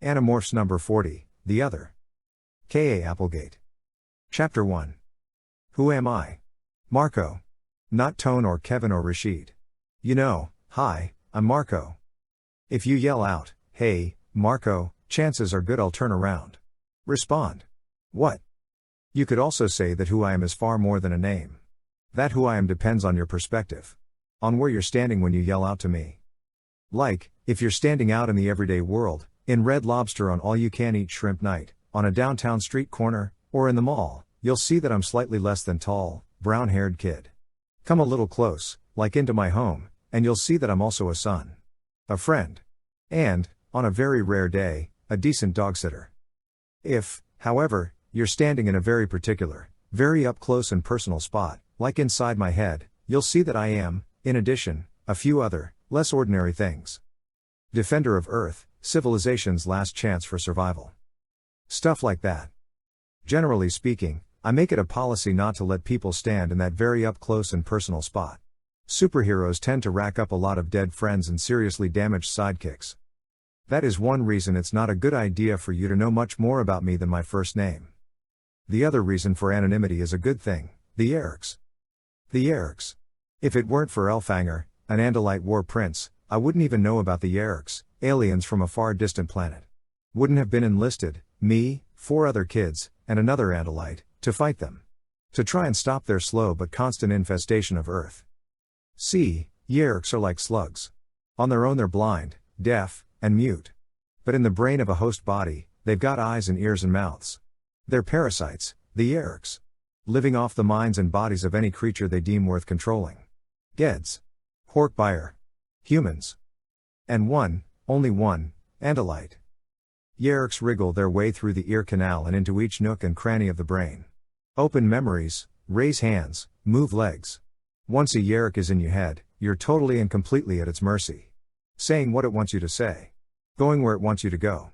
Animorphs number 40, The Other. K.A. Applegate. Chapter 1. Who am I? Marco. Not Tone or Kevin or Rashid. You know, hi, I'm Marco. If you yell out, hey, Marco, chances are good I'll turn around. Respond. What? You could also say that who I am is far more than a name. That who I am depends on your perspective. On where you're standing when you yell out to me. Like, if you're standing out in the everyday world, in Red Lobster on all-you-can-eat shrimp night, on a downtown street corner, or in the mall, you'll see that I'm slightly less than tall, brown-haired kid. Come a little close, like into my home, and you'll see that I'm also a son. A friend. And, on a very rare day, a decent dog sitter. If, however, you're standing in a very particular, very up-close and personal spot, like inside my head, you'll see that I am, in addition, a few other, less ordinary things. Defender of Earth, civilization's last chance for survival. Stuff like that. Generally speaking, I make it a policy not to let people stand in that very up-close and personal spot. Superheroes tend to rack up a lot of dead friends and seriously damaged sidekicks. That is one reason it's not a good idea for you to know much more about me than my first name. The other reason for anonymity is a good thing, the Yeerks. The Yeerks. If it weren't for Elfhanger, an Andalite war prince, I wouldn't even know about the Yeerks, aliens from a far distant planet. Wouldn't have been enlisted, me, 4 other kids, and another Andalite, to fight them. To try and stop their slow but constant infestation of Earth. See, Yeerks are like slugs. On their own they're blind, deaf, and mute. But in the brain of a host body, they've got eyes and ears and mouths. They're parasites, the Yeerks. Living off the minds and bodies of any creature they deem worth controlling. Geds. Hork-Buyer. Humans. And one, only one, Andalite. Yeerks wriggle their way through the ear canal and into each nook and cranny of the brain. Open memories, raise hands, move legs. Once a Yeerk is in your head, you're totally and completely at its mercy. Saying what it wants you to say. Going where it wants you to go.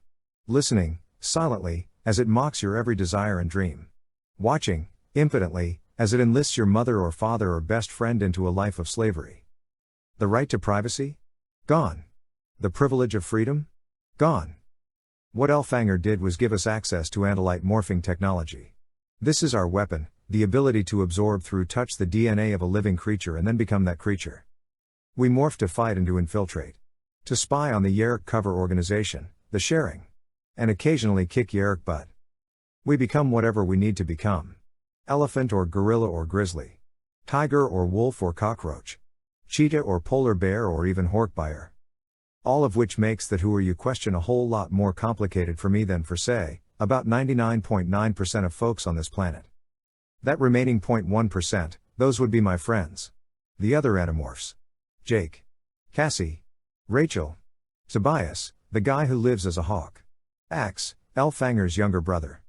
Listening, silently, as it mocks your every desire and dream. Watching, impotently, as it enlists your mother or father or best friend into a life of slavery. The right to privacy? Gone. The privilege of freedom? Gone. What Elfhanger did was give us access to Andalite morphing technology. This is our weapon, the ability to absorb through touch the DNA of a living creature and then become that creature. We morph to fight and to infiltrate. To spy on the Yeerk cover organization, the Sharing. And occasionally kick Yeerk butt. We become whatever we need to become. Elephant or gorilla or grizzly. Tiger or wolf or cockroach. Cheetah or polar bear or even Hork-Buyer. All of which makes that who are you question a whole lot more complicated for me than for, say, about 99.9% of folks on this planet. That remaining 0.1%, those would be my friends. The other Animorphs. Jake. Cassie. Rachel. Tobias, the guy who lives as a hawk. Axe, Elfhanger's younger brother.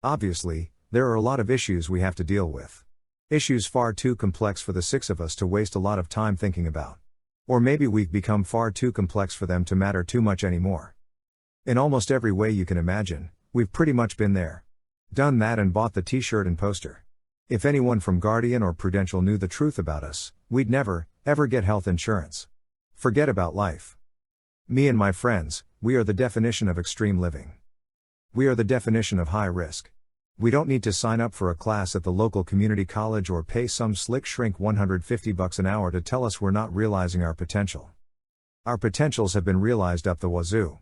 Obviously, there are a lot of issues we have to deal with. Issues far too complex for the 6 of us to waste a lot of time thinking about. Or maybe we've become far too complex for them to matter too much anymore. In almost every way you can imagine, we've pretty much been there. Done that and bought the t-shirt and poster. If anyone from Guardian or Prudential knew the truth about us, we'd never, ever get health insurance. Forget about life. Me and my friends, we are the definition of extreme living. We are the definition of high risk. We don't need to sign up for a class at the local community college or pay some slick shrink $150 an hour to tell us we're not realizing our potential. Our potentials have been realized up the wazoo.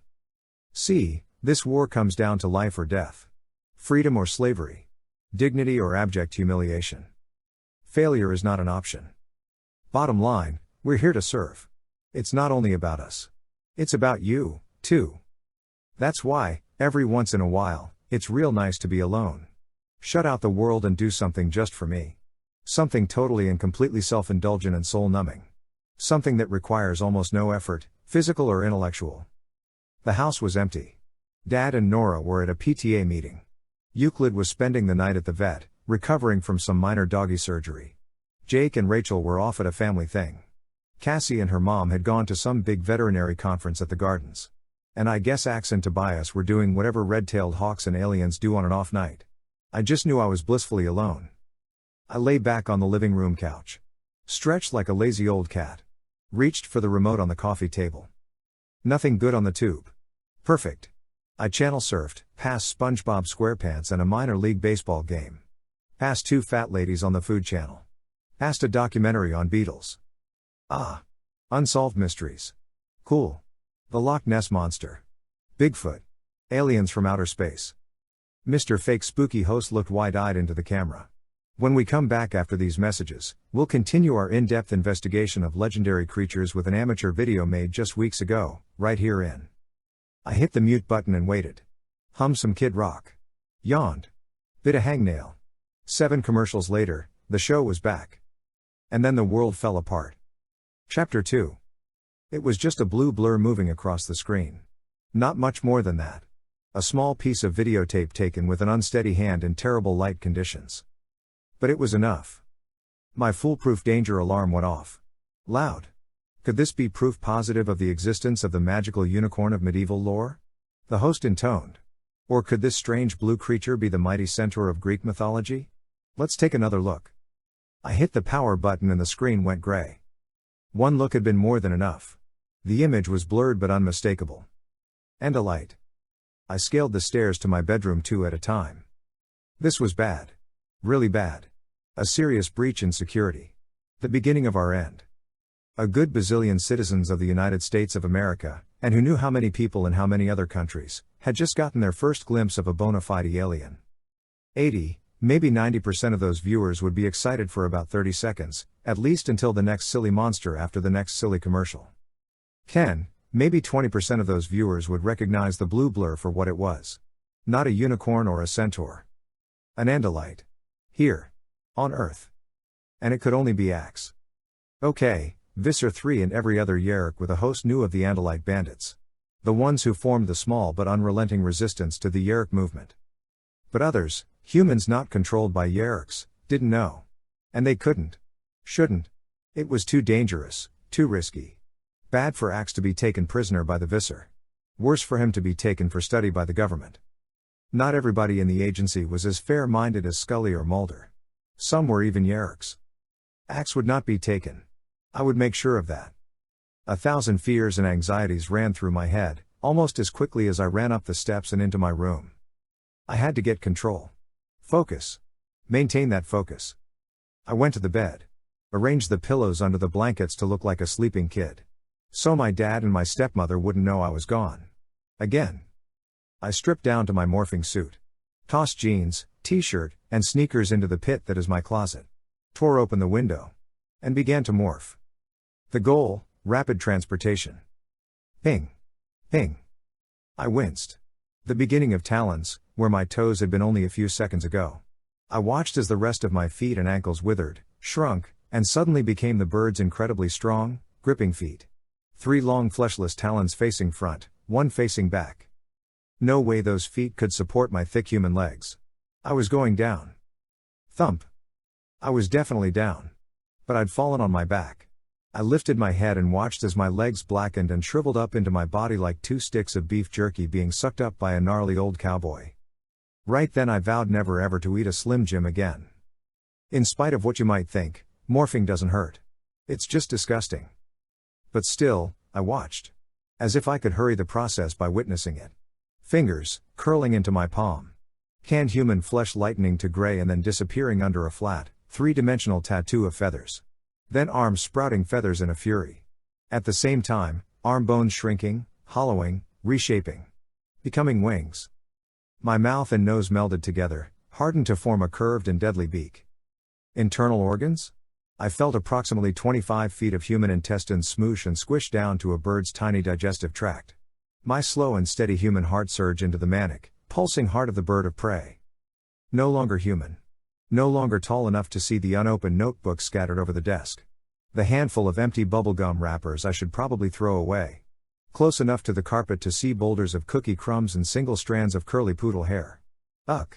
See, this war comes down to life or death. Freedom or slavery. Dignity or abject humiliation. Failure is not an option. Bottom line, we're here to serve. It's not only about us. It's about you, too. That's why, every once in a while, it's real nice to be alone. Shut out the world and do something just for me. Something totally and completely self-indulgent and soul-numbing. Something that requires almost no effort, physical or intellectual. The house was empty. Dad and Nora were at a PTA meeting. Euclid was spending the night at the vet, recovering from some minor doggy surgery. Jake and Rachel were off at a family thing. Cassie and her mom had gone to some big veterinary conference at the gardens. And I guess Axe and Tobias were doing whatever red-tailed hawks and aliens do on an off night. I just knew I was blissfully alone. I lay back on the living room couch. Stretched like a lazy old cat. Reached for the remote on the coffee table. Nothing good on the tube. Perfect. I channel surfed, past SpongeBob SquarePants and a minor league baseball game. Past two fat ladies on the Food Channel. Past a documentary on beetles. Ah. Unsolved mysteries. Cool. The Loch Ness Monster. Bigfoot. Aliens from outer space. Mr. Fake Spooky host looked wide-eyed into the camera. When we come back after these messages, we'll continue our in-depth investigation of legendary creatures with an amateur video made just weeks ago, right here in. I hit the mute button and waited. Hummed some Kid Rock. Yawned. Bit a hangnail. 7 commercials later, the show was back. And then the world fell apart. Chapter 2. It was just a blue blur moving across the screen. Not much more than that. A small piece of videotape taken with an unsteady hand in terrible light conditions. But it was enough. My foolproof danger alarm went off. Loud. Could this be proof positive of the existence of the magical unicorn of medieval lore? The host intoned. Or could this strange blue creature be the mighty centaur of Greek mythology? Let's take another look. I hit the power button and the screen went gray. One look had been more than enough. The image was blurred but unmistakable. Andalite. I scaled the stairs to my bedroom 2 at a time. This was bad. Really bad. A serious breach in security. The beginning of our end. A good bazillion citizens of the United States of America, and who knew how many people in how many other countries, had just gotten their first glimpse of a bona fide alien. 80, maybe 90% of those viewers would be excited for about 30 seconds, at least until the next silly monster after the next silly commercial. 10, maybe 20% of those viewers would recognize the blue blur for what it was. Not a unicorn or a centaur. An Andalite. Here. On Earth. And it could only be Axe. Okay, Visser Three and every other Yeerk with a host knew of the Andalite bandits. The ones who formed the small but unrelenting resistance to the Yeerk movement. But others, humans not controlled by Yeerks, didn't know. And they couldn't. Shouldn't. It was too dangerous, too risky. Bad for Axe to be taken prisoner by the Visser. Worse for him to be taken for study by the government. Not everybody in the agency was as fair-minded as Scully or Mulder. Some were even Yeerks. Axe would not be taken. I would make sure of that. 1,000 fears and anxieties ran through my head, almost as quickly as I ran up the steps and into my room. I had to get control. Focus. Maintain that focus. I went to the bed. Arranged the pillows under the blankets to look like a sleeping kid. So my dad and my stepmother wouldn't know I was gone. Again. I stripped down to my morphing suit. Tossed jeans, t-shirt, and sneakers into the pit that is my closet. Tore open the window. And began to morph. The goal, rapid transportation. Ping. Ping. I winced. The beginning of talons, where my toes had been only a few seconds ago. I watched as the rest of my feet and ankles withered, shrunk, and suddenly became the bird's incredibly strong, gripping feet. 3 long fleshless talons facing front, 1 facing back. No way those feet could support my thick human legs. I was going down. Thump. I was definitely down. But I'd fallen on my back. I lifted my head and watched as my legs blackened and shriveled up into my body like 2 sticks of beef jerky being sucked up by a gnarly old cowboy. Right then I vowed never ever to eat a Slim Jim again. In spite of what you might think, morphing doesn't hurt. It's just disgusting. But still, I watched. As if I could hurry the process by witnessing it. Fingers, curling into my palm. Canned human flesh lightening to gray and then disappearing under a flat, 3-dimensional tattoo of feathers. Then arms sprouting feathers in a fury. At the same time, arm bones shrinking, hollowing, reshaping. Becoming wings. My mouth and nose melded together, hardened to form a curved and deadly beak. Internal organs? I felt approximately 25 feet of human intestines smoosh and squish down to a bird's tiny digestive tract. My slow and steady human heart surge into the manic, pulsing heart of the bird of prey. No longer human. No longer tall enough to see the unopened notebooks scattered over the desk. The handful of empty bubblegum wrappers I should probably throw away. Close enough to the carpet to see boulders of cookie crumbs and single strands of curly poodle hair. Ugh.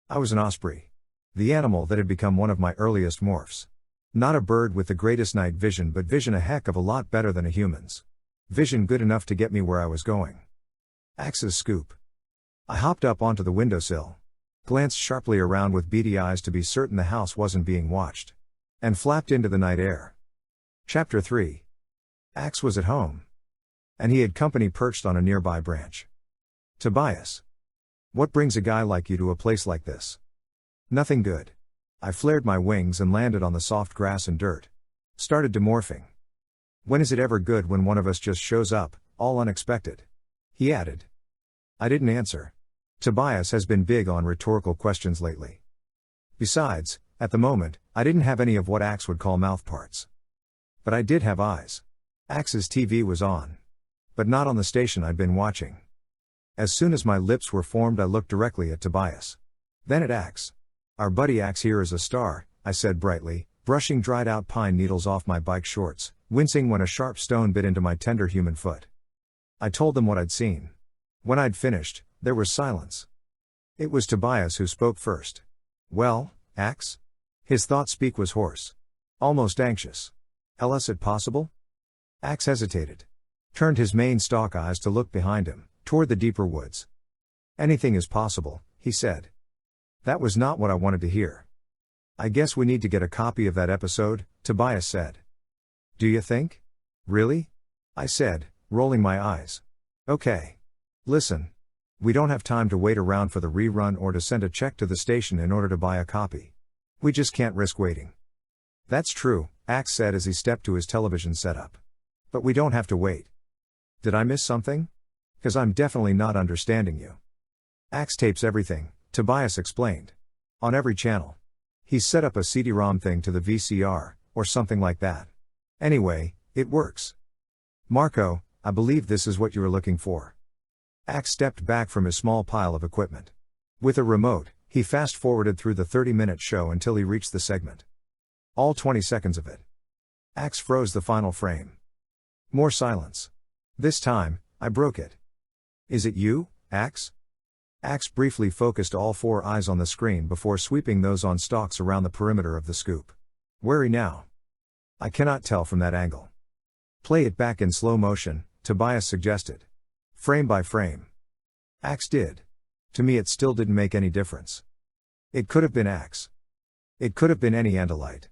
I was an osprey. The animal that had become one of my earliest morphs. Not a bird with the greatest night vision, but vision a heck of a lot better than a human's. Vision good enough to get me where I was going. Axe's scoop. I hopped up onto the windowsill. Glanced sharply around with beady eyes to be certain the house wasn't being watched. And flapped into the night air. Chapter 3. Axe was at home. And he had company perched on a nearby branch. Tobias. What brings a guy like you to a place like this? Nothing good. I flared my wings and landed on the soft grass and dirt. Started demorphing. When is it ever good when one of us just shows up, all unexpected? He added. I didn't answer. Tobias has been big on rhetorical questions lately. Besides, at the moment, I didn't have any of what Axe would call mouth parts. But I did have eyes. Axe's TV was on. But not on the station I'd been watching. As soon as my lips were formed, I looked directly at Tobias. Then at Axe. Our buddy Axe here is a star, I said brightly, brushing dried out pine needles off my bike shorts, wincing when a sharp stone bit into my tender human foot. I told them what I'd seen. When I'd finished, there was silence. It was Tobias who spoke first. Well, Axe? His thought-speak was hoarse. Almost anxious. Else it possible? Axe hesitated. Turned his main stalk eyes to look behind him, toward the deeper woods. Anything is possible, he said. That was not what I wanted to hear. I guess we need to get a copy of that episode, Tobias said. Do you think? Really? I said, rolling my eyes. Okay. Listen. We don't have time to wait around for the rerun or to send a check to the station in order to buy a copy. We just can't risk waiting. That's true, Axe said as he stepped to his television setup. But we don't have to wait. Did I miss something? 'Cause I'm definitely not understanding you. Axe tapes everything, Tobias explained. On every channel. He's set up a CD-ROM thing to the VCR, or something like that. Anyway, it works. Marco, I believe this is what you were looking for. Axe stepped back from his small pile of equipment. With a remote, he fast-forwarded through the 30-minute show until he reached the segment. All 20 seconds of it. Axe froze the final frame. More silence. This time, I broke it. Is it you, Axe? Axe briefly focused all four eyes on the screen before sweeping those on stalks around the perimeter of the scoop. Wary now. I cannot tell from that angle. Play it back in slow motion, Tobias suggested. Frame by frame. Axe did. To me it still didn't make any difference. It could have been Axe. It could have been any Andalite.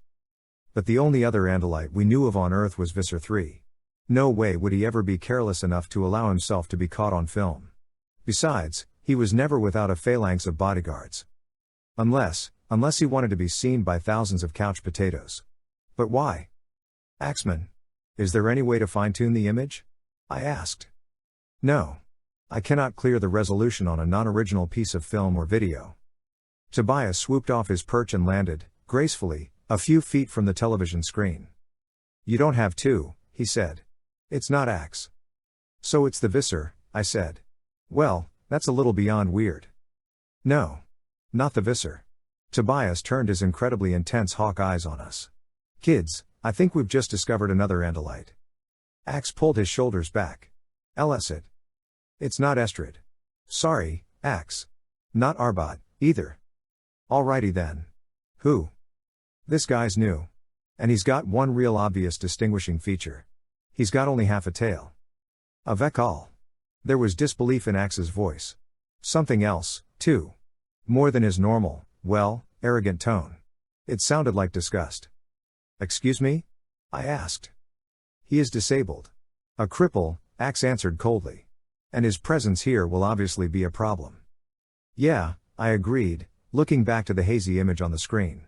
But the only other Andalite we knew of on Earth was Visser Three. No way would he ever be careless enough to allow himself to be caught on film. Besides, he was never without a phalanx of bodyguards. Unless he wanted to be seen by thousands of couch potatoes. But why? Axeman. Is there any way to fine-tune the image? I asked. No. I cannot clear the resolution on a non-original piece of film or video. Tobias swooped off his perch and landed, gracefully, a few feet from the television screen. You don't have to, he said. It's not Axe. So it's the Visser, I said. Well, that's a little beyond weird. No. Not the Visser. Tobias turned his incredibly intense hawk eyes on us. Kids, I think we've just discovered another Andalite. Axe pulled his shoulders back. Ellicit. It's not Estrid. Sorry, Axe. Not Arbot, either. Alrighty then. Who? This guy's new. And he's got one real obvious distinguishing feature. He's got only half a tail. A Vekal. There was disbelief in Axe's voice. Something else, too. More than his normal, well, arrogant tone. It sounded like disgust. Excuse me? I asked. He is disabled. A cripple, Axe answered coldly. And his presence here will obviously be a problem. Yeah, I agreed, looking back to the hazy image on the screen.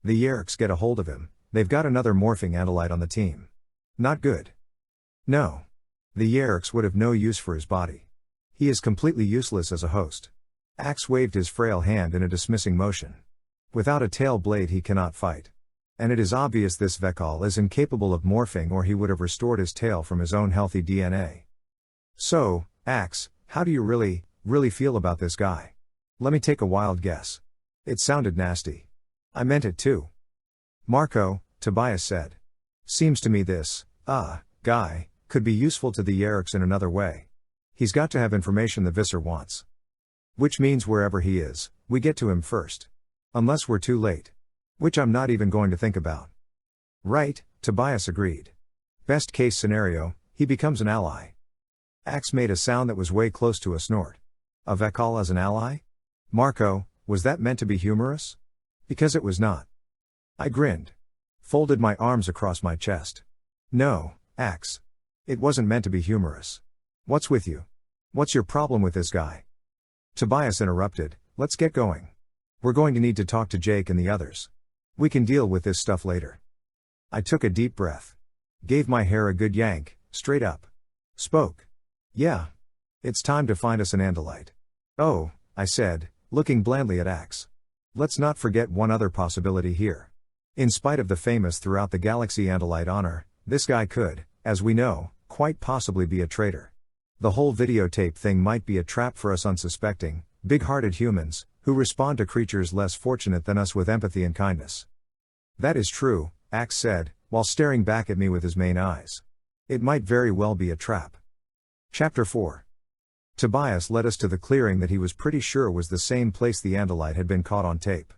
The Yeerks get a hold of him, they've got another morphing Andalite on the team. Not good. No. The Yeerks would have no use for his body. He is completely useless as a host. Axe waved his frail hand in a dismissing motion. Without a tail blade he cannot fight. And it is obvious this Vekal is incapable of morphing or he would have restored his tail from his own healthy DNA. So, Axe, how do you really feel about this guy? Let me take a wild guess. It sounded nasty. I meant it too. Marco, Tobias said. Seems to me this, guy, could be useful to the Yeerks in another way. He's got to have information the Visser wants. Which means wherever he is, we get to him first. Unless we're too late. Which I'm not even going to think about. Right, Tobias agreed. Best case scenario, he becomes an ally. Axe made a sound that was way close to a snort. A Vekal as an ally? Marco, was that meant to be humorous? Because it was not. I grinned. Folded my arms across my chest. No, Axe. It wasn't meant to be humorous. What's with you? What's your problem with this guy? Tobias interrupted, let's get going. We're going to need to talk to Jake and the others. We can deal with this stuff later. I took a deep breath. Gave my hair a good yank, straight up. Spoke. Yeah. It's time to find us an Andalite. Oh, I said, looking blandly at Axe. Let's not forget one other possibility here. In spite of the famous throughout the galaxy Andalite honor, this guy could, as we know, quite possibly be a traitor. The whole videotape thing might be a trap for us unsuspecting, big-hearted humans, who respond to creatures less fortunate than us with empathy and kindness. That is true, Axe said, while staring back at me with his main eyes. It might very well be a trap. Chapter 4. Tobias led us to the clearing that he was pretty sure was the same place the Andalite had been caught on tape.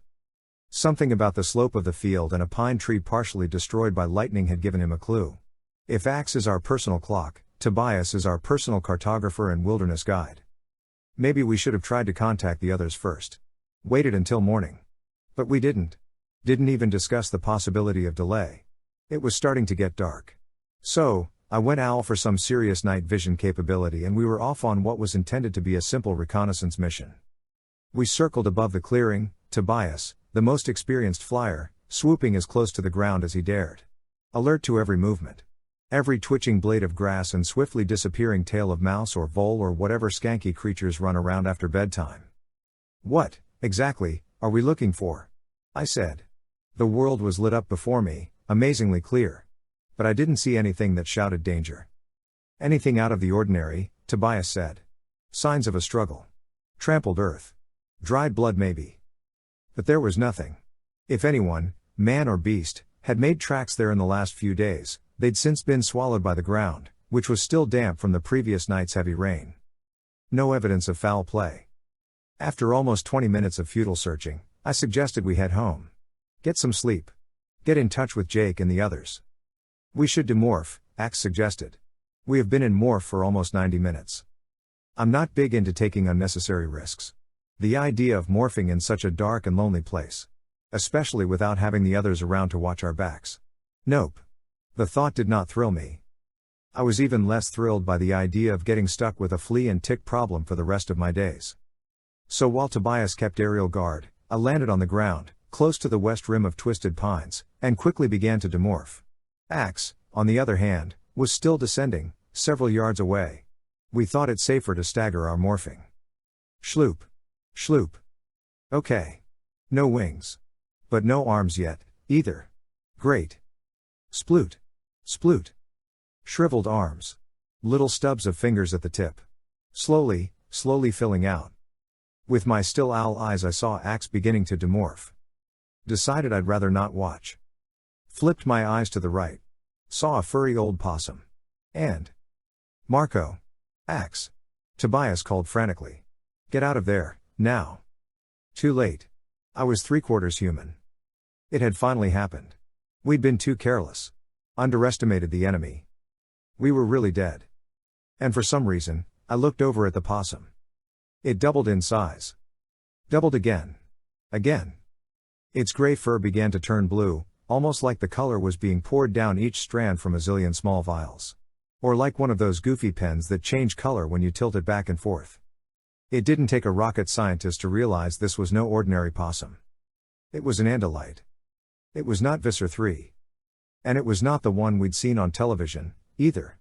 Something about the slope of the field and a pine tree partially destroyed by lightning had given him a clue. If Axe is our personal clock, Tobias is our personal cartographer and wilderness guide. Maybe we should have tried to contact the others first. Waited until morning. But we didn't. Didn't even discuss the possibility of delay. It was starting to get dark. So, I went owl for some serious night vision capability and we were off on what was intended to be a simple reconnaissance mission. We circled above the clearing, Tobias, the most experienced flyer, swooping as close to the ground as he dared. Alert to every movement. Every twitching blade of grass and swiftly disappearing tail of mouse or vole or whatever skanky creatures run around after bedtime. What, exactly, are we looking for? I said. The world was lit up before me, amazingly clear. But I didn't see anything that shouted danger. Anything out of the ordinary, Tobias said. Signs of a struggle. Trampled earth. Dried blood maybe. But there was nothing. If anyone, man or beast, had made tracks there in the last few days, they'd since been swallowed by the ground, which was still damp from the previous night's heavy rain. No evidence of foul play. After almost 20 minutes of futile searching, I suggested we head home. Get some sleep. Get in touch with Jake and the others. We should demorph, Axe suggested. We have been in morph for almost 90 minutes. I'm not big into taking unnecessary risks. The idea of morphing in such a dark and lonely place. Especially without having the others around to watch our backs. Nope. The thought did not thrill me. I was even less thrilled by the idea of getting stuck with a flea and tick problem for the rest of my days. So while Tobias kept aerial guard, I landed on the ground, close to the west rim of twisted pines, and quickly began to demorph. Axe, on the other hand, was still descending, several yards away. We thought it safer to stagger our morphing. Schloop. Schloop. Okay. No wings. But no arms yet, either. Great. Sploot. Sploot. Shriveled arms. Little stubs of fingers at the tip. Slowly filling out. With my still owl eyes I saw Axe beginning to demorph. Decided I'd rather not watch. Flipped my eyes to the right. Saw a furry old possum. And Marco. Axe. Tobias called frantically. Get out of there, now. Too late. I was 3/4 human. It had finally happened. We'd been too careless. Underestimated the enemy. We were really dead. And for some reason, I looked over at the possum. It doubled in size. Doubled again. Again. Its gray fur began to turn blue, almost like the color was being poured down each strand from a zillion small vials. Or like one of those goofy pens that change color when you tilt it back and forth. It didn't take a rocket scientist to realize this was no ordinary possum. It was an Andalite. It was not Visser Three. And it was not the one we'd seen on television, either.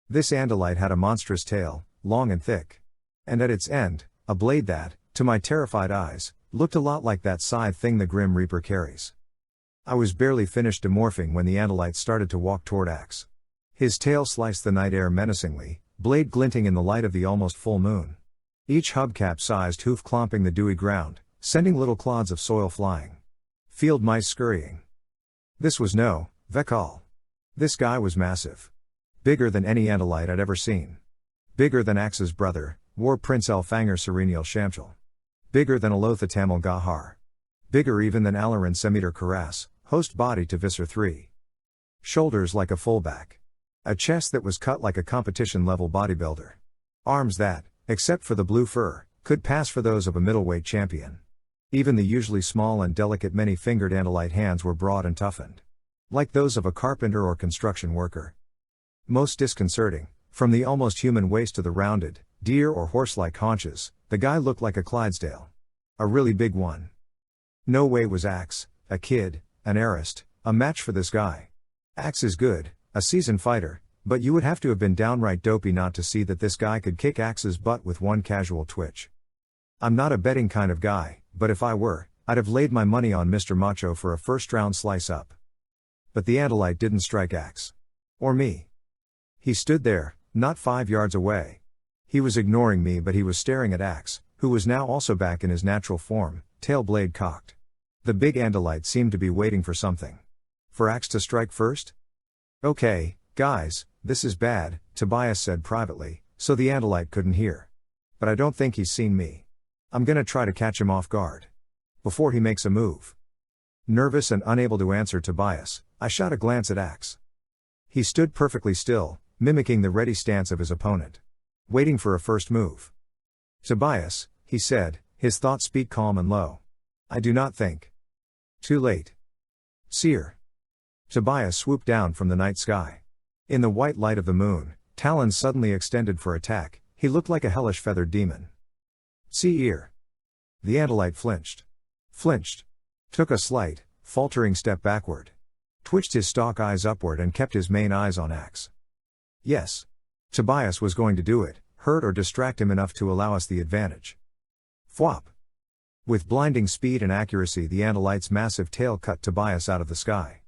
This Andalite had a monstrous tail, long and thick. And at its end, a blade that, to my terrified eyes, looked a lot like that scythe thing the Grim Reaper carries. I was barely finished demorphing when the Andalite started to walk toward Axe. His tail sliced the night air menacingly, blade glinting in the light of the almost full moon. Each hubcap-sized hoof clomping the dewy ground, sending little clods of soil flying. Field mice scurrying. This was no Vekal. This guy was massive. Bigger than any Andalite I'd ever seen. Bigger than Axe's brother, War Prince Elfanger Serenial Shamchal. Bigger than Alotha Tamil Gahar. Bigger even than Alarin Semeter Karas, host body to Visser Three. Shoulders like a fullback. A chest that was cut like a competition-level bodybuilder. Arms that, except for the blue fur, could pass for those of a middleweight champion. Even the usually small and delicate many-fingered Andalite hands were broad and toughened. Like those of a carpenter or construction worker. Most disconcerting, from the almost human waist to the rounded, Deer or horse-like haunches, the guy looked like a Clydesdale. A really big one. No way was Axe, a kid, an heiress, a match for this guy. Axe is good, a seasoned fighter, but you would have to have been downright dopey not to see that this guy could kick Axe's butt with one casual twitch. I'm not a betting kind of guy, but if I were, I'd have laid my money on Mr. Macho for a first-round slice up. But the Andalite didn't strike Axe. Or me. He stood there, not 5 yards away. He was ignoring me, but he was staring at Axe, who was now also back in his natural form, tail blade cocked. The big Andalite seemed to be waiting for something. For Axe to strike first? Okay, guys, this is bad, Tobias said privately, so the Andalite couldn't hear. But I don't think he's seen me. I'm gonna try to catch him off guard. Before he makes a move. Nervous and unable to answer Tobias, I shot a glance at Axe. He stood perfectly still, mimicking the ready stance of his opponent. Waiting for a first move. Tobias, he said, his thoughts speak calm and low. I do not think. Too late. Seer. Tobias swooped down from the night sky. In the white light of the moon, talons suddenly extended for attack, he looked like a hellish feathered demon. See ear. The Andalite flinched. Took a slight, faltering step backward. Twitched his stalk eyes upward and kept his main eyes on Axe. Yes. Tobias was going to do it, hurt or distract him enough to allow us the advantage. Thwop. With blinding speed and accuracy, the Andalite's massive tail cut Tobias out of the sky.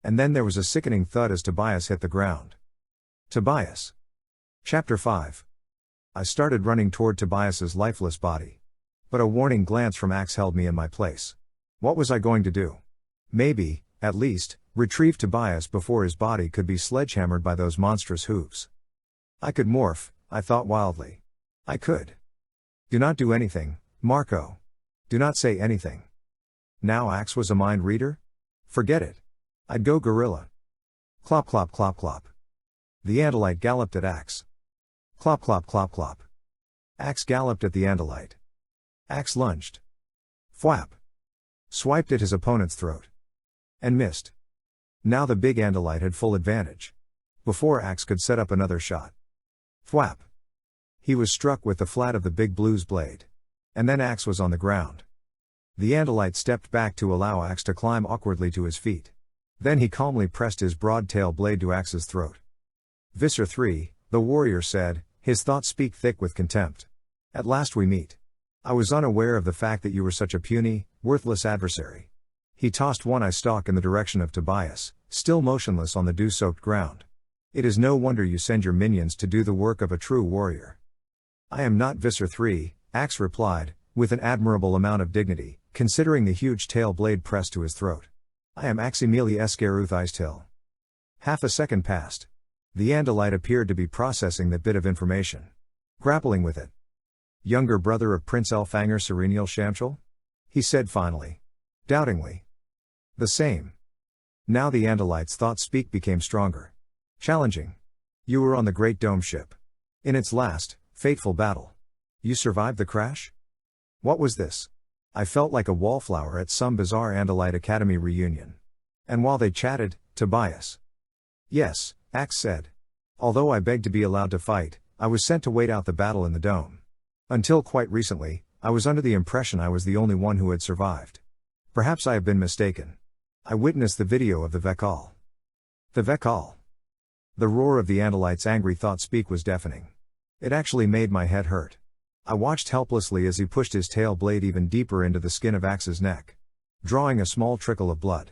And then there was a sickening thud as Tobias hit the ground. Tobias. Chapter 5. I started running toward Tobias's lifeless body. But a warning glance from Axe held me in my place. What was I going to do? Maybe, at least, retrieve Tobias before his body could be sledgehammered by those monstrous hooves. I could morph, I thought wildly. I could. Do not do anything, Marco. Do not say anything. Now Axe was a mind reader? Forget it. I'd go gorilla. Clop clop clop clop. The Andalite galloped at Axe. Clop clop clop clop. Axe galloped at the Andalite. Axe lunged. Thwap. Swiped at his opponent's throat. And missed. Now the big Andalite had full advantage. Before Axe could set up another shot. Thwap. He was struck with the flat of the big blue's blade. And then Axe was on the ground. The Andalite stepped back to allow Axe to climb awkwardly to his feet. Then he calmly pressed his broad tail blade to Axe's throat. Visser Three, the warrior said, his thoughts speak thick with contempt. At last we meet. I was unaware of the fact that you were such a puny, worthless adversary. He tossed one eye stalk in the direction of Tobias, still motionless on the dew-soaked ground. It is no wonder you send your minions to do the work of a true warrior. I am not Visser Three, Axe replied, with an admirable amount of dignity, considering the huge tail blade pressed to his throat. I am Aximili Escaruth Icehill. Half a second passed. The Andalite appeared to be processing that bit of information. Grappling with it. Younger brother of Prince Elfanger Serenial Shamshel? He said finally. Doubtingly. The same. Now the Andalite's thought speak became stronger. Challenging. You were on the Great Dome ship. In its last, fateful battle. You survived the crash? What was this? I felt like a wallflower at some bizarre Andalite Academy reunion. And while they chatted, Tobias. Yes, Axe said. Although I begged to be allowed to fight, I was sent to wait out the battle in the dome. Until quite recently, I was under the impression I was the only one who had survived. Perhaps I have been mistaken. I witnessed the video of the Vekal. The Vekal. The roar of the Andalite's angry thought speak was deafening. It actually made my head hurt. I watched helplessly as he pushed his tail blade even deeper into the skin of Axe's neck, drawing a small trickle of blood.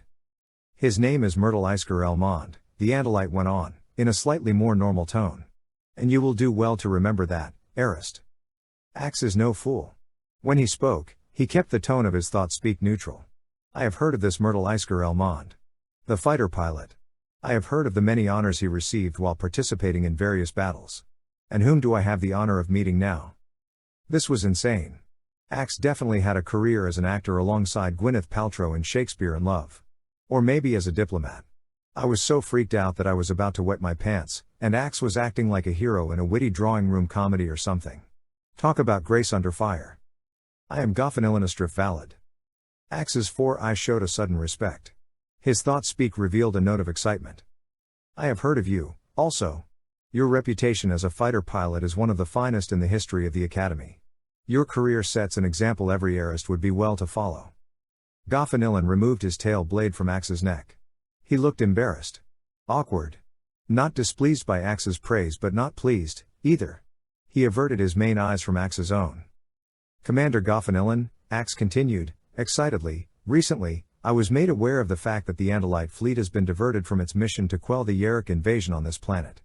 His name is Myrtle Isker Elmond, the Andalite went on, in a slightly more normal tone. And you will do well to remember that, Arist. Axe is no fool. When he spoke, he kept the tone of his thought speak neutral. I have heard of this Myrtle Isker Elmond. The fighter pilot. I have heard of the many honors he received while participating in various battles. And whom do I have the honor of meeting now? This was insane. Axe definitely had a career as an actor alongside Gwyneth Paltrow in Shakespeare in Love. Or maybe as a diplomat. I was so freaked out that I was about to wet my pants, and Axe was acting like a hero in a witty drawing room comedy or something. Talk about grace under fire. I am Goffinilinastrif Valid. Axe's 4 eyes showed a sudden respect. His thought speak revealed a note of excitement. I have heard of you, also. Your reputation as a fighter pilot is one of the finest in the history of the Academy. Your career sets an example every Airist would be well to follow. Goffinillan removed his tail blade from Axe's neck. He looked embarrassed. Awkward. Not displeased by Axe's praise but not pleased, either. He averted his main eyes from Axe's own. Commander Goffinillan, Axe continued, excitedly, recently, I was made aware of the fact that the Andalite fleet has been diverted from its mission to quell the Yeerk invasion on this planet.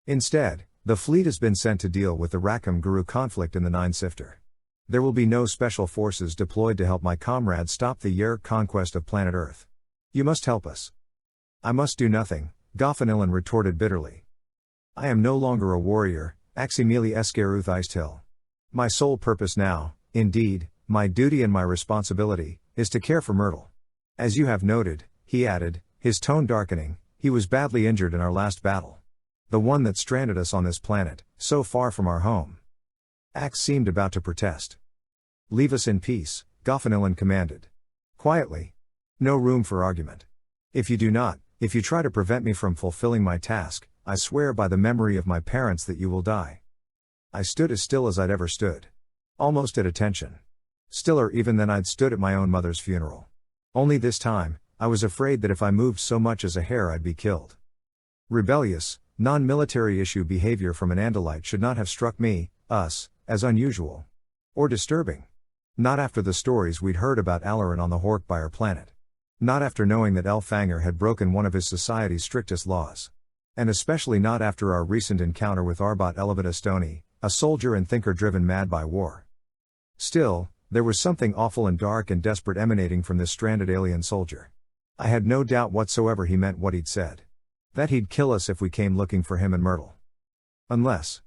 Instead, the fleet has been sent to deal with the Rackham Guru conflict in the Nine Sifter. There will be no special forces deployed to help my comrades stop the Yeerk conquest of planet Earth. You must help us. I must do nothing, Goffinillan retorted bitterly. I am no longer a warrior, Aximili Escaruth Eisthill. My sole purpose now, indeed, my duty and my responsibility, is to care for Myrtle. As you have noted, he added, his tone darkening, he was badly injured in our last battle. The one that stranded us on this planet, so far from our home. Axe seemed about to protest. Leave us in peace, Goffinillan commanded. Quietly. No room for argument. If you do not, if you try to prevent me from fulfilling my task, I swear by the memory of my parents that you will die. I stood as still as I'd ever stood. Almost at attention. Stiller even than I'd stood at my own mother's funeral. Only this time, I was afraid that if I moved so much as a hair I'd be killed. Rebellious, non-military issue behavior from an Andalite should not have struck me, us, as unusual. Or disturbing. Not after the stories we'd heard about Alarin on the Horkbire planet. Not after knowing that Elfanger had broken one of his society's strictest laws. And especially not after our recent encounter with Arbat Elevatastoni, a soldier and thinker driven mad by war. Still, there was something awful and dark and desperate emanating from this stranded alien soldier. I had no doubt whatsoever he meant what he'd said. That he'd kill us if we came looking for him and Myrtle. Unless.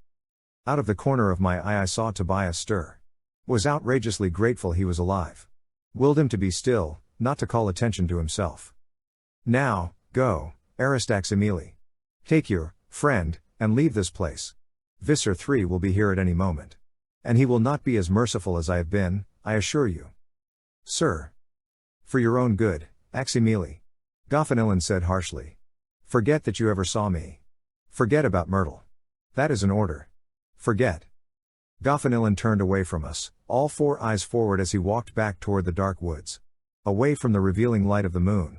Out of the corner of my eye I saw Tobias stir. Was outrageously grateful he was alive. Willed him to be still, not to call attention to himself. Now, go, Airist Aximili. Take your friend, and leave this place. Visser Three will be here at any moment. And he will not be as merciful as I have been, I assure you. Sir. For your own good, Aximili. Goffinillan said harshly. Forget that you ever saw me. Forget about Myrtle. That is an order. Forget. Goffinillan turned away from us, all four eyes forward as he walked back toward the dark woods. Away from the revealing light of the moon.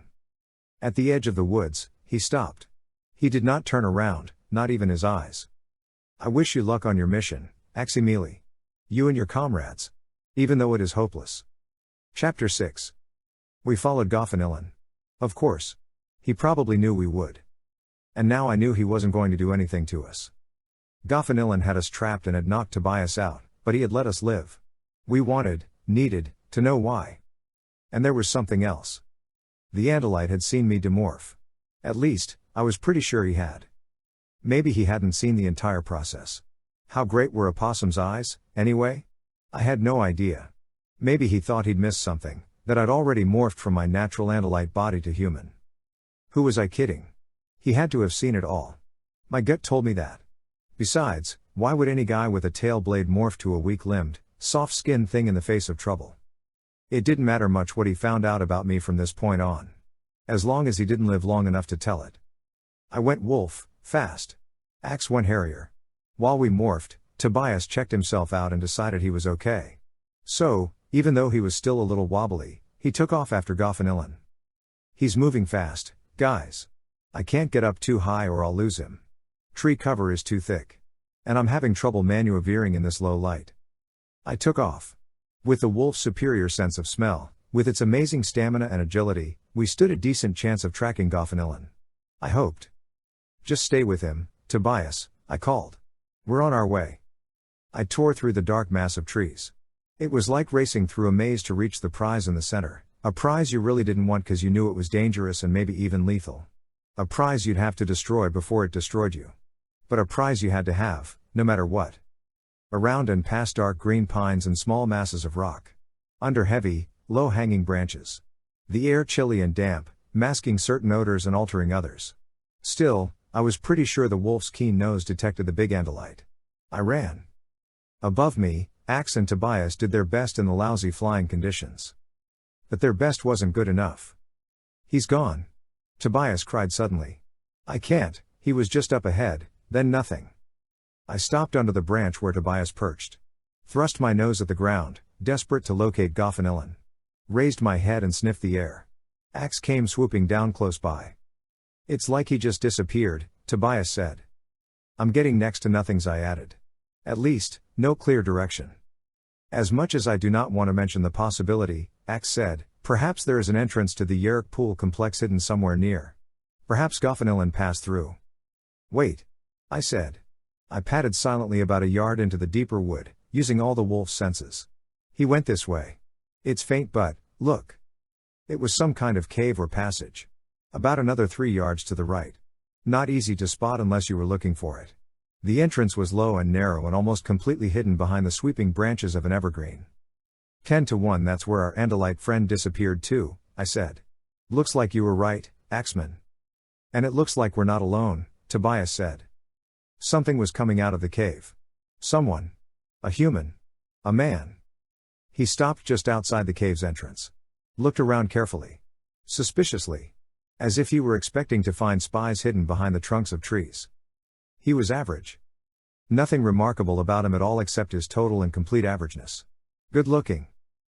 At the edge of the woods, he stopped. He did not turn around, not even his eyes. I wish you luck on your mission, Aximili. You and your comrades. Even though it is hopeless. Chapter 6. We followed Goffinillan. Of course. He probably knew we would. And now I knew he wasn't going to do anything to us. Goffinillan had us trapped and had knocked Tobias out, but he had let us live. We needed, to know why. And there was something else. The Andalite had seen me demorph. At least, I was pretty sure he had. Maybe he hadn't seen the entire process. How great were a possum's eyes, anyway? I had no idea. Maybe he thought he'd missed something, that I'd already morphed from my natural Andalite body to human. Who was I kidding? He had to have seen it all. My gut told me that. Besides, why would any guy with a tail blade morph to a weak-limbed, soft-skinned thing in the face of trouble? It didn't matter much what he found out about me from this point on. As long as he didn't live long enough to tell it. I went wolf, fast. Axe went harrier. While we morphed, Tobias checked himself out and decided he was okay. So, even though he was still a little wobbly, he took off after Goffinillan. He's moving fast, guys. I can't get up too high or I'll lose him. Tree cover is too thick. And I'm having trouble maneuvering in this low light. I took off. With the wolf's superior sense of smell, with its amazing stamina and agility, we stood a decent chance of tracking Goffinillan. I hoped. Just stay with him, Tobias, I called. We're on our way. I tore through the dark mass of trees. It was like racing through a maze to reach the prize in the center, a prize you really didn't want because you knew it was dangerous and maybe even lethal. A prize you'd have to destroy before it destroyed you. But a prize you had to have, no matter what. Around and past dark green pines and small masses of rock. Under heavy, low-hanging branches. The air chilly and damp, masking certain odors and altering others. Still, I was pretty sure the wolf's keen nose detected the big Andalite. I ran. Above me, Axe and Tobias did their best in the lousy flying conditions. But their best wasn't good enough. He's gone. Tobias cried suddenly. I can't, he was just up ahead, then nothing. I stopped under the branch where Tobias perched. Thrust my nose at the ground, desperate to locate Goffinillan. Raised my head and sniffed the air. Axe came swooping down close by. It's like he just disappeared, Tobias said. I'm getting next to nothings, I added. At least, no clear direction. As much as I do not want to mention the possibility, Axe said, perhaps there is an entrance to the Yeerk pool complex hidden somewhere near. Perhaps Goffinillan passed through. Wait. I said. I padded silently about a yard into the deeper wood, using all the wolf's senses. He went this way. It's faint but, look. It was some kind of cave or passage. About another 3 yards to the right. Not easy to spot unless you were looking for it. The entrance was low and narrow and almost completely hidden behind the sweeping branches of an evergreen. 10 to 1, that's where our Andalite friend disappeared too, I said. Looks like you were right, Axeman. And it looks like we're not alone, Tobias said. Something was coming out of the cave. Someone. A human. A man. He stopped just outside the cave's entrance. Looked around carefully. Suspiciously. As if he were expecting to find spies hidden behind the trunks of trees. He was average. Nothing remarkable about him at all except his total and complete averageness. Good looking.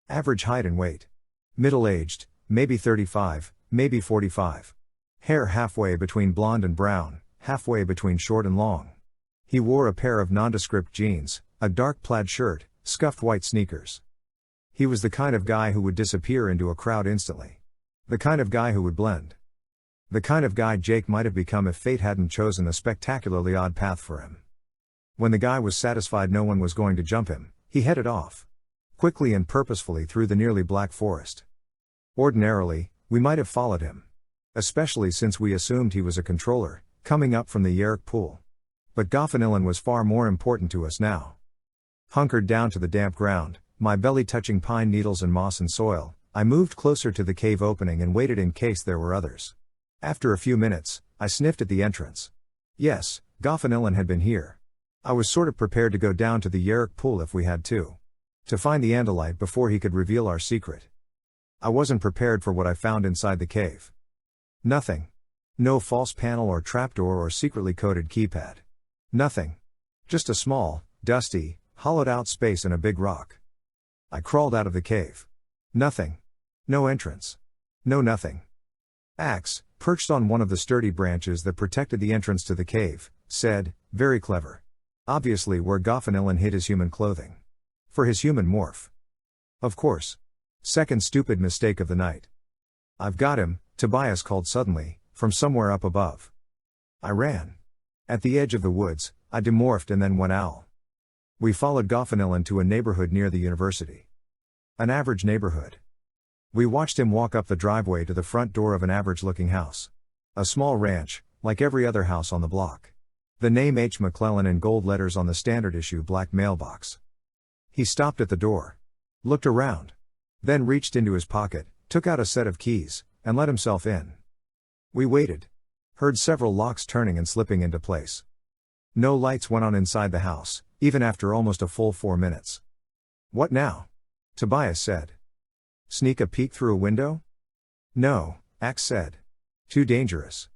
Average height and weight. Middle-aged, maybe 35, maybe 45. Hair halfway between blonde and brown, halfway between short and long. He wore a pair of nondescript jeans, a dark plaid shirt, scuffed white sneakers. He was the kind of guy who would disappear into a crowd instantly. The kind of guy who would blend. The kind of guy Jake might have become if fate hadn't chosen a spectacularly odd path for him. When the guy was satisfied no one was going to jump him, he headed off. Quickly and purposefully through the nearly black forest. Ordinarily, we might have followed him. Especially since we assumed he was a controller, coming up from the Yeerk pool. But Goffinillan was far more important to us now. Hunkered down to the damp ground, my belly touching pine needles and moss and soil, I moved closer to the cave opening and waited in case there were others. After a few minutes, I sniffed at the entrance. Yes, Goffinillan had been here. I was sort of prepared to go down to the Yeerk pool if we had to. To find the Andalite before he could reveal our secret. I wasn't prepared for what I found inside the cave. Nothing. No false panel or trapdoor or secretly coded keypad. Nothing. Just a small, dusty, hollowed-out space and a big rock. I crawled out of the cave. Nothing. No entrance. No nothing. Axe, perched on one of the sturdy branches that protected the entrance to the cave, said, very clever. Obviously where Goffinillan hid his human clothing. For his human morph. Of course. Second stupid mistake of the night. I've got him, Tobias called suddenly, from somewhere up above. I ran. At the edge of the woods, I demorphed and then went owl. We followed Goffinillan to a neighborhood near the university. An average neighborhood. We watched him walk up the driveway to the front door of an average-looking house. A small ranch, like every other house on the block. The name H. McClellan in gold letters on the standard-issue black mailbox. He stopped at the door. Looked around. Then reached into his pocket, took out a set of keys, and let himself in. We waited. Heard several locks turning and slipping into place. No lights went on inside the house, even after almost a full 4 minutes. What now? Tobias said. Sneak a peek through a window? No, Axe said. Too dangerous.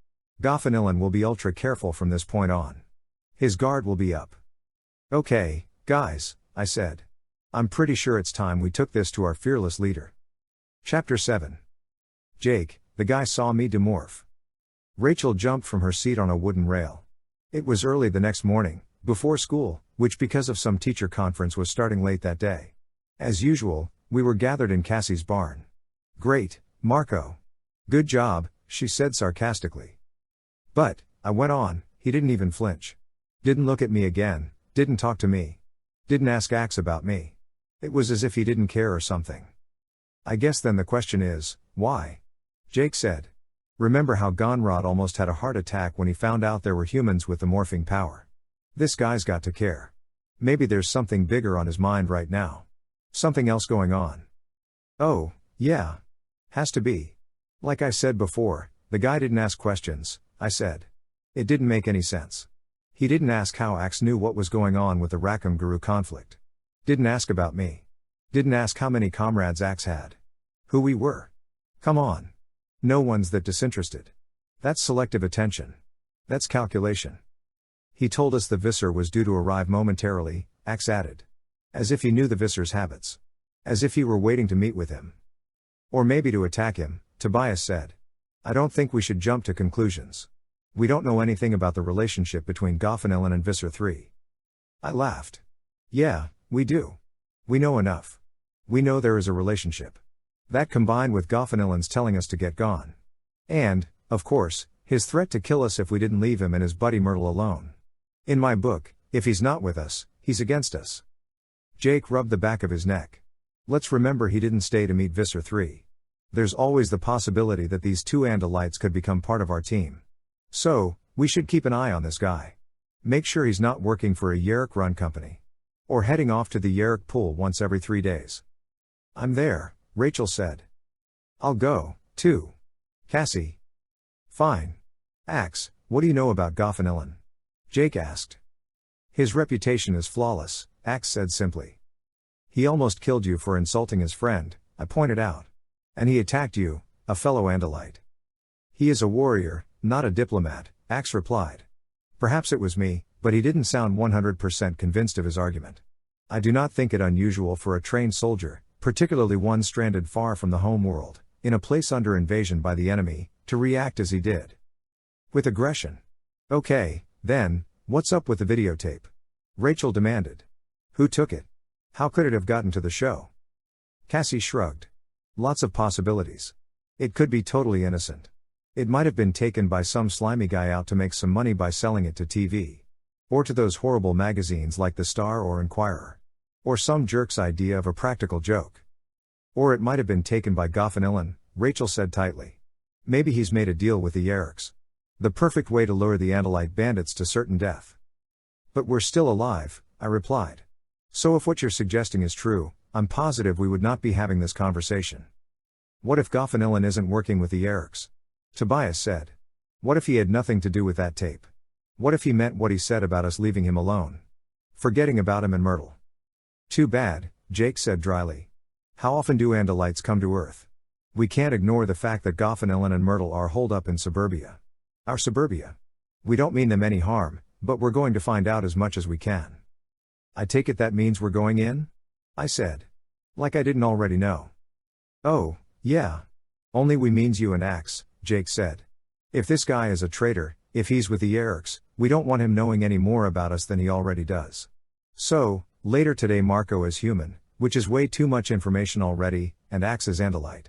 Goffinillan will be ultra careful from this point on. His guard will be up. Okay, guys, I said. I'm pretty sure it's time we took this to our fearless leader. Chapter 7. Jake, the guy saw me demorph. Rachel jumped from her seat on a wooden rail. It was early the next morning, before school, which because of some teacher conference was starting late that day. As usual, we were gathered in Cassie's barn. Great, Marco. Good job, she said sarcastically. But, I went on, he didn't even flinch. Didn't look at me again, didn't talk to me. Didn't ask Axe about me. It was as if he didn't care or something. I guess then the question is, why? Jake said. Remember how Gonrod almost had a heart attack when he found out there were humans with the morphing power. This guy's got to care. Maybe there's something bigger on his mind right now. Something else going on. Oh, yeah. Has to be. Like I said before, the guy didn't ask questions, I said. It didn't make any sense. He didn't ask how Axe knew what was going on with the Rackham Guru conflict. Didn't ask about me. Didn't ask how many comrades Axe had. Who we were. Come on. No one's that disinterested. That's selective attention. That's calculation. He told us the Visser was due to arrive momentarily, Axe added. As if he knew the Visser's habits. As if he were waiting to meet with him. Or maybe to attack him, Tobias said. I don't think we should jump to conclusions. We don't know anything about the relationship between Goffinillan and Visser Three. I laughed. Yeah, we do. We know enough. We know there is a relationship. That combined with Goffinillan's telling us to get gone. And, of course, his threat to kill us if we didn't leave him and his buddy Myrtle alone. In my book, if he's not with us, he's against us. Jake rubbed the back of his neck. Let's remember he didn't stay to meet Visser Three. There's always the possibility that these two Andalites could become part of our team. So, we should keep an eye on this guy. Make sure he's not working for a Yeerk-run company. Or heading off to the Yeerk pool once every 3 days. I'm there, Rachel said. I'll go, too. Cassie. Fine. Axe, what do you know about Goffinillan? Jake asked. His reputation is flawless, Axe said simply. He almost killed you for insulting his friend, I pointed out. And he attacked you, a fellow Andalite. He is a warrior, not a diplomat, Axe replied. Perhaps it was me, but he didn't sound 100% convinced of his argument. I do not think it unusual for a trained soldier, particularly one stranded far from the home world, in a place under invasion by the enemy, to react as he did. With aggression. Okay, then, what's up with the videotape? Rachel demanded. Who took it? How could it have gotten to the show? Cassie shrugged. Lots of possibilities. It could be totally innocent. It might have been taken by some slimy guy out to make some money by selling it to TV. Or to those horrible magazines like The Star or Inquirer. Or some jerk's idea of a practical joke. Or it might have been taken by Goffinillan, Rachel said tightly. Maybe he's made a deal with the Yeerks. The perfect way to lure the Andalite bandits to certain death. But we're still alive, I replied. So if what you're suggesting is true, I'm positive we would not be having this conversation. What if Goffinillan isn't working with the Yeerks? Tobias said. What if he had nothing to do with that tape? What if he meant what he said about us leaving him alone? Forgetting about him and Myrtle. Too bad, Jake said dryly. How often do Andalites come to Earth? We can't ignore the fact that Goffinillan and Myrtle are holed up in suburbia. Our suburbia. We don't mean them any harm, but we're going to find out as much as we can. I take it that means we're going in? I said. Like I didn't already know. Oh, yeah. Only we means you and Axe, Jake said. If this guy is a traitor, if he's with the Yeerks, we don't want him knowing any more about us than he already does. So, later today Marco is human, which is way too much information already, and Axe is Andalite.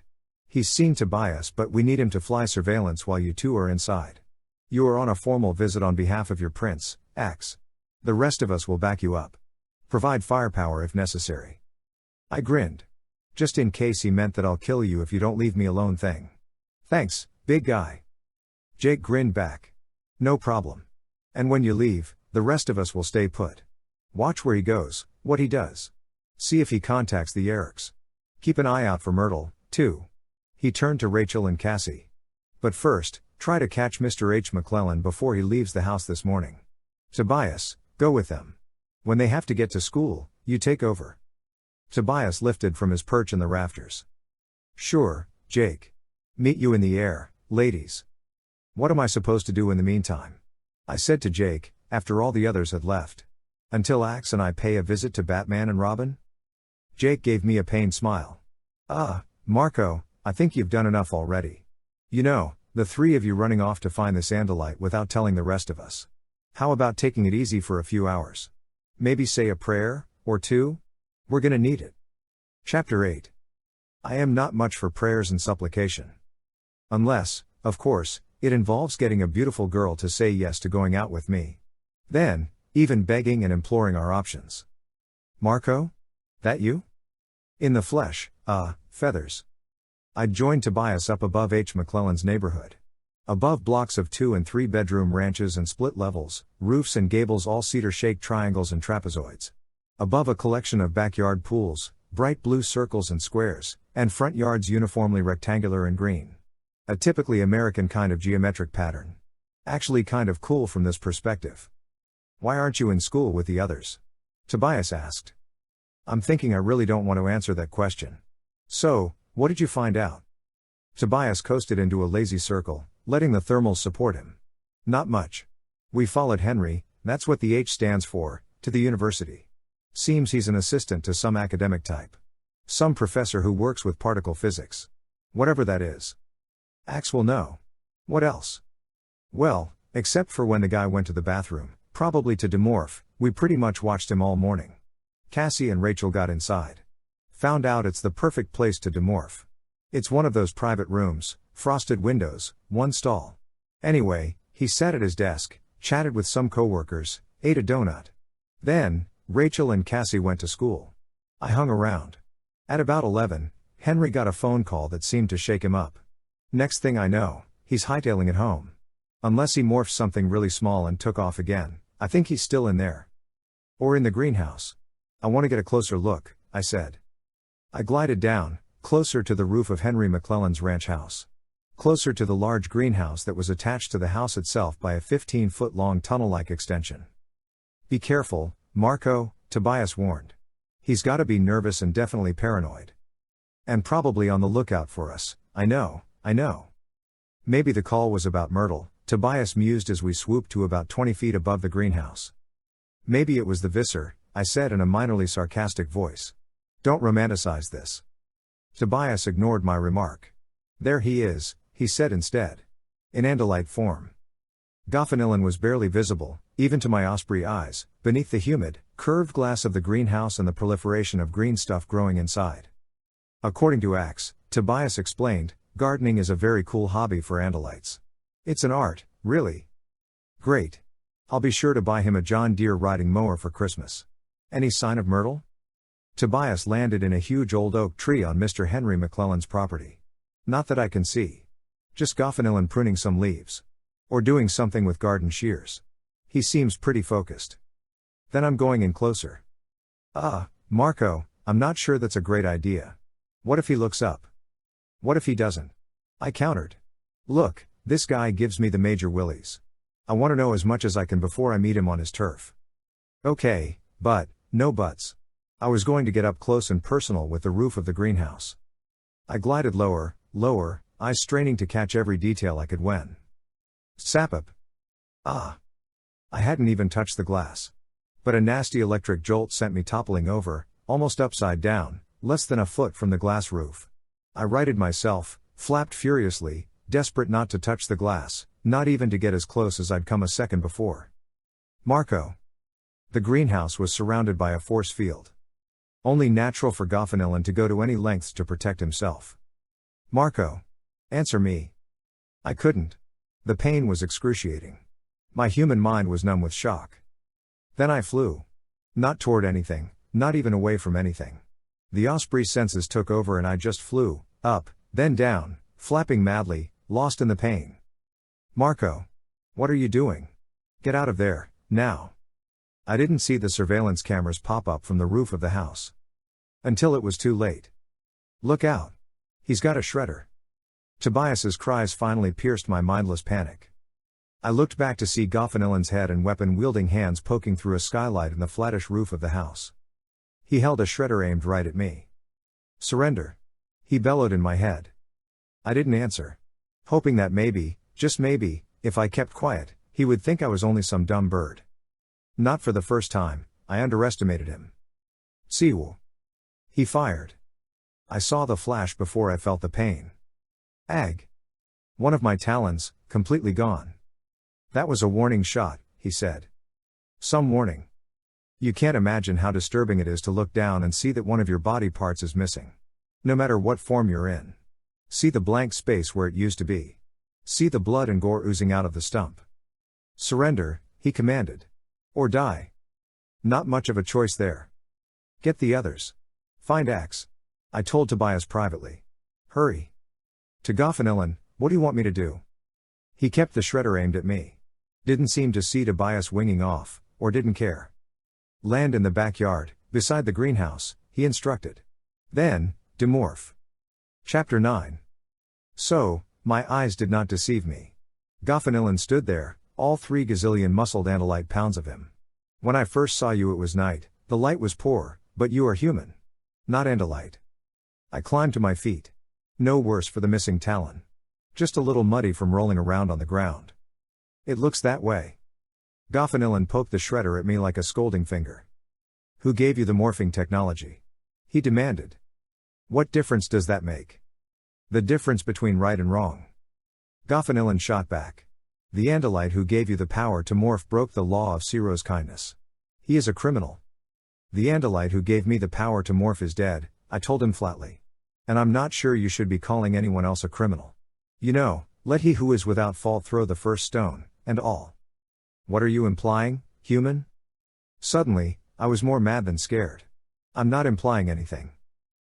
He's seen Tobias but we need him to fly surveillance while you two are inside. You are on a formal visit on behalf of your prince, Axe. The rest of us will back you up. Provide firepower if necessary. I grinned. Just in case he meant that I'll kill you if you don't leave me alone thing. Thanks, big guy. Jake grinned back. No problem. And when you leave, the rest of us will stay put. Watch where he goes, what he does. See if he contacts the Yeerks. Keep an eye out for Myrtle, too. He turned to Rachel and Cassie. But first, try to catch Mr. H. McClellan before he leaves the house this morning. Tobias, go with them. When they have to get to school, you take over. Tobias lifted from his perch in the rafters. Sure, Jake. Meet you in the air, ladies. What am I supposed to do in the meantime? I said to Jake, after all the others had left. Until Axe and I pay a visit to Batman and Robin? Jake gave me a pained smile. Marco, I think you've done enough already. You know, the three of you running off to find this Andalite without telling the rest of us. How about taking it easy for a few hours? Maybe say a prayer, or two? We're gonna need it. Chapter 8. I am not much for prayers and supplication. Unless, of course, it involves getting a beautiful girl to say yes to going out with me. Then, even begging and imploring our options. Marco? That you? In the flesh, feathers. I'd joined Tobias up above H. McClellan's neighborhood. Above blocks of 2 and 3 bedroom ranches and split levels, roofs and gables all cedar-shaped triangles and trapezoids. Above a collection of backyard pools, bright blue circles and squares, and front yards uniformly rectangular and green. A typically American kind of geometric pattern. Actually kind of cool from this perspective. Why aren't you in school with the others? Tobias asked. I'm thinking I really don't want to answer that question. So, what did you find out? Tobias coasted into a lazy circle, letting the thermals support him. Not much. We followed Henry, That's what the H stands for, to the university. Seems he's an assistant to some academic type. Some professor who works with particle physics. Whatever that is. Axe will know. What else? Well, except for when the guy went to the bathroom, probably to demorph, we pretty much watched him all morning. Cassie and Rachel got inside. Found out it's the perfect place to demorph. It's one of those private rooms, frosted windows, one stall. Anyway, he sat at his desk, chatted with some coworkers, ate a donut. Then, Rachel and Cassie went to school. I hung around. At about 11, Henry got a phone call that seemed to shake him up. Next thing I know, he's hightailing it home. Unless he morphed something really small and took off again, I think he's still in there. Or in the greenhouse. I want to get a closer look, I said. I glided down, closer to the roof of Henry McClellan's ranch house. Closer to the large greenhouse that was attached to the house itself by a 15-foot-long tunnel-like extension. Be careful, Marco, Tobias warned. He's gotta be nervous and definitely paranoid. And probably on the lookout for us, I know. Maybe the call was about Myrtle, Tobias mused as we swooped to about 20 feet above the greenhouse. Maybe it was the Visser, I said in a minorly sarcastic voice. Don't romanticize this. Tobias ignored my remark. There he is, he said instead. In Andalite form. Goffinillan was barely visible, even to my osprey eyes, beneath the humid, curved glass of the greenhouse and the proliferation of green stuff growing inside. According to Axe, Tobias explained, gardening is a very cool hobby for Andalites. It's an art, really. Great. I'll be sure to buy him a John Deere riding mower for Christmas. Any sign of Myrtle? Tobias landed in a huge old oak tree on Mr. Henry McClellan's property. Not that I can see. Just Goffinillan pruning some leaves. Or doing something with garden shears. He seems pretty focused. Then I'm going in closer. Marco, I'm not sure that's a great idea. What if he looks up? What if he doesn't? I countered. Look, this guy gives me the major willies. I want to know as much as I can before I meet him on his turf. Okay, but, no buts. I was going to get up close and personal with the roof of the greenhouse. I glided lower, eyes straining to catch every detail I could when. Sapap. I hadn't even touched the glass. But a nasty electric jolt sent me toppling over, almost upside down, less than a foot from the glass roof. I righted myself, flapped furiously, desperate not to touch the glass, not even to get as close as I'd come a second before. Marco. The greenhouse was surrounded by a force field. Only natural for Goffinillan to go to any lengths to protect himself. Marco. Answer me. I couldn't. The pain was excruciating. My human mind was numb with shock. Then I flew. Not toward anything, not even away from anything. The osprey senses took over and I just flew, up, then down, flapping madly, lost in the pain. Marco. What are you doing? Get out of there, now. I didn't see the surveillance cameras pop up from the roof of the house. Until it was too late. Look out. He's got a shredder. Tobias's cries finally pierced my mindless panic. I looked back to see Goffinillan's head and weapon-wielding hands poking through a skylight in the flattish roof of the house. He held a shredder aimed right at me. Surrender. He bellowed in my head. I didn't answer. Hoping that maybe, just maybe, if I kept quiet, he would think I was only some dumb bird. Not for the first time, I underestimated him. Siwu. He fired. I saw the flash before I felt the pain. Ag. One of my talons, completely gone. That was a warning shot, he said. Some warning. You can't imagine how disturbing it is to look down and see that one of your body parts is missing. No matter what form you're in. See the blank space where it used to be. See the blood and gore oozing out of the stump. Surrender, he commanded. Or die. Not much of a choice there. Get the others. Find Axe. I told Tobias privately. Hurry. To Goffinillan, what do you want me to do? He kept the shredder aimed at me. Didn't seem to see Tobias winging off, or didn't care. Land in the backyard, beside the greenhouse, he instructed. Then, demorph. Chapter 9. So, my eyes did not deceive me. Goffinillan stood there, all 3 gazillion muscled Andalite pounds of him. When I first saw you it was night, the light was poor, but you are human. Not Andalite. I climbed to my feet. No worse for the missing talon. Just a little muddy from rolling around on the ground. It looks that way. Goffinillan poked the shredder at me like a scolding finger. Who gave you the morphing technology? He demanded. What difference does that make? The difference between right and wrong. Goffinillan shot back. The Andalite who gave you the power to morph broke the law of Ciro's kindness. He is a criminal. The Andalite who gave me the power to morph is dead, I told him flatly. And I'm not sure you should be calling anyone else a criminal. You know, let he who is without fault throw the first stone, and all. What are you implying, human? Suddenly, I was more mad than scared. I'm not implying anything.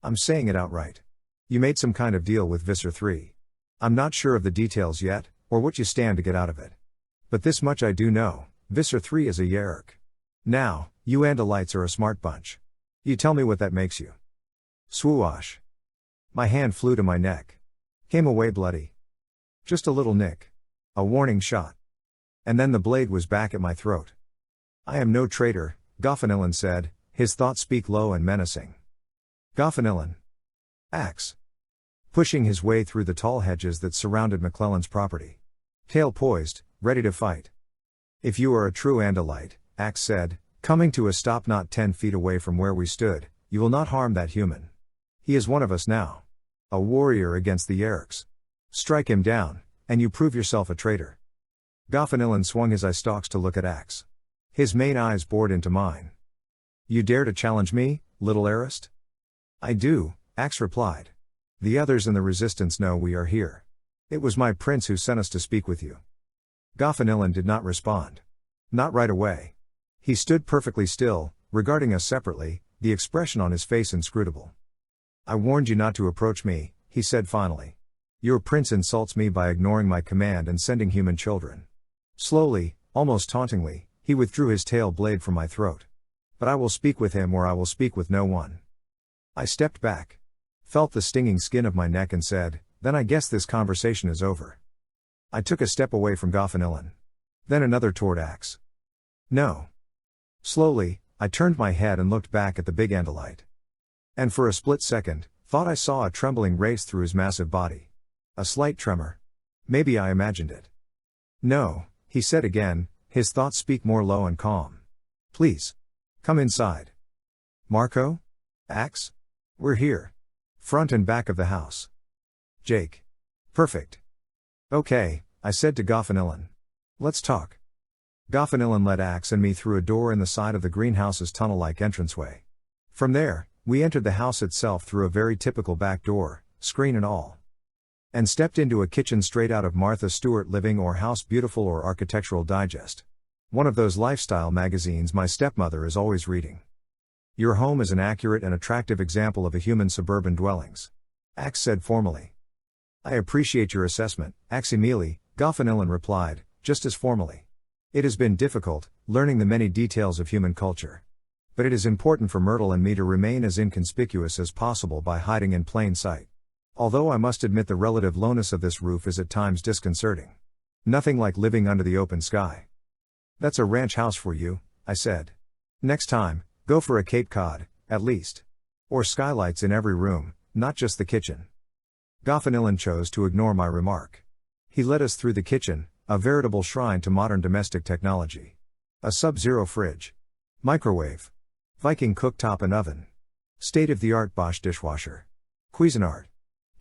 I'm saying it outright. You made some kind of deal with Visser Three. I'm not sure of the details yet, or what you stand to get out of it. But this much I do know, Visser Three is a Yeerk. Now, you Andalites are a smart bunch. You tell me what that makes you. Swoosh. My hand flew to my neck. Came away bloody. Just a little nick. A warning shot. And then the blade was back at my throat. I am no traitor, Goffinillan said, his thoughts speak low and menacing. Goffinillan. Axe. Pushing his way through the tall hedges that surrounded McClellan's property. Tail poised, ready to fight. If you are a true Andalite, Axe said, coming to a stop not 10 feet away from where we stood, you will not harm that human. He is one of us now. A warrior against the Yeerks. Strike him down, and you prove yourself a traitor. Goffinillan swung his eye stalks to look at Axe. His main eyes bored into mine. You dare to challenge me, little Arist? I do, Axe replied. The others in the resistance know we are here. It was my prince who sent us to speak with you. Goffinillan did not respond. Not right away. He stood perfectly still, regarding us separately, the expression on his face inscrutable. I warned you not to approach me, he said finally. Your prince insults me by ignoring my command and sending human children. Slowly, almost tauntingly, he withdrew his tail blade from my throat. But I will speak with him or I will speak with no one. I stepped back. Felt the stinging skin of my neck and said, then I guess this conversation is over. I took a step away from Goffinillan. Then another toward Axe. No. Slowly, I turned my head and looked back at the big Andalite. And for a split second, thought I saw a trembling race through his massive body. A slight tremor. Maybe I imagined it. No, he said again, his thoughts speak more low and calm. Please. Come inside. Marco? Axe? We're here. Front and back of the house. Jake. Perfect. Okay, I said to Goffinillan. Let's talk. Goffinillan led Axe and me through a door in the side of the greenhouse's tunnel-like entranceway. From there, we entered the house itself through a very typical back door, screen and all. And stepped into a kitchen straight out of Martha Stewart Living or House Beautiful or Architectural Digest. One of those lifestyle magazines my stepmother is always reading. Your home is an accurate and attractive example of a human suburban dwellings. Axe said formally. I appreciate your assessment, Aximili, Goffinillan replied, just as formally. It has been difficult, learning the many details of human culture. But it is important for Myrtle and me to remain as inconspicuous as possible by hiding in plain sight. Although I must admit the relative lowness of this roof is at times disconcerting. Nothing like living under the open sky. That's a ranch house for you, I said. Next time, go for a Cape Cod, at least. Or skylights in every room, not just the kitchen. Goffinillan chose to ignore my remark. He led us through the kitchen, a veritable shrine to modern domestic technology. A sub-zero fridge. Microwave. Viking cooktop and oven. State-of-the-art Bosch dishwasher. Cuisinart.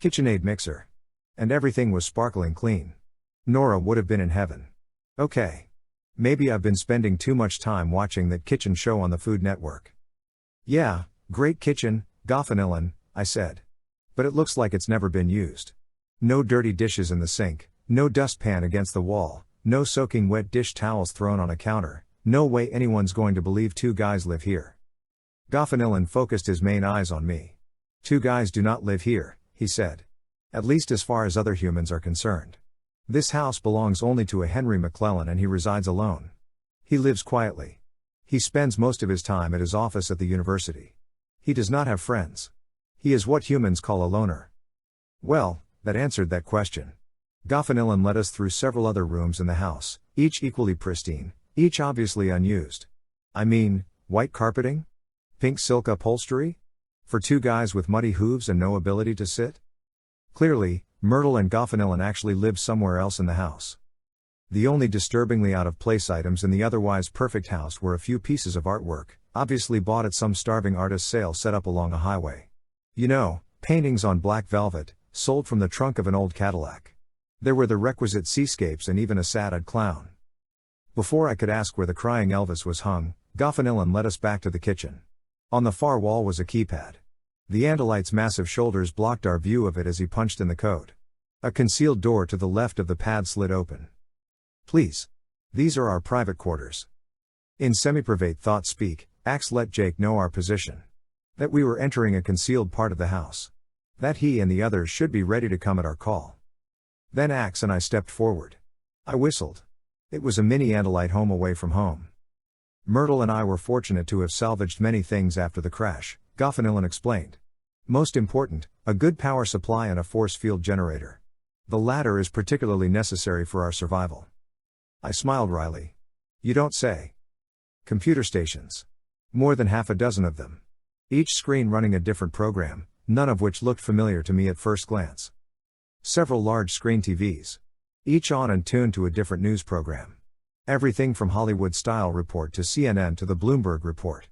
KitchenAid mixer. And everything was sparkling clean. Nora would have been in heaven. Okay. Maybe I've been spending too much time watching that kitchen show on the Food Network. Yeah, great kitchen, Goffinillan, I said. But it looks like it's never been used. No dirty dishes in the sink, no dustpan against the wall, no soaking wet dish towels thrown on a counter, no way anyone's going to believe two guys live here. Goffinillan focused his main eyes on me. Two guys do not live here, he said. At least as far as other humans are concerned. This house belongs only to a Henry McClellan and he resides alone. He lives quietly. He spends most of his time at his office at the university. He does not have friends. He is what humans call a loner. Well, that answered that question. Goffinillan led us through several other rooms in the house, each equally pristine, each obviously unused. I mean, white carpeting? Pink silk upholstery? For two guys with muddy hooves and no ability to sit? Clearly, Myrtle and Goffinillan actually lived somewhere else in the house. The only disturbingly out-of-place items in the otherwise perfect house were a few pieces of artwork, obviously bought at some starving artist sale set up along a highway. You know, paintings on black velvet, sold from the trunk of an old Cadillac. There were the requisite seascapes and even a sad-eyed clown. Before I could ask where the crying Elvis was hung, Goffinillan led us back to the kitchen. On the far wall was a keypad. The Andalite's massive shoulders blocked our view of it as he punched in the code. A concealed door to the left of the pad slid open. Please. These are our private quarters. In semi-private thought speak, Axe let Jake know our position. That we were entering a concealed part of the house. That he and the others should be ready to come at our call. Then Axe and I stepped forward. I whistled. It was a mini Andalite home away from home. Myrtle and I were fortunate to have salvaged many things after the crash, Goffinillan explained. Most important, a good power supply and a force field generator. The latter is particularly necessary for our survival. I smiled wryly. You don't say. Computer stations. More than half a dozen of them. Each screen running a different program, none of which looked familiar to me at first glance. Several large screen TVs. Each on and tuned to a different news program. Everything from Hollywood-style report to CNN to the Bloomberg report.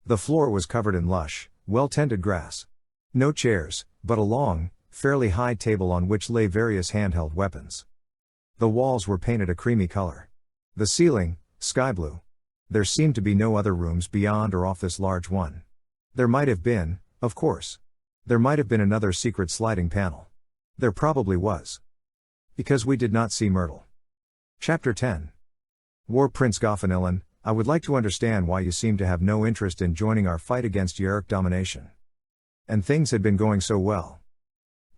The floor was covered in lush, well-tended grass. No chairs, but a long, fairly high table on which lay various handheld weapons. The walls were painted a creamy color. The ceiling, sky blue. There seemed to be no other rooms beyond or off this large one. There might have been, of course. There might have been another secret sliding panel. There probably was. Because we did not see Myrtle. Chapter 10. War Prince Goffinillan, I would like to understand why you seem to have no interest in joining our fight against Yeerk domination. And things had been going so well.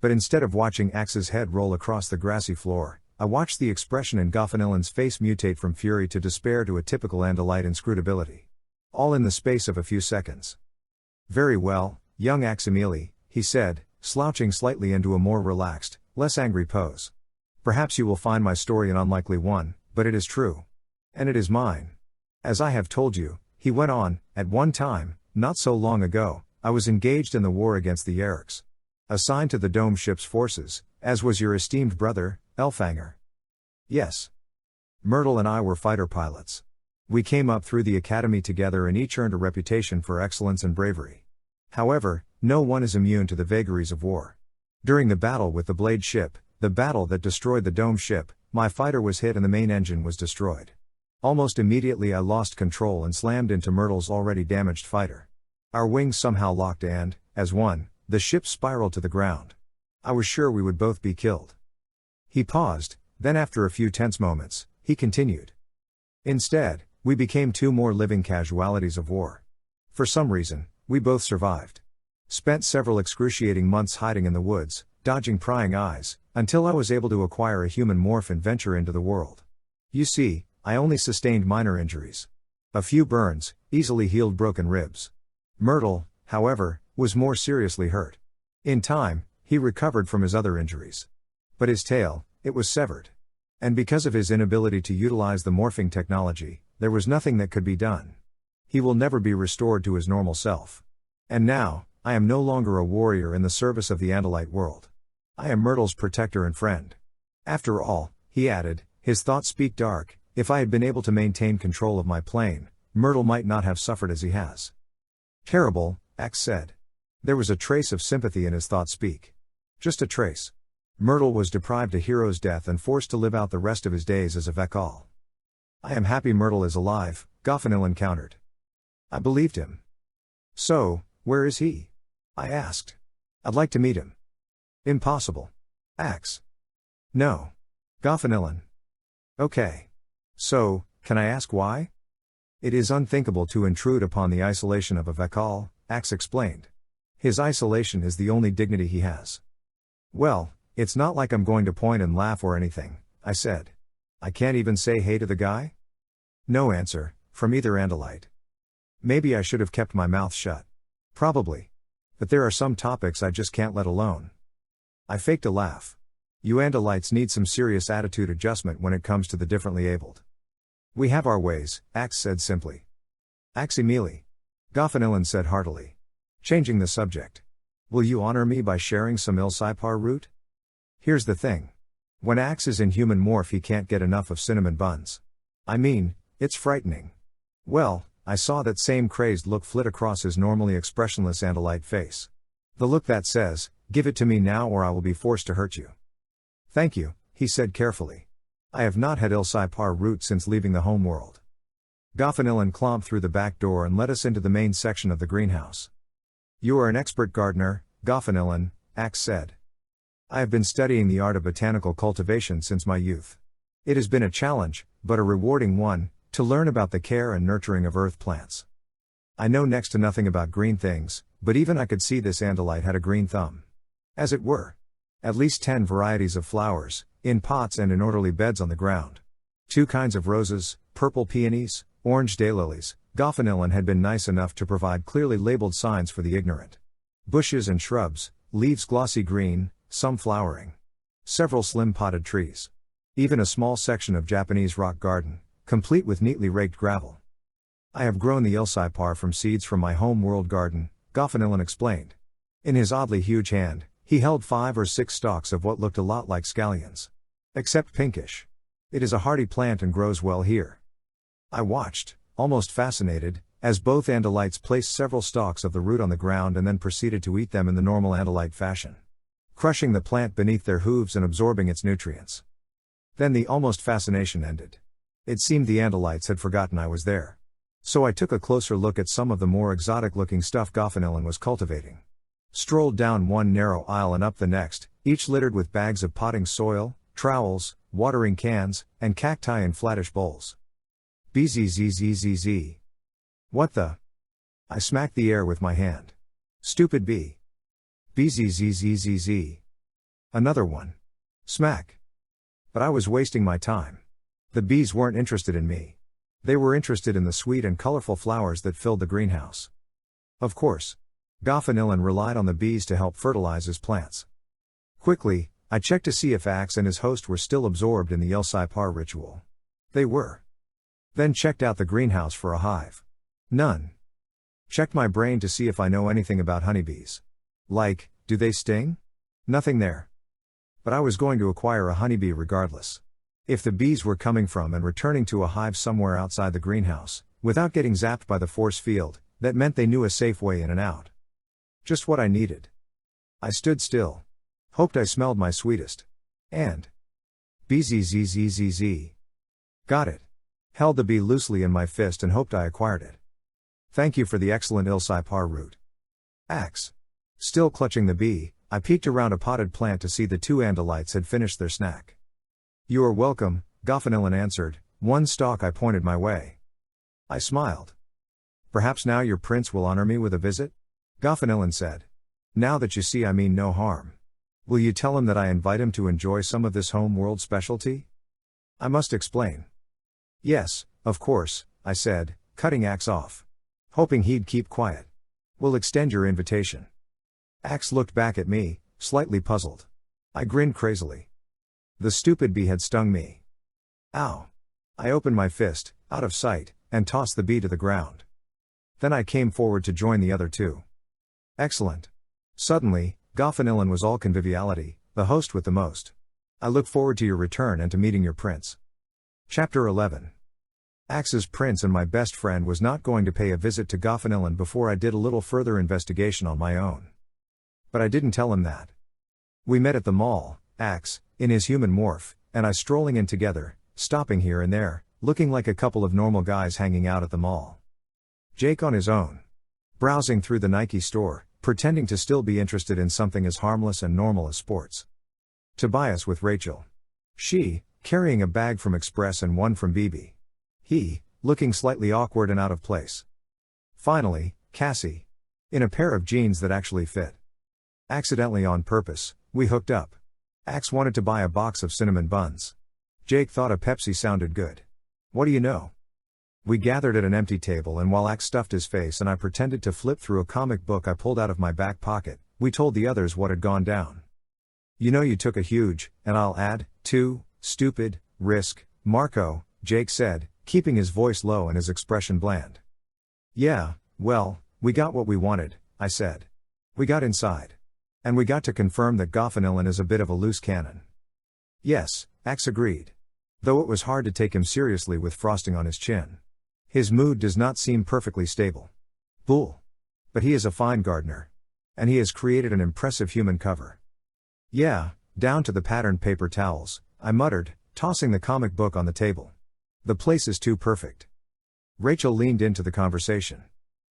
But instead of watching Axe's head roll across the grassy floor, I watched the expression in Goffinillan's face mutate from fury to despair to a typical Andalite inscrutability. All in the space of a few seconds. Very well, young Aximili, he said, slouching slightly into a more relaxed, less angry pose. Perhaps you will find my story an unlikely one, but it is true. And it is mine. As I have told you, he went on, at one time, not so long ago, I was engaged in the war against the Yeerks. Assigned to the Dome Ship's forces, as was your esteemed brother, Elfanger. Yes. Myrtle and I were fighter pilots. We came up through the academy together and each earned a reputation for excellence and bravery. However, no one is immune to the vagaries of war. During the battle with the Blade ship, the battle that destroyed the Dome ship, my fighter was hit and the main engine was destroyed. Almost immediately I lost control and slammed into Myrtle's already damaged fighter. Our wings somehow locked and, as one, the ship spiraled to the ground. I was sure we would both be killed. He paused, then after a few tense moments, he continued. Instead, we became two more living casualties of war. For some reason, we both survived. Spent several excruciating months hiding in the woods, dodging prying eyes, until I was able to acquire a human morph and venture into the world. You see, I only sustained minor injuries. A few burns, easily healed broken ribs. Myrtle, however, was more seriously hurt. In time, he recovered from his other injuries. But his tail, it was severed. And because of his inability to utilize the morphing technology, there was nothing that could be done. He will never be restored to his normal self. And now, I am no longer a warrior in the service of the Andalite world. I am Myrtle's protector and friend. After all, he added, his thoughts speak dark, if I had been able to maintain control of my plane, Myrtle might not have suffered as he has. Terrible, Axe said. There was a trace of sympathy in his thought speak. Just a trace. Myrtle was deprived a hero's death and forced to live out the rest of his days as a Vekal. I am happy Myrtle is alive, Goffinillan countered. I believed him. So, where is he? I asked. I'd like to meet him. Impossible. Axe. No. Goffinillan. Okay. So, can I ask why? It is unthinkable to intrude upon the isolation of a Vekal, Axe explained. His isolation is the only dignity he has. Well, it's not like I'm going to point and laugh or anything, I said. I can't even say hey to the guy? No answer, from either Andalite. Maybe I should have kept my mouth shut. Probably. But there are some topics I just can't let alone. I faked a laugh. You Andalites need some serious attitude adjustment when it comes to the differently abled. We have our ways, Axe said simply. Aximili. Goffinillan said heartily. Changing the subject. Will you honor me by sharing some Il Sipar root? Here's the thing. When Axe is in human morph he can't get enough of cinnamon buns. I mean, it's frightening. Well, I saw that same crazed look flit across his normally expressionless Andalite face. The look that says, "Give it to me now or I will be forced to hurt you." "Thank you," he said carefully. "I have not had Ilsipar root since leaving the homeworld." Goffinillan clomped through the back door and led us into the main section of the greenhouse. "You are an expert gardener, Goffinillan," Axe said. "I have been studying the art of botanical cultivation since my youth. It has been a challenge, but a rewarding one, to learn about the care and nurturing of earth plants. I know next to nothing about green things, but even I could see this Andalite had a green thumb. As it were. At least 10 varieties of flowers, in pots and in orderly beds on the ground. 2 kinds of roses, purple peonies, orange daylilies. Goffinillan had been nice enough to provide clearly labeled signs for the ignorant. Bushes and shrubs, leaves glossy green, some flowering. Several slim potted trees. Even a small section of Japanese rock garden, complete with neatly raked gravel. I have grown the Ilsipar from seeds from my home world garden, Goffinillan explained. In his oddly huge hand, he held 5 or 6 stalks of what looked a lot like scallions. Except pinkish. It is a hardy plant and grows well here. I watched, almost fascinated, as both Andalites placed several stalks of the root on the ground and then proceeded to eat them in the normal Andalite fashion. Crushing the plant beneath their hooves and absorbing its nutrients. Then the almost fascination ended. It seemed the Andalites had forgotten I was there. So I took a closer look at some of the more exotic-looking stuff Goffinillan was cultivating. Strolled down one narrow aisle and up the next, each littered with bags of potting soil, trowels, watering cans, and cacti in flattish bowls. Bzzzzz. What the? I smacked the air with my hand. Stupid bee. Bzzzzz. Another one. Smack. But I was wasting my time. The bees weren't interested in me. They were interested in the sweet and colorful flowers that filled the greenhouse. Of course. Goffinillan relied on the bees to help fertilize his plants. Quickly, I checked to see if Axe and his host were still absorbed in the Ilsipar ritual. They were. Then checked out the greenhouse for a hive. None. Checked my brain to see if I know anything about honeybees. Like, do they sting? Nothing there. But I was going to acquire a honeybee regardless. If the bees were coming from and returning to a hive somewhere outside the greenhouse, without getting zapped by the force field, that meant they knew a safe way in and out. Just what I needed. I stood still. Hoped I smelled my sweetest. And bzzzzz. Got it. Held the bee loosely in my fist and hoped I acquired it. Thank you for the excellent Ilsipar root. Axe. Still clutching the bee, I peeked around a potted plant to see the 2 Andalites had finished their snack. You are welcome, Goffinillan answered, one stalk I pointed my way. I smiled. Perhaps now your prince will honor me with a visit? Goffinillan said. Now that you see I mean no harm. Will you tell him that I invite him to enjoy some of this home world specialty? I must explain. Yes, of course, I said, cutting Axe off. Hoping he'd keep quiet. We'll extend your invitation. Axe looked back at me, slightly puzzled. I grinned crazily. The stupid bee had stung me. Ow. I opened my fist, out of sight, and tossed the bee to the ground. Then I came forward to join the other 2. Excellent. Suddenly, Goffinillan was all conviviality, the host with the most. I look forward to your return and to meeting your prince. Chapter 11. Axe's prince and my best friend was not going to pay a visit to Goffinillan before I did a little further investigation on my own. But I didn't tell him that. We met at the mall, Axe, in his human morph, and I strolling in together, stopping here and there, looking like a couple of normal guys hanging out at the mall. Jake on his own. Browsing through the Nike store, pretending to still be interested in something as harmless and normal as sports. Tobias with Rachel. She, carrying a bag from Express and one from BB. He, looking slightly awkward and out of place. Finally, Cassie. In a pair of jeans that actually fit. Accidentally on purpose, we hooked up. Axe wanted to buy a box of cinnamon buns. Jake thought a Pepsi sounded good. What do you know? We gathered at an empty table and while Axe stuffed his face and I pretended to flip through a comic book I pulled out of my back pocket, we told the others what had gone down. You know you took a huge, and I'll add, too, stupid, risk, Marco, Jake said, keeping his voice low and his expression bland. Yeah, well, we got what we wanted, I said. We got inside. And we got to confirm that Goffinillan is a bit of a loose cannon. Yes, Axe agreed. Though it was hard to take him seriously with frosting on his chin. His mood does not seem perfectly stable. Bull. But he is a fine gardener. And he has created an impressive human cover. Yeah, down to the patterned paper towels, I muttered, tossing the comic book on the table. The place is too perfect. Rachel leaned into the conversation.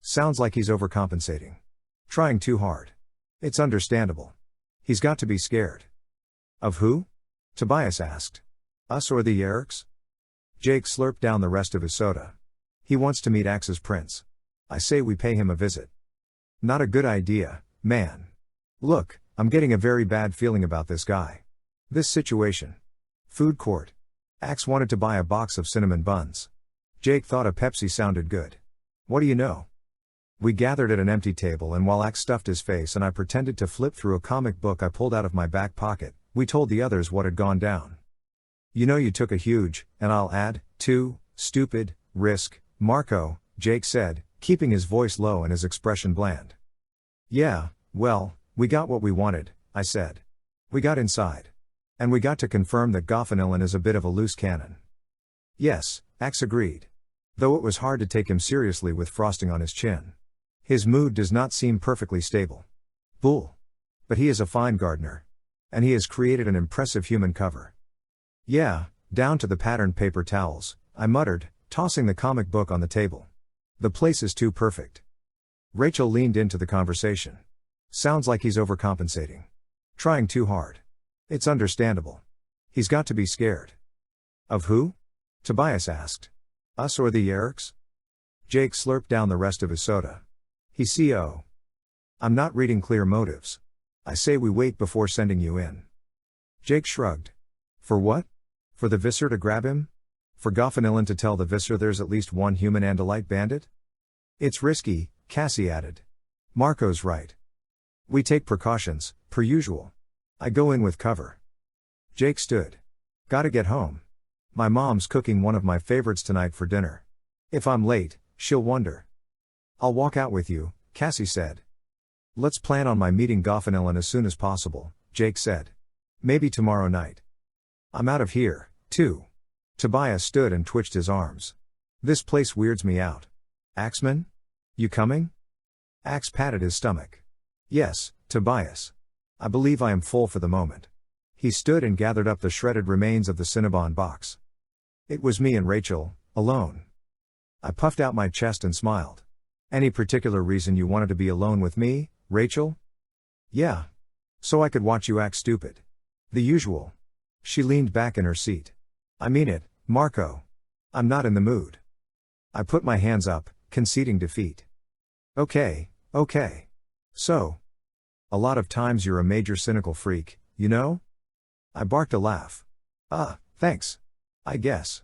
Sounds like he's overcompensating. Trying too hard. It's understandable. He's got to be scared. Of who? Tobias asked. Us or the Yeerks? Jake slurped down the rest of his soda. He wants to meet Axe's prince. I say we pay him a visit. Not a good idea, man. Look, I'm getting a very bad feeling about this guy. This situation. Food court. Axe wanted to buy a box of cinnamon buns. Jake thought a Pepsi sounded good. What do you know? We gathered at an empty table, and while Axe stuffed his face and I pretended to flip through a comic book I pulled out of my back pocket, we told the others what had gone down. You know, you took a huge, and I'll add, too, stupid, risk, Marco, Jake said, keeping his voice low and his expression bland. Yeah, well, we got what we wanted, I said. We got inside. And we got to confirm that Goffinillan is a bit of a loose cannon. Yes, Axe agreed. Though it was hard to take him seriously with frosting on his chin. His mood does not seem perfectly stable. Bull. But he is a fine gardener. And he has created an impressive human cover. Yeah, down to the patterned paper towels, I muttered, tossing the comic book on the table. The place is too perfect. Rachel leaned into the conversation. Sounds like he's overcompensating. Trying too hard. It's understandable. He's got to be scared. Of who? Tobias asked. Us or the Yeerks? Jake slurped down the rest of his soda. He's CO. I'm not reading clear motives. I say we wait before sending you in. Jake shrugged. For what? For the Visser to grab him? For Goffinillan to tell the Visser there's at least one human Andalite bandit? It's risky, Cassie added. Marco's right. We take precautions, per usual. I go in with cover. Jake stood. Gotta get home. My mom's cooking one of my favorites tonight for dinner. If I'm late, she'll wonder. I'll walk out with you, Cassie said. Let's plan on my meeting Goffinillan as soon as possible, Jake said. Maybe tomorrow night. I'm out of here, too. Tobias stood and twitched his arms. This place weirds me out. Axeman? You coming? Axe patted his stomach. Yes, Tobias. I believe I am full for the moment. He stood and gathered up the shredded remains of the Cinnabon box. It was me and Rachel, alone. I puffed out my chest and smiled. Any particular reason you wanted to be alone with me, Rachel? Yeah. So I could watch you act stupid. The usual. She leaned back in her seat. I mean it, Marco. I'm not in the mood. I put my hands up, conceding defeat. Okay. So. A lot of times you're a major cynical freak, you know? I barked a laugh. Thanks. I guess.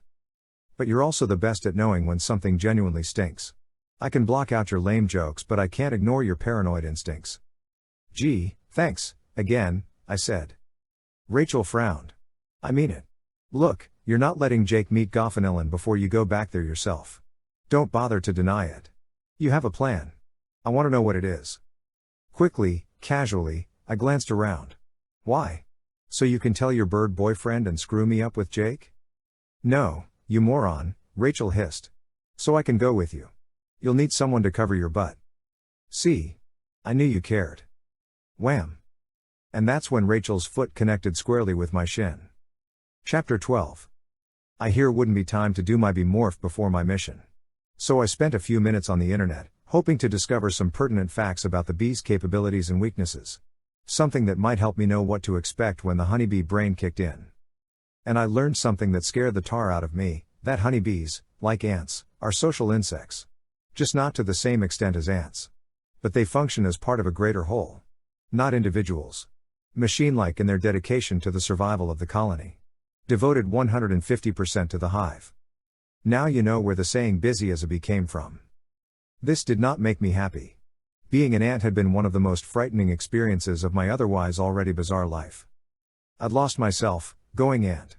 But you're also the best at knowing when something genuinely stinks. I can block out your lame jokes, but I can't ignore your paranoid instincts. Gee, thanks, again, I said. Rachel frowned. I mean it. Look, you're not letting Jake meet Goffinillan before you go back there yourself. Don't bother to deny it. You have a plan. I want to know what it is. Quickly, casually, I glanced around. Why? So you can tell your bird boyfriend and screw me up with Jake? No, you moron, Rachel hissed. So I can go with you. You'll need someone to cover your butt. See? I knew you cared. Wham! And that's when Rachel's foot connected squarely with my shin. Chapter 12. I hear wouldn't be time to do my Morph before my mission. So I spent a few minutes on the internet, hoping to discover some pertinent facts about the bee's capabilities and weaknesses. Something that might help me know what to expect when the honeybee brain kicked in. And I learned something that scared the tar out of me, that honeybees, like ants, are social insects. Just not to the same extent as ants. But they function as part of a greater whole. Not individuals. Machine-like in their dedication to the survival of the colony. Devoted 150% to the hive. Now you know where the saying busy as a bee came from. This did not make me happy. Being an ant had been one of the most frightening experiences of my otherwise already bizarre life. I'd lost myself, going ant.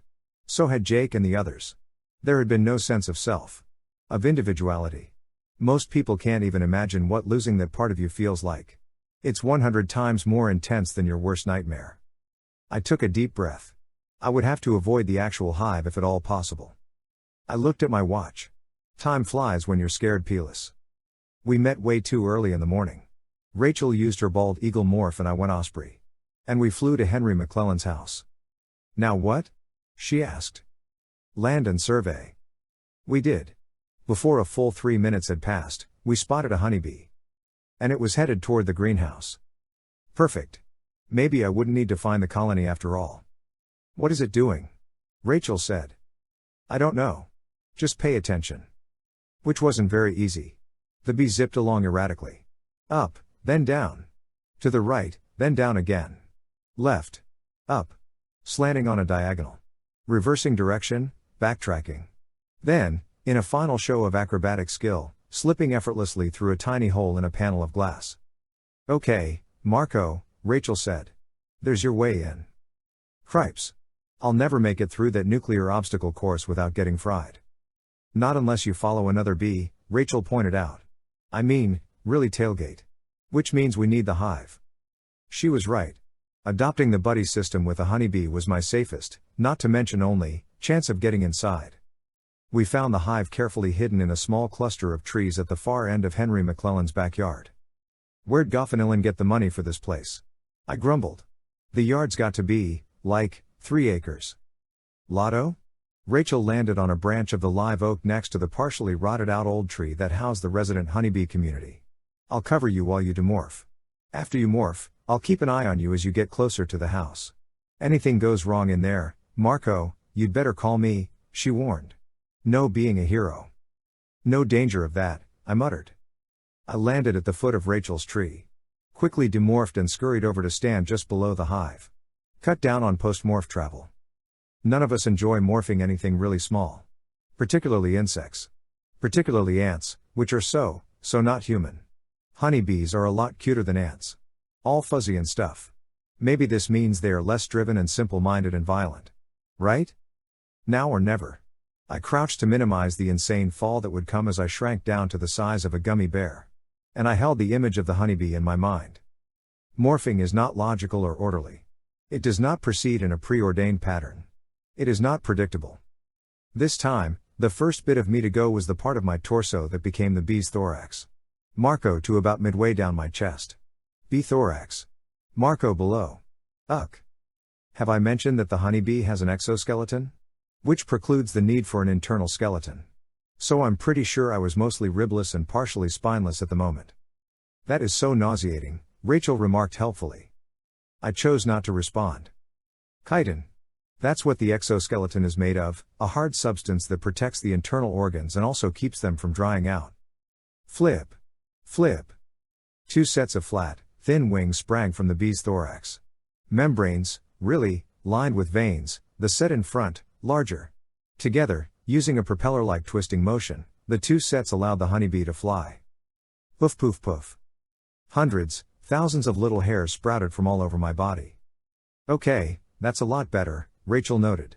So had Jake and the others. There had been no sense of self. Of individuality. Most people can't even imagine what losing that part of you feels like. It's 100 times more intense than your worst nightmare. I took a deep breath. I would have to avoid the actual hive if at all possible. I looked at my watch. Time flies when you're scared peeless. We met way too early in the morning. Rachel used her bald eagle morph and I went osprey. And we flew to Henry McClellan's house. Now what? She asked. Land and survey. We did. Before a full 3 minutes had passed, we spotted a honeybee. And it was headed toward the greenhouse. Perfect. Maybe I wouldn't need to find the colony after all. What is it doing? Rachel said. I don't know. Just pay attention. Which wasn't very easy. The bee zipped along erratically. Up, then down. To the right, then down again. Left. Up. Slanting on a diagonal. Reversing direction, backtracking. Then, in a final show of acrobatic skill, slipping effortlessly through a tiny hole in a panel of glass. Okay, Marco, Rachel said. There's your way in. Cripes. I'll never make it through that nuclear obstacle course without getting fried. Not unless you follow another bee, Rachel pointed out. I mean, really tailgate. Which means we need the hive. She was right. Adopting the buddy system with a honeybee was my safest, not to mention only, chance of getting inside. We found the hive carefully hidden in a small cluster of trees at the far end of Henry McClellan's backyard. Where'd Goffinillan get the money for this place? I grumbled. The yard's got to be, like, 3 acres. Lotto? Rachel landed on a branch of the live oak next to the partially rotted out old tree that housed the resident honeybee community. I'll cover you while you demorph. After you morph, I'll keep an eye on you as you get closer to the house. Anything goes wrong in there, Marco, you'd better call me, she warned. No being a hero. No danger of that, I muttered. I landed at the foot of Rachel's tree. Quickly demorphed and scurried over to stand just below the hive. Cut down on post-morph travel. None of us enjoy morphing anything really small. Particularly insects. Particularly ants, which are so not human. Honeybees are a lot cuter than ants. All fuzzy and stuff. Maybe this means they are less driven and simple-minded and violent. Right? Now or never. I crouched to minimize the insane fall that would come as I shrank down to the size of a gummy bear. And I held the image of the honeybee in my mind. Morphing is not logical or orderly. It does not proceed in a preordained pattern. It is not predictable. This time, the first bit of me to go was the part of my torso that became the bee's thorax. Marco to about midway down my chest. Bee thorax. Marco below. Ugh. Have I mentioned that the honeybee has an exoskeleton? Which precludes the need for an internal skeleton. So I'm pretty sure I was mostly ribless and partially spineless at the moment. That is so nauseating, Rachel remarked helpfully. I chose not to respond. Chitin. That's what the exoskeleton is made of, a hard substance that protects the internal organs and also keeps them from drying out. Flip. Flip. 2 sets of flat, thin wings sprang from the bee's thorax. Membranes, really, lined with veins, the set in front, larger. Together, using a propeller-like twisting motion, the 2 sets allowed the honeybee to fly. Poof poof poof. Hundreds, thousands of little hairs sprouted from all over my body. Okay, that's a lot better, Rachel noted.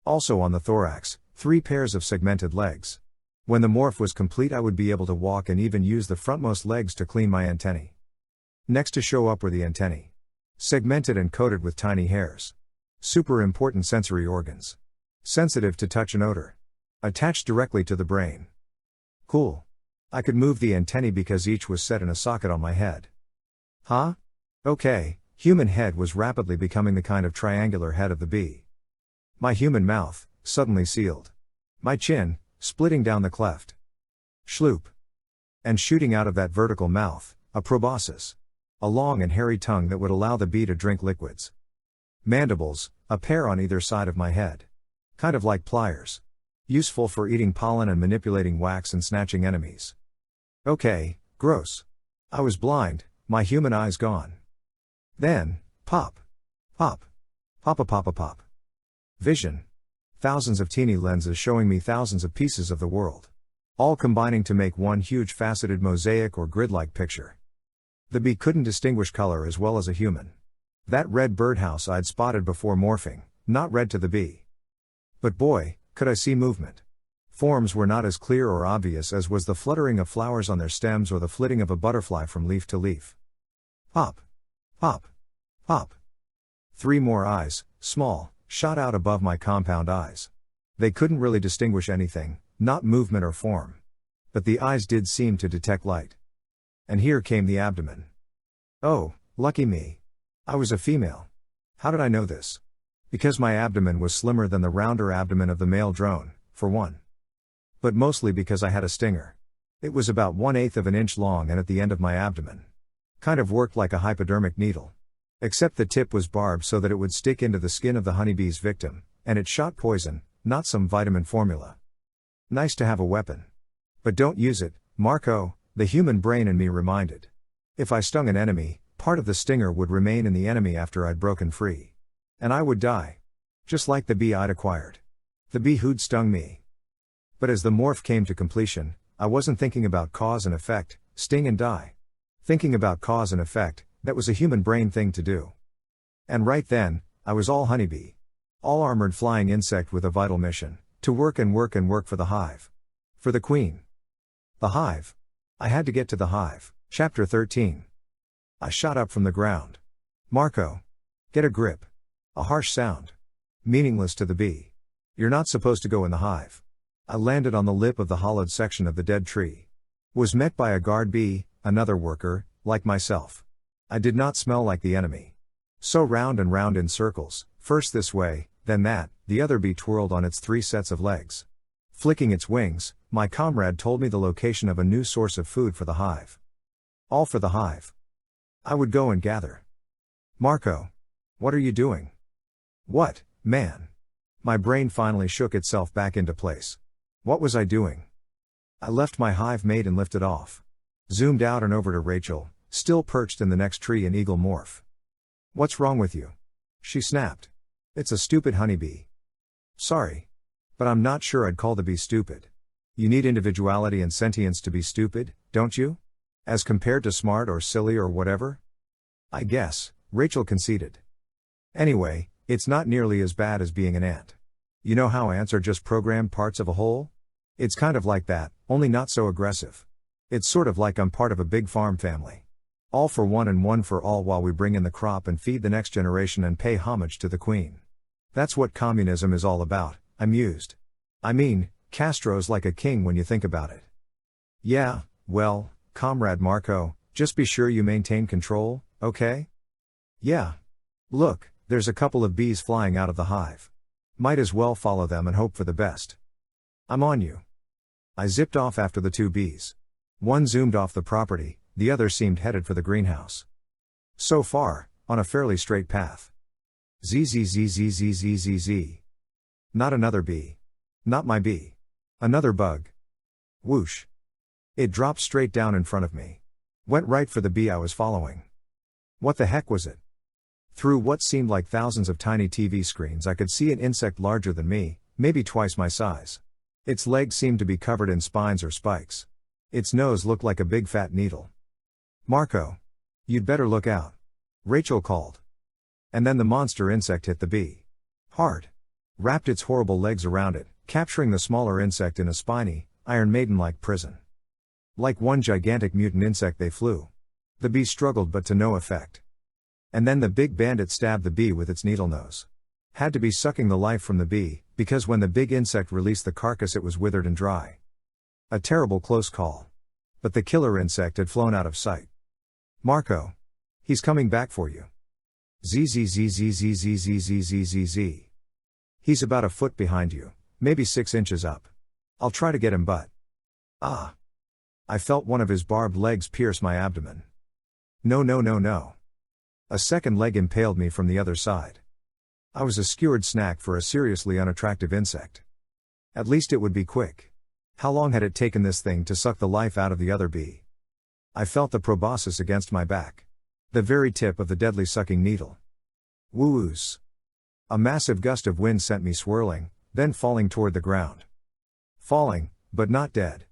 Also on the thorax, 3 pairs of segmented legs. When the morph was complete I would be able to walk and even use the frontmost legs to clean my antennae. Next to show up were the antennae. Segmented and coated with tiny hairs. Super important sensory organs. Sensitive to touch and odor. Attached directly to the brain. Cool. I could move the antennae because each was set in a socket on my head. Huh? Okay, human head was rapidly becoming the kind of triangular head of the bee. My human mouth, suddenly sealed. My chin, splitting down the cleft. Schloop. And shooting out of that vertical mouth, a proboscis. A long and hairy tongue that would allow the bee to drink liquids. Mandibles, a pair on either side of my head. Kind of like pliers. Useful for eating pollen and manipulating wax and snatching enemies. Okay, gross. I was blind, my human eyes gone. Then, pop. Pop. Pop. Pop. Vision. Thousands of teeny lenses showing me thousands of pieces of the world. All combining to make one huge faceted mosaic or grid-like picture. The bee couldn't distinguish color as well as a human. That red birdhouse I'd spotted before morphing, not red to the bee. But boy, could I see movement. Forms were not as clear or obvious as was the fluttering of flowers on their stems or the flitting of a butterfly from leaf to leaf. Pop. Pop. Pop. 3 more eyes, small, shot out above my compound eyes. They couldn't really distinguish anything, not movement or form. But the eyes did seem to detect light. And here came the abdomen. Oh, lucky me. I was a female. How did I know this? Because my abdomen was slimmer than the rounder abdomen of the male drone, for one. But mostly because I had a stinger. It was about 1/8 of an inch long and at the end of my abdomen. Kind of worked like a hypodermic needle. Except the tip was barbed so that it would stick into the skin of the honeybee's victim, and it shot poison, not some vitamin formula. Nice to have a weapon. But don't use it, Marco, the human brain in me reminded. If I stung an enemy, part of the stinger would remain in the enemy after I'd broken free. And I would die. Just like the bee I'd acquired. The bee who'd stung me. But as the morph came to completion, I wasn't thinking about cause and effect, sting and die. Thinking about cause and effect, that was a human brain thing to do. And right then, I was all honeybee. All armored flying insect with a vital mission, to work and work and work for the hive. For the queen. The hive. I had to get to the hive. Chapter 13. I shot up from the ground. Marco. Get a grip. A harsh sound. Meaningless to the bee. You're not supposed to go in the hive. I landed on the lip of the hollowed section of the dead tree. Was met by a guard bee, another worker, like myself. I did not smell like the enemy. So round and round in circles, first this way, then that, the other bee twirled on its 3 sets of legs. Flicking its wings, my comrade told me the location of a new source of food for the hive. All for the hive. I would go and gather. Marco. What are you doing? What, man? My brain finally shook itself back into place. What was I doing? I left my hive mate and lifted off. Zoomed out and over to Rachel, still perched in the next tree in eagle morph. What's wrong with you? She snapped. It's a stupid honeybee. Sorry. But I'm not sure I'd call the bee stupid. You need individuality and sentience to be stupid, don't you? As compared to smart or silly or whatever? I guess, Rachel conceded. Anyway, it's not nearly as bad as being an ant. You know how ants are just programmed parts of a whole? It's kind of like that, only not so aggressive. It's sort of like I'm part of a big farm family. All for one and one for all while we bring in the crop and feed the next generation and pay homage to the queen. That's what communism is all about, I mused. I mean, Castro's like a king when you think about it. Yeah, well, Comrade Marco, just be sure you maintain control, okay? Yeah. Look, there's a couple of bees flying out of the hive. Might as well follow them and hope for the best. I'm on you. I zipped off after the 2 bees. One zoomed off the property, the other seemed headed for the greenhouse. So far, on a fairly straight path. Zzzzzzzzzzz. Not another bee. Not my bee. Another bug. Whoosh. It dropped straight down in front of me. Went right for the bee I was following. What the heck was it? Through what seemed like thousands of tiny TV screens I could see an insect larger than me, maybe twice my size. Its legs seemed to be covered in spines or spikes. Its nose looked like a big fat needle. Marco. You'd better look out. Rachel called. And then the monster insect hit the bee. Hard. Wrapped its horrible legs around it, capturing the smaller insect in a spiny, Iron Maiden-like prison. Like one gigantic mutant insect they flew. The bee struggled but to no effect. And then the big bandit stabbed the bee with its needle nose. Had to be sucking the life from the bee, because when the big insect released the carcass it was withered and dry. A terrible close call. But the killer insect had flown out of sight. Marco. He's coming back for you. Zzzzzzzzzzzzzzzzz. He's about a foot behind you, maybe 6 inches up. I'll try to get him but. Ah. I felt one of his barbed legs pierce my abdomen. No no no no. A second leg impaled me from the other side. I was a skewered snack for a seriously unattractive insect. At least it would be quick. How long had it taken this thing to suck the life out of the other bee? I felt the proboscis against my back. The very tip of the deadly sucking needle. Woo-woos. A massive gust of wind sent me swirling, then falling toward the ground. Falling, but not dead.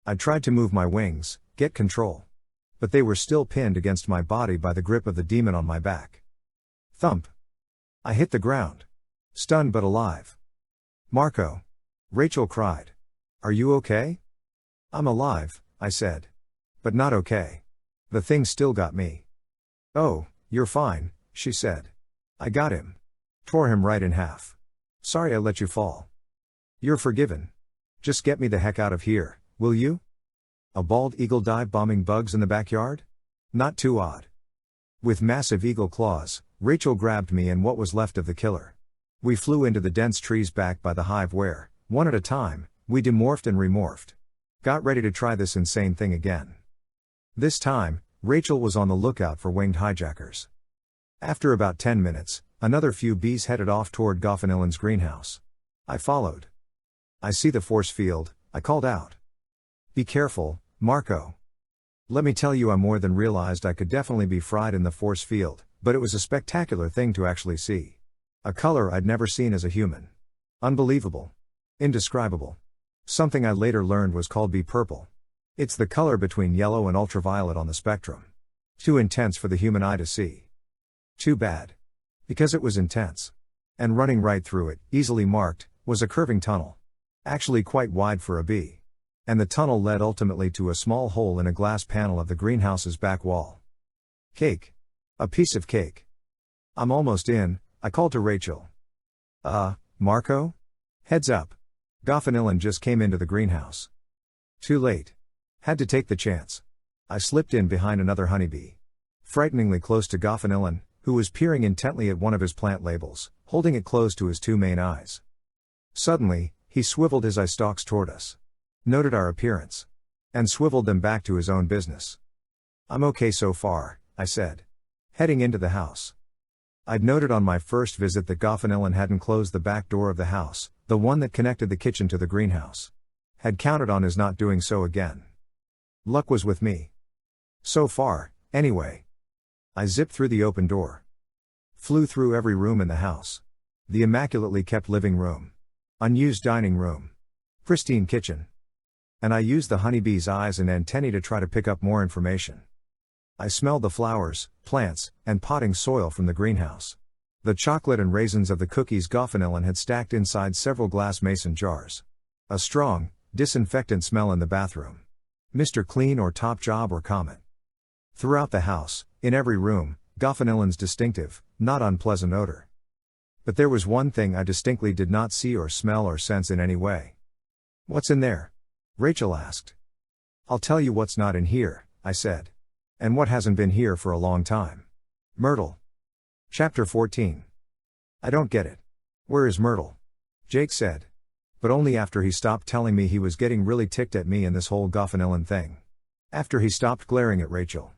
I tried to move my wings, get control. But they were still pinned against my body by the grip of the demon on my back. Thump. I hit the ground. Stunned but alive. Marco. Rachel cried. Are you okay? I'm alive, I said. But not okay. The thing still got me. Oh, you're fine, she said. I got him. Tore him right in half. Sorry I let you fall. You're forgiven. Just get me the heck out of here, will you? A bald eagle dive bombing bugs in the backyard? Not too odd. With massive eagle claws, Rachel grabbed me and what was left of the killer. We flew into the dense trees back by the hive where, one at a time, we demorphed and remorphed. Got ready to try this insane thing again. This time, Rachel was on the lookout for winged hijackers. After about 10 minutes, another few bees headed off toward Goffinilan's greenhouse. I followed. I see the force field, I called out. Be careful, Marco. Let me tell you, I more than realized I could definitely be fried in the force field, but it was a spectacular thing to actually see. A color I'd never seen as a human. Unbelievable. Indescribable. Something I later learned was called bee purple. It's the color between yellow and ultraviolet on the spectrum. Too intense for the human eye to see. Too bad. Because it was intense. And running right through it, easily marked, was a curving tunnel. Actually quite wide for a bee. And the tunnel led ultimately to a small hole in a glass panel of the greenhouse's back wall. Cake. A piece of cake. I'm almost in, I called to Rachel. Marco? Heads up. Goffinilan just came into the greenhouse. Too late. Had to take the chance. I slipped in behind another honeybee. Frighteningly close to Goffinilan, who was peering intently at one of his plant labels, holding it close to his two main eyes. Suddenly, he swiveled his eye stalks toward us. Noted our appearance. And swiveled them back to his own business. I'm okay so far, I said. Heading into the house. I'd noted on my first visit that Goffinilan hadn't closed the back door of the house, the one that connected the kitchen to the greenhouse. Had counted on his not doing so again. Luck was with me. So far, anyway. I zipped through the open door. Flew through every room in the house. The immaculately kept living room. Unused dining room. Pristine kitchen. And I used the honeybee's eyes and antennae to try to pick up more information. I smelled the flowers, plants, and potting soil from the greenhouse. The chocolate and raisins of the cookies Goffinilan had stacked inside several glass mason jars. A strong, disinfectant smell in the bathroom. Mr. Clean or Top Job or Comet. Throughout the house, in every room, Goffinilan's distinctive, not unpleasant odor. But there was one thing I distinctly did not see or smell or sense in any way. What's in there? Rachel asked. I'll tell you what's not in here, I said. And what hasn't been here for a long time. Myrtle. Chapter 14. I don't get it. Where is Myrtle? Jake said. But only after he stopped telling me he was getting really ticked at me and this whole Goffinilan thing. After he stopped glaring at Rachel.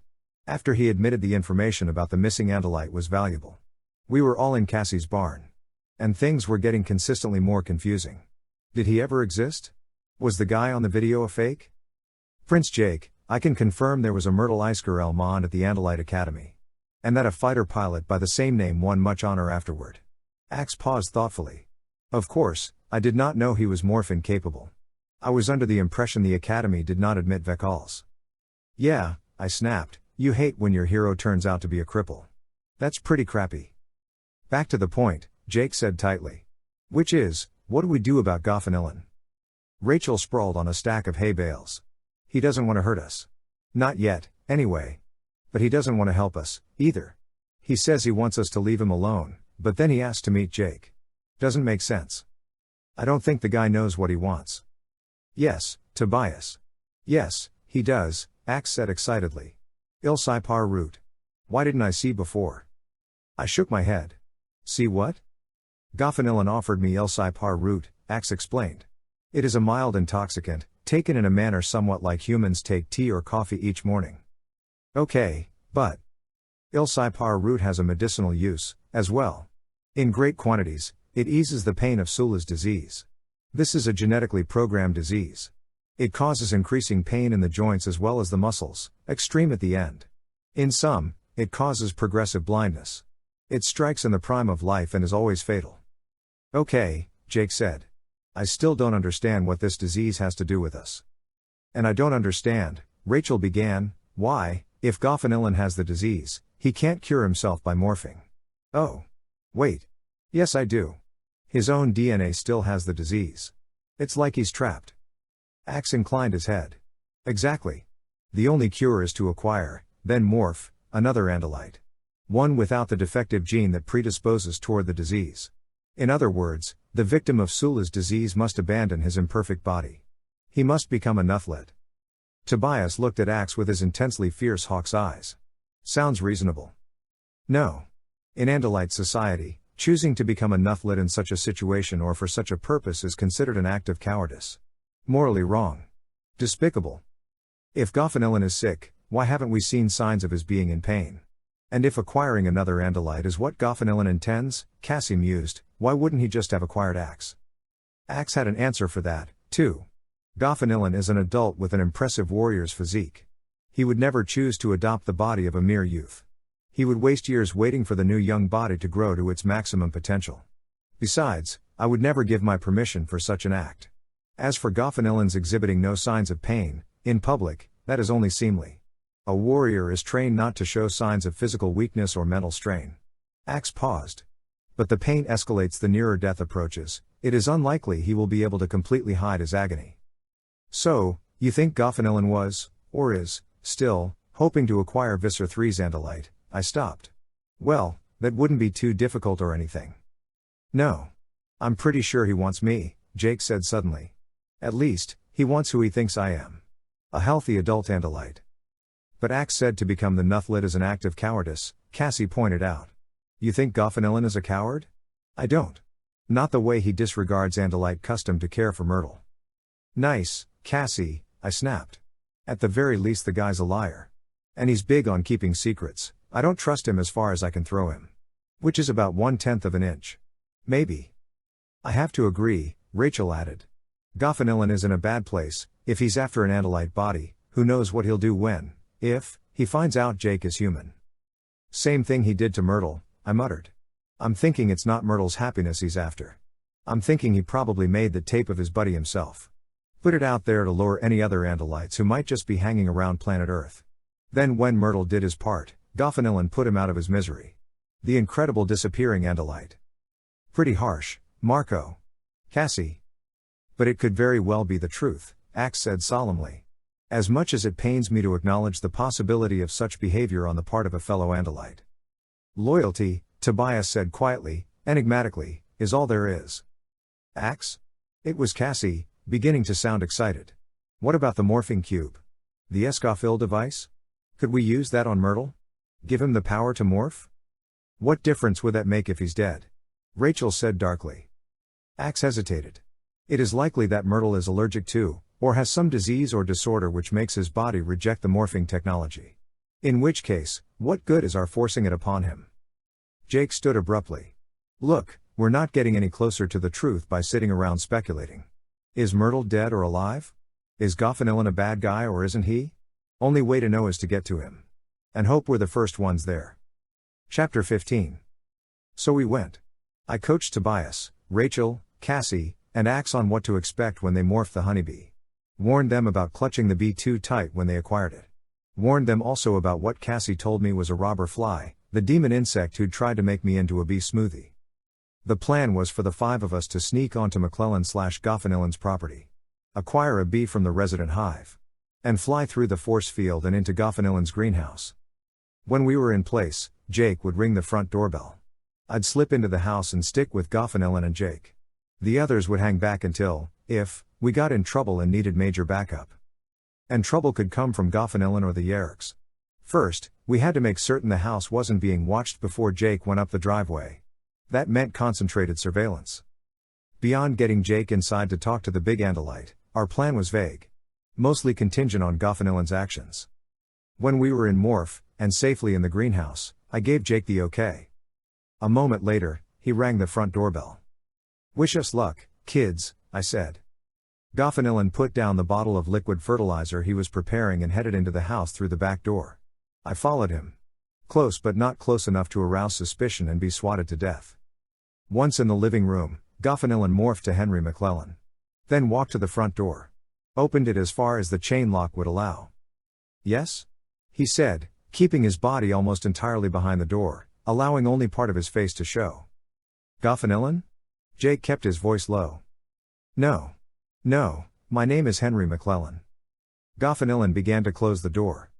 After he admitted the information about the missing Andalite was valuable. We were all in Cassie's barn. And things were getting consistently more confusing. Did he ever exist? Was the guy on the video a fake? Prince Jake, I can confirm there was a Myrtle Isker Elmond at the Andalite Academy. And that a fighter pilot by the same name won much honor afterward. Axe paused thoughtfully. Of course, I did not know he was morphin capable. I was under the impression the Academy did not admit Vekals. Yeah, I snapped, you hate when your hero turns out to be a cripple. That's pretty crappy. Back to the point, Jake said tightly. Which is, what do we do about Goffinilan? Rachel sprawled on a stack of hay bales. He doesn't want to hurt us. Not yet, anyway. But he doesn't want to help us, either. He says he wants us to leave him alone, but then he asks to meet Jake. Doesn't make sense. I don't think the guy knows what he wants. Yes, Tobias. Yes, he does, Axe said excitedly. Ilsipar root. Why didn't I see before? I shook my head. See what? Goffinilan offered me Ilsipar root, Axe explained. It is a mild intoxicant, taken in a manner somewhat like humans take tea or coffee each morning. Okay, but Ilsipar root has a medicinal use, as well. In great quantities, it eases the pain of Sula's disease. This is a genetically programmed disease. It causes increasing pain in the joints as well as the muscles, extreme at the end. In some, it causes progressive blindness. It strikes in the prime of life and is always fatal. Okay, Jake said. I still don't understand what this disease has to do with us. And I don't understand, Rachel began, why, if Goffinilan has the disease, he can't cure himself by morphing. Oh. Wait. Yes I do. His own DNA still has the disease. It's like he's trapped. Axe inclined his head. Exactly. The only cure is to acquire, then morph, another Andalite. one without the defective gene that predisposes toward the disease. In other words, the victim of Sula's disease must abandon his imperfect body. He must become a Nuthlet. Tobias looked at Axe with his intensely fierce hawk's eyes. Sounds reasonable. No. In Andalite society, choosing to become a Nuthlet in such a situation or for such a purpose is considered an act of cowardice. Morally wrong. Despicable. If Goffinillan is sick, why haven't we seen signs of his being in pain? And if acquiring another Andalite is what Goffinillan intends, Cassie mused, why wouldn't he just have acquired Axe? Axe had an answer for that, too. Goffinillan is an adult with an impressive warrior's physique. He would never choose to adopt the body of a mere youth. He would waste years waiting for the new young body to grow to its maximum potential. Besides, I would never give my permission for such an act. As for Goffinillan's exhibiting no signs of pain, in public, that is only seemly. A warrior is trained not to show signs of physical weakness or mental strain. Axe paused. But the pain escalates the nearer death approaches, it is unlikely he will be able to completely hide his agony. So, you think Goffinillan was, or is, still, hoping to acquire Visser Three's Andalite? I stopped. Well, that wouldn't be too difficult or anything. No. I'm pretty sure he wants me, Jake said suddenly. At least, he wants who he thinks I am. A healthy adult Andalite. But Axe said to become the Nuthlet is an act of cowardice, Cassie pointed out. You think Goffinillan is a coward? I don't. Not the way he disregards Andalite custom to care for Myrtle. Nice, Cassie, I snapped. At the very least the guy's a liar. And he's big on keeping secrets, I don't trust him as far as I can throw him. Which is about 1/10 of an inch. Maybe. I have to agree, Rachel added. Goffinillan is in a bad place, if he's after an Andalite body, who knows what he'll do when, if, he finds out Jake is human. Same thing he did to Myrtle, I muttered. I'm thinking it's not Myrtle's happiness he's after. I'm thinking he probably made the tape of his buddy himself. Put it out there to lure any other Andalites who might just be hanging around planet Earth. Then when Myrtle did his part, Goffinillan put him out of his misery. The incredible disappearing Andalite. Pretty harsh, Marco. Cassie. But it could very well be the truth, Axe said solemnly. As much as it pains me to acknowledge the possibility of such behavior on the part of a fellow Andalite. Loyalty, Tobias said quietly, enigmatically, is all there is. Axe? It was Cassie, beginning to sound excited. What about the morphing cube? The Escofil device? Could we use that on Myrtle? Give him the power to morph? What difference would that make if he's dead? Rachel said darkly. Axe hesitated. It is likely that Myrtle is allergic to, or has some disease or disorder which makes his body reject the morphing technology. In which case, what good is our forcing it upon him? Jake stood abruptly. Look, we're not getting any closer to the truth by sitting around speculating. Is Myrtle dead or alive? Is Goffinillan a bad guy or isn't he? Only way to know is to get to him. And hope we're the first ones there. Chapter 15. So we went. I coached Tobias, Rachel, Cassie, and Axe on what to expect when they morphed the honeybee. Warned them about clutching the bee too tight when they acquired it. Warned them also about what Cassie told me was a robber fly, the demon insect who'd tried to make me into a bee smoothie. The plan was for the 5 of us to sneak onto McClellan/Goffinillan's property. Acquire a bee from the resident hive. And fly through the force field and into Goffinillan's greenhouse. When we were in place, Jake would ring the front doorbell. I'd slip into the house and stick with Goffinillan and Jake. The others would hang back until, if, we got in trouble and needed major backup. And trouble could come from Goffinillan or the Yeerks. First, we had to make certain the house wasn't being watched before Jake went up the driveway. That meant concentrated surveillance. Beyond getting Jake inside to talk to the big Andalite, our plan was vague. Mostly contingent on Goffinillan's actions. When we were in morph, and safely in the greenhouse, I gave Jake the okay. A moment later, he rang the front doorbell. Wish us luck, kids, I said. Goffinillan put down the bottle of liquid fertilizer he was preparing and headed into the house through the back door. I followed him. Close but not close enough to arouse suspicion and be swatted to death. Once in the living room, Goffinillan morphed to Henry McClellan. Then walked to the front door. Opened it as far as the chain lock would allow. Yes? He said, keeping his body almost entirely behind the door, allowing only part of his face to show. Goffinillan? Jake kept his voice low. No. No, my name is Henry McClellan. Goffinillan began to close the door.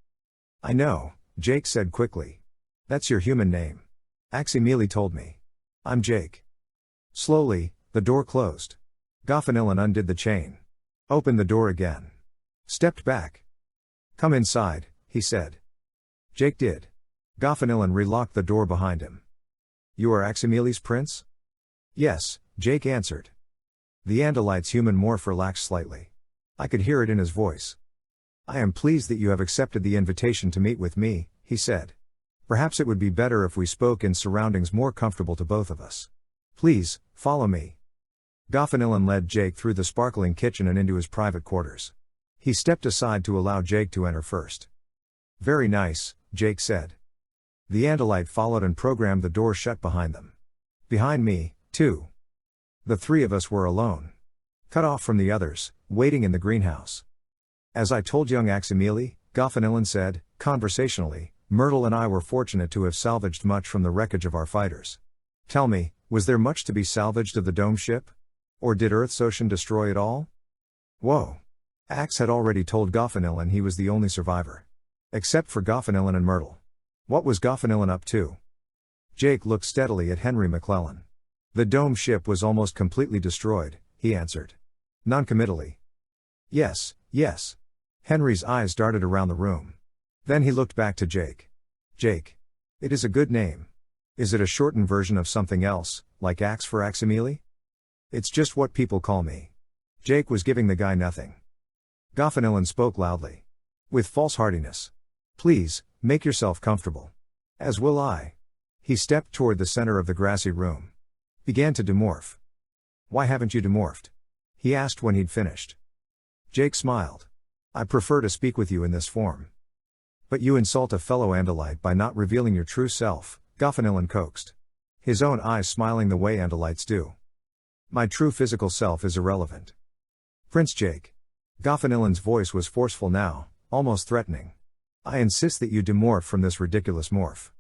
I know, Jake said quickly. That's your human name. Aximili told me. I'm Jake. Slowly, the door closed. Goffinilan undid the chain. Opened the door again. Stepped back. Come inside, he said. Jake did. Goffinilan relocked the door behind him. You are Aximili's prince? Yes, Jake answered. The Andalite's human morph relaxed slightly. I could hear it in his voice. I am pleased that you have accepted the invitation to meet with me, he said. Perhaps it would be better if we spoke in surroundings more comfortable to both of us. Please, follow me. Goffinilan led Jake through the sparkling kitchen and into his private quarters. He stepped aside to allow Jake to enter first. Very nice, Jake said. The Andalite followed and programmed the door shut behind them. Behind me, too. The three of us were alone. Cut off from the others, waiting in the greenhouse. As I told young Aximili, Goffinilan said, conversationally, Myrtle and I were fortunate to have salvaged much from the wreckage of our fighters. Tell me, was there much to be salvaged of the dome ship? Or did Earth's ocean destroy it all? Whoa. Axe had already told Goffinilan he was the only survivor. Except for Goffinilan and Myrtle. What was Goffinilan up to? Jake looked steadily at Henry McClellan. The dome ship was almost completely destroyed, he answered. Noncommittally. Yes, yes. Henry's eyes darted around the room. Then he looked back to Jake. Jake. It is a good name. Is it a shortened version of something else, like Axe for Aximili? It's just what people call me. Jake was giving the guy nothing. Goffinilan spoke loudly. With false heartiness. Please, make yourself comfortable. As will I. He stepped toward the center of the grassy room. Began to demorph. Why haven't you demorphed? He asked when he'd finished. Jake smiled. I prefer to speak with you in this form. But you insult a fellow Andalite by not revealing your true self, Goffinilan coaxed. His own eyes smiling the way Andalites do. My true physical self is irrelevant. Prince Jake. Goffinilan's voice was forceful now, almost threatening. I insist that you demorph from this ridiculous morph.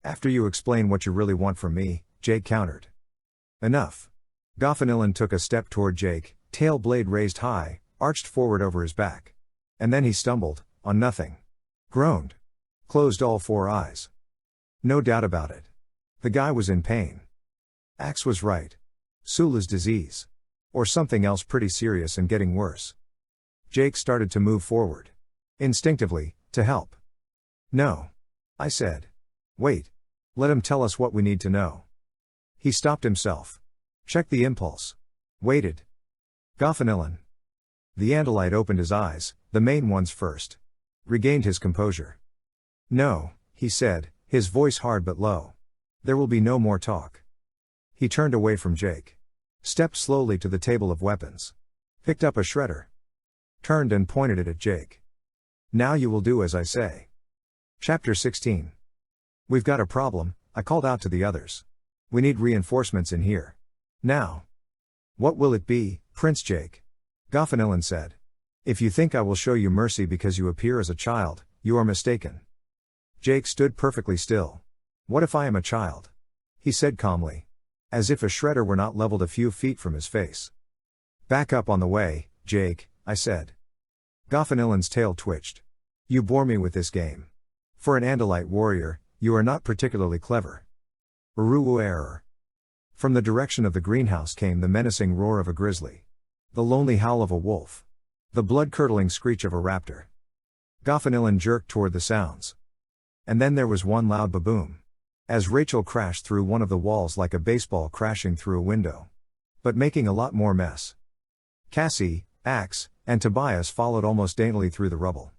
After you explain what you really want from me, Jake countered. Enough. Goffinilan took a step toward Jake, tail blade raised high, arched forward over his back. And then he stumbled, on nothing. Groaned. Closed all four eyes. No doubt about it. The guy was in pain. Axe was right. Sula's disease. Or something else pretty serious and getting worse. Jake started to move forward. Instinctively, to help. No. I said. Wait. Let him tell us what we need to know. He stopped himself. Checked the impulse. Waited. Goffinilan. The Andalite opened his eyes, the main ones first. Regained his composure. No, he said, his voice hard but low. There will be no more talk. He turned away from Jake. Stepped slowly to the table of weapons. Picked up a shredder. Turned and pointed it at Jake. Now you will do as I say. Chapter 16. We've got a problem, I called out to the others. We need reinforcements in here. Now. What will it be, Prince Jake? Goffinilan said. If you think I will show you mercy because you appear as a child, you are mistaken. Jake stood perfectly still. What if I am a child? He said calmly. As if a shredder were not leveled a few feet from his face. Back up on the way, Jake, I said. Goffinilan's tail twitched. You bore me with this game. For an Andalite warrior, you are not particularly clever. Uruwu error. From the direction of the greenhouse came the menacing roar of a grizzly. The lonely howl of a wolf. The blood-curdling screech of a raptor. Goffinilan jerked toward the sounds. And then there was one loud baboom. As Rachel crashed through one of the walls like a baseball crashing through a window. But making a lot more mess. Cassie, Axe, and Tobias followed almost daintily through the rubble.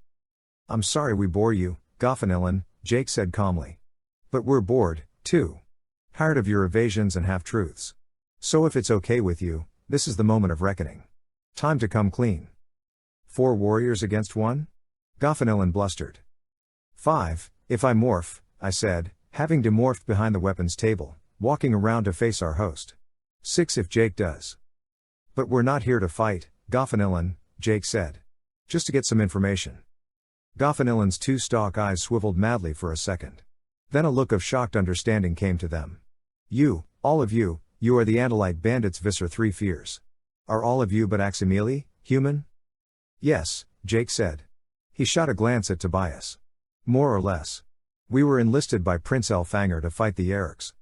I'm sorry we bore you, Goffinilan, Jake said calmly. But we're bored, too. Tired of your evasions and half-truths. So if it's okay with you, this is the moment of reckoning. Time to come clean. 4 warriors against 1? Goffinilan blustered. 5, if I morph, I said, having demorphed behind the weapons table, walking around to face our host. 6 if Jake does. But we're not here to fight, Goffinilan, Jake said. Just to get some information. Goffinilan's 2 stalk eyes swiveled madly for a second. Then a look of shocked understanding came to them. You, all of you are the Andalite bandits Visser Three fears. Are all of you but Aximili, human? Yes, Jake said. He shot a glance at Tobias. More or less. We were enlisted by Prince Elfangor to fight the Yeerks.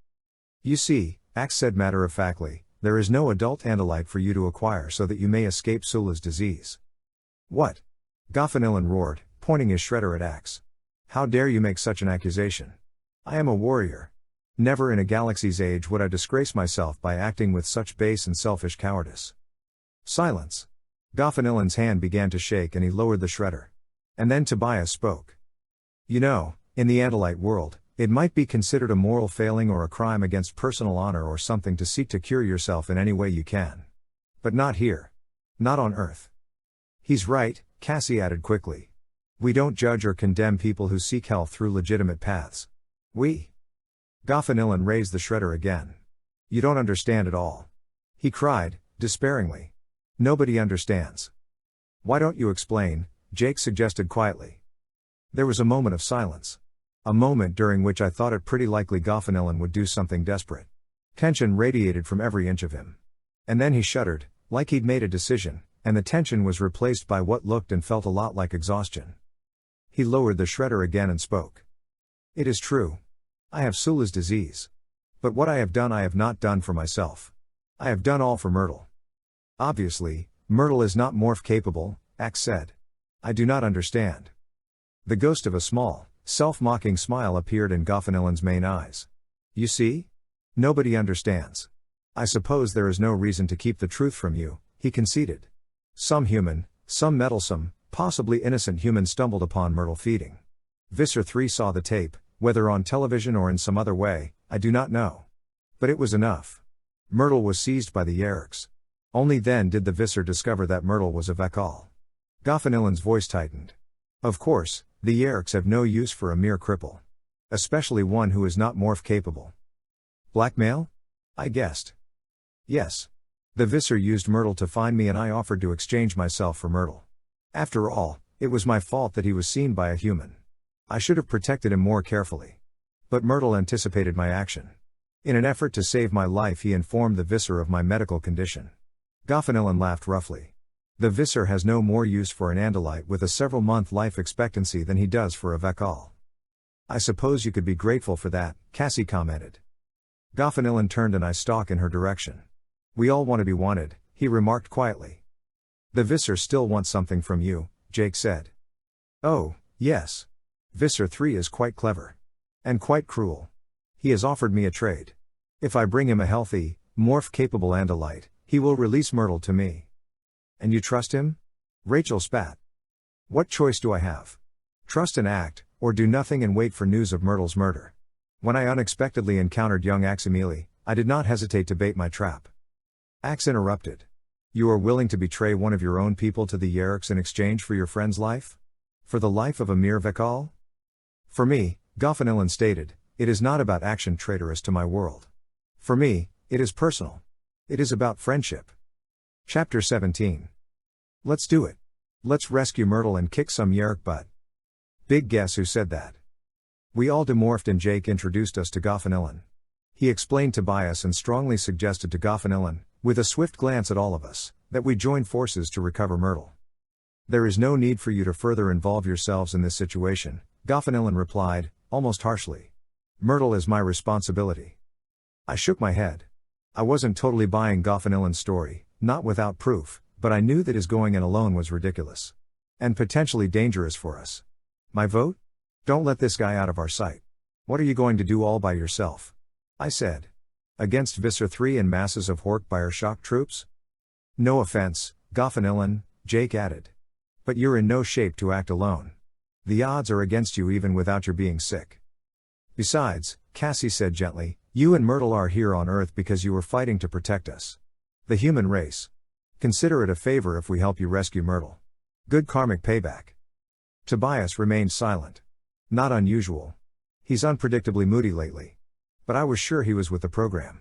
You see, Axe said matter-of-factly, there is no adult Andalite for you to acquire so that you may escape Sula's disease. What? Goffinillan roared, pointing his shredder at Axe. How dare you make such an accusation? I am a warrior. Never in a galaxy's age would I disgrace myself by acting with such base and selfish cowardice. Silence. Goffinillan's hand began to shake and he lowered the shredder. And then Tobias spoke. You know, in the Andalite world, it might be considered a moral failing or a crime against personal honor or something to seek to cure yourself in any way you can. But not here. Not on Earth. He's right, Cassie added quickly. We don't judge or condemn people who seek health through legitimate paths. We. Goffinillan raised the shredder again. You don't understand at all. He cried, despairingly. Nobody understands. Why don't you explain? Jake suggested quietly. There was a moment of silence. A moment during which I thought it pretty likely Goffinillan would do something desperate. Tension radiated from every inch of him. And then he shuddered, like he'd made a decision, and the tension was replaced by what looked and felt a lot like exhaustion. He lowered the shredder again and spoke. It is true. I have Sula's disease. But what I have done I have not done for myself. I have done all for Myrtle. Obviously, Myrtle is not morph capable, Axe said. I do not understand. The ghost of a small, self-mocking smile appeared in Goffinillan's main eyes. You see? Nobody understands. I suppose there is no reason to keep the truth from you, he conceded. Some human, some meddlesome, possibly innocent human stumbled upon Myrtle feeding. Visser Three saw the tape, whether on television or in some other way, I do not know. But it was enough. Myrtle was seized by the Yeerks. Only then did the Visser discover that Myrtle was a Vekal. Goffinillan's voice tightened. Of course, the Yeerks have no use for a mere cripple. Especially one who is not morph capable. Blackmail? I guessed. Yes. The Visser used Myrtle to find me and I offered to exchange myself for Myrtle. After all, it was my fault that he was seen by a human. I should have protected him more carefully. But Myrtle anticipated my action. In an effort to save my life he informed the Visser of my medical condition. Goffinillan laughed roughly. The Visser has no more use for an Andalite with a several-month life expectancy than he does for a Vekal. I suppose you could be grateful for that, Cassie commented. Goffinillan turned an eye stalk in her direction. We all want to be wanted, he remarked quietly. The Visser still wants something from you, Jake said. Oh, yes. Visser Three is quite clever. And quite cruel. He has offered me a trade. If I bring him a healthy, morph-capable Andalite, he will release Myrtle to me. And you trust him? Rachel spat. What choice do I have? Trust and act, or do nothing and wait for news of Myrtle's murder. When I unexpectedly encountered young Aximili, I did not hesitate to bait my trap. Axe interrupted. You are willing to betray one of your own people to the Yeerks in exchange for your friend's life? For the life of a mere Vekal? For me, Goffinillan stated, it is not about action traitorous to my world. For me, it is personal. It is about friendship. Chapter 17. Let's do it. Let's rescue Myrtle and kick some Yeerk butt. Big guess who said that. We all demorphed and Jake introduced us to Goffinillan. He explained Tobias and strongly suggested to Goffinillan, with a swift glance at all of us, that we join forces to recover Myrtle. There is no need for you to further involve yourselves in this situation, Goffinillan replied, almost harshly. Myrtle is my responsibility. I shook my head. I wasn't totally buying Goffinillan's story, not without proof, but I knew that his going in alone was ridiculous. And potentially dangerous for us. My vote? Don't let this guy out of our sight. What are you going to do all by yourself? I said. Against Visser Three and masses of Hork-Buyer shock troops? No offense, Goffinillan, Jake added. But you're in no shape to act alone. The odds are against you even without your being sick. Besides, Cassie said gently, you and Myrtle are here on Earth because you were fighting to protect us. The human race. Consider it a favor if we help you rescue Myrtle. Good karmic payback. Tobias remained silent. Not unusual. He's unpredictably moody lately. But I was sure he was with the program.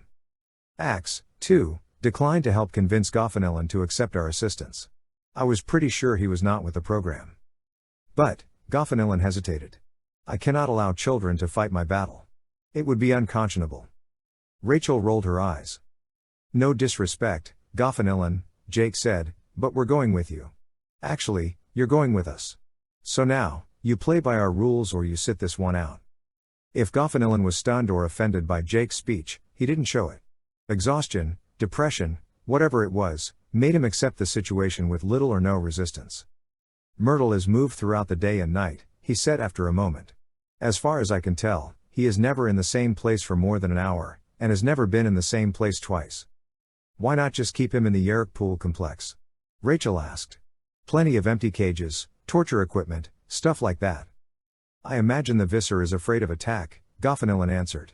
Axe, too, declined to help convince Goffinillan to accept our assistance. I was pretty sure he was not with the program. But, Goffinillan hesitated. I cannot allow children to fight my battle. It would be unconscionable. Rachel rolled her eyes. No disrespect, Goffinillan, Jake said, but we're going with you. Actually, you're going with us. So now, you play by our rules or you sit this one out. If Goffinilan was stunned or offended by Jake's speech, he didn't show it. Exhaustion, depression, whatever it was, made him accept the situation with little or no resistance. Myrtle is moved throughout the day and night, he said after a moment. As far as I can tell, he is never in the same place for more than an hour, and has never been in the same place twice. Why not just keep him in the Yeerk pool complex? Rachel asked. Plenty of empty cages, torture equipment, stuff like that. I imagine the Visser is afraid of attack, Goffinilan answered.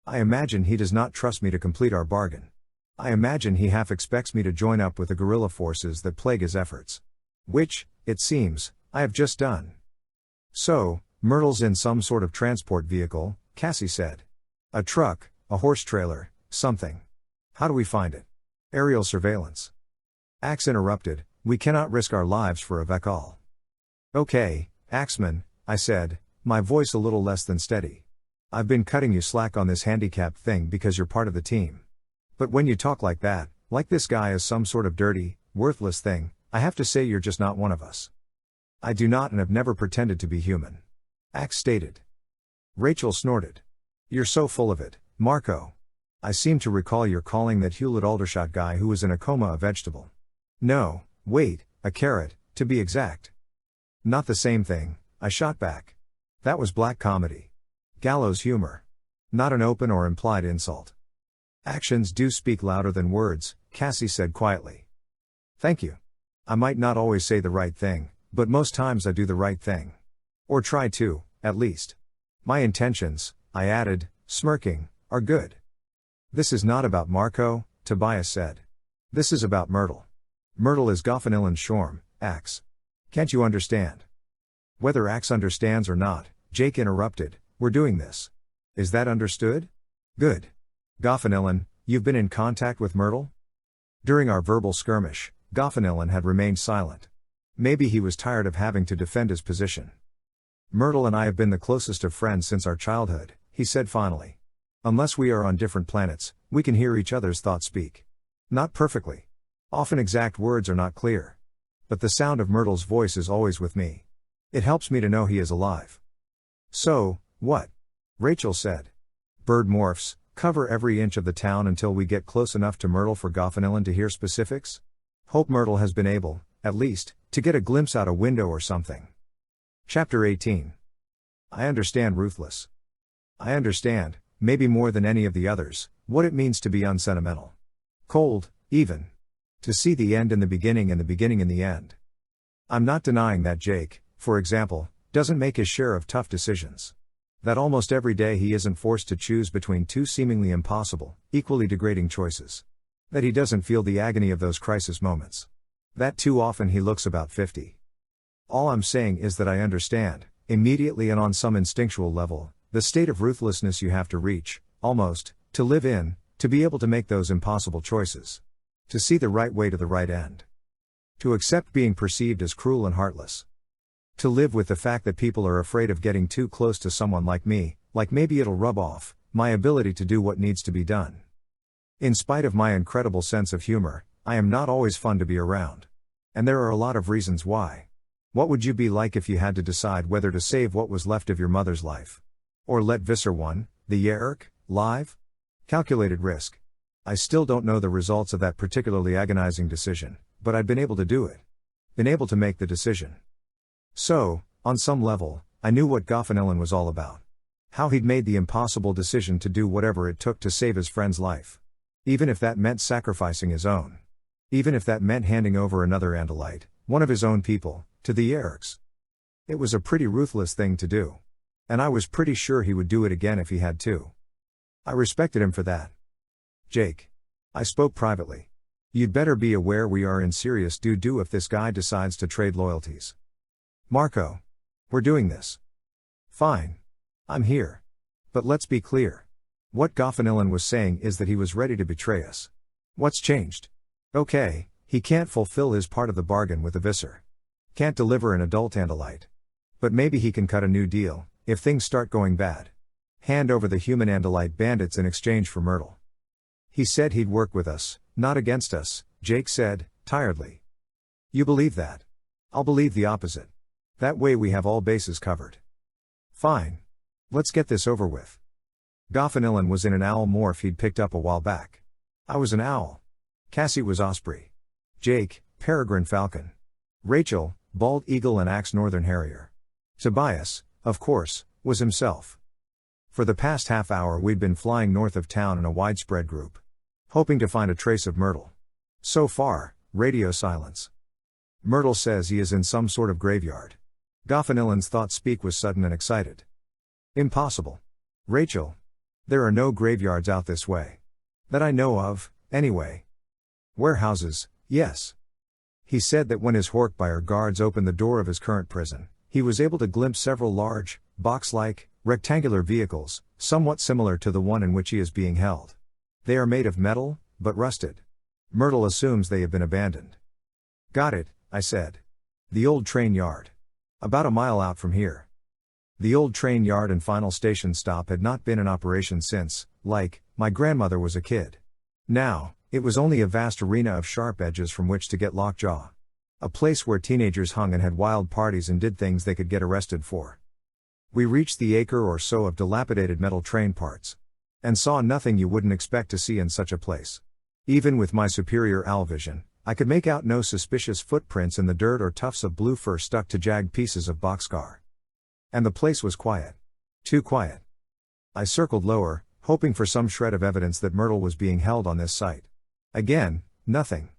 I imagine he does not trust me to complete our bargain. I imagine he half expects me to join up with the guerrilla forces that plague his efforts. Which, it seems, I have just done. So, Myrtle's in some sort of transport vehicle, Cassie said. A truck, a horse trailer, something. How do we find it? Aerial surveillance. Axe interrupted, we cannot risk our lives for a Vekal. Okay, Axeman, I said, my voice a little less than steady. I've been cutting you slack on this handicap thing because you're part of the team. But when you talk like that, like this guy is some sort of dirty, worthless thing, I have to say you're just not one of us. I do not and have never pretended to be human. Axe stated. Rachel snorted. You're so full of it, Marco. I seem to recall you're calling that Hewlett Aldershot guy who was in a coma a vegetable. No, wait, a carrot, to be exact. Not the same thing, I shot back. That was black comedy. Gallows humor. Not an open or implied insult. Actions do speak louder than words, Cassie said quietly. Thank you. I might not always say the right thing, but most times I do the right thing. Or try to, at least. My intentions, I added, smirking, are good. This is not about Marco, Tobias said. This is about Myrtle. Myrtle is Goffinilan's Shorm, Axe. Can't you understand? Whether Axe understands or not, Jake interrupted, we're doing this. Is that understood? Good. Goffinilan, you've been in contact with Myrtle? During our verbal skirmish, Goffinilan had remained silent. Maybe he was tired of having to defend his position. Myrtle and I have been the closest of friends since our childhood, he said finally. Unless we are on different planets, we can hear each other's thoughts speak. Not perfectly. Often exact words are not clear. But the sound of Myrtle's voice is always with me. It helps me to know he is alive. So, what? Rachel said. Bird morphs, cover every inch of the town until we get close enough to Myrtle for Goffinilan to hear specifics? Hope Myrtle has been able, at least, to get a glimpse out a window or something. Chapter 18. I understand ruthless. I understand, maybe more than any of the others, what it means to be unsentimental. Cold, even. To see the end in the beginning and the beginning in the end. I'm not denying that Jake, for example, doesn't make his share of tough decisions. That almost every day he isn't forced to choose between two seemingly impossible, equally degrading choices. That he doesn't feel the agony of those crisis moments. That too often he looks about 50. All I'm saying is that I understand, immediately and on some instinctual level, the state of ruthlessness you have to reach, almost, to live in, to be able to make those impossible choices. To see the right way to the right end. To accept being perceived as cruel and heartless. To live with the fact that people are afraid of getting too close to someone like me, like maybe it'll rub off, my ability to do what needs to be done. In spite of my incredible sense of humor, I am not always fun to be around. And there are a lot of reasons why. What would you be like if you had to decide whether to save what was left of your mother's life? Or let Visser 1, the Yeerk, live? Calculated risk. I still don't know the results of that particularly agonizing decision, but I'd been able to do it. Been able to make the decision. So, on some level, I knew what Goffinilan was all about. How he'd made the impossible decision to do whatever it took to save his friend's life. Even if that meant sacrificing his own. Even if that meant handing over another Andalite, one of his own people, to the Yeerks. It was a pretty ruthless thing to do. And I was pretty sure he would do it again if he had to. I respected him for that. Jake. I spoke privately. You'd better be aware we are in serious doo-doo if this guy decides to trade loyalties. Marco. We're doing this. Fine. I'm here. But let's be clear. What Goffinilan was saying is that he was ready to betray us. What's changed? Okay, he can't fulfill his part of the bargain with the Visser. Can't deliver an adult Andalite. But maybe he can cut a new deal, if things start going bad. Hand over the human Andalite bandits in exchange for Myrtle. He said he'd work with us, not against us, Jake said, tiredly. You believe that? I'll believe the opposite. That way we have all bases covered. Fine. Let's get this over with. Goffinillan was in an owl morph he'd picked up a while back. I was an owl. Cassie was osprey. Jake, peregrine falcon. Rachel, bald eagle and axe northern harrier. Tobias, of course, was himself. For the past half hour we'd been flying north of town in a widespread group, hoping to find a trace of Myrtle. So far, radio silence. Myrtle says he is in some sort of graveyard. Goffinillan's thought speak was sudden and excited. Impossible. Rachel. There are no graveyards out this way. That I know of, anyway. Warehouses, yes. He said that when his Horkbuyer guards opened the door of his current prison, he was able to glimpse several large, box-like, rectangular vehicles, somewhat similar to the one in which he is being held. They are made of metal, but rusted. Myrtle assumes they have been abandoned. Got it, I said. The old train yard. About a mile out from here. The old train yard and final station stop had not been in operation since, like, my grandmother was a kid. Now, it was only a vast arena of sharp edges from which to get lockjaw. A place where teenagers hung and had wild parties and did things they could get arrested for. We reached the acre or so of dilapidated metal train parts. And saw nothing you wouldn't expect to see in such a place. Even with my superior owl vision, I could make out no suspicious footprints in the dirt or tufts of blue fur stuck to jagged pieces of boxcar. And the place was quiet. Too quiet. I circled lower, hoping for some shred of evidence that Myrtle was being held on this site. Again, nothing.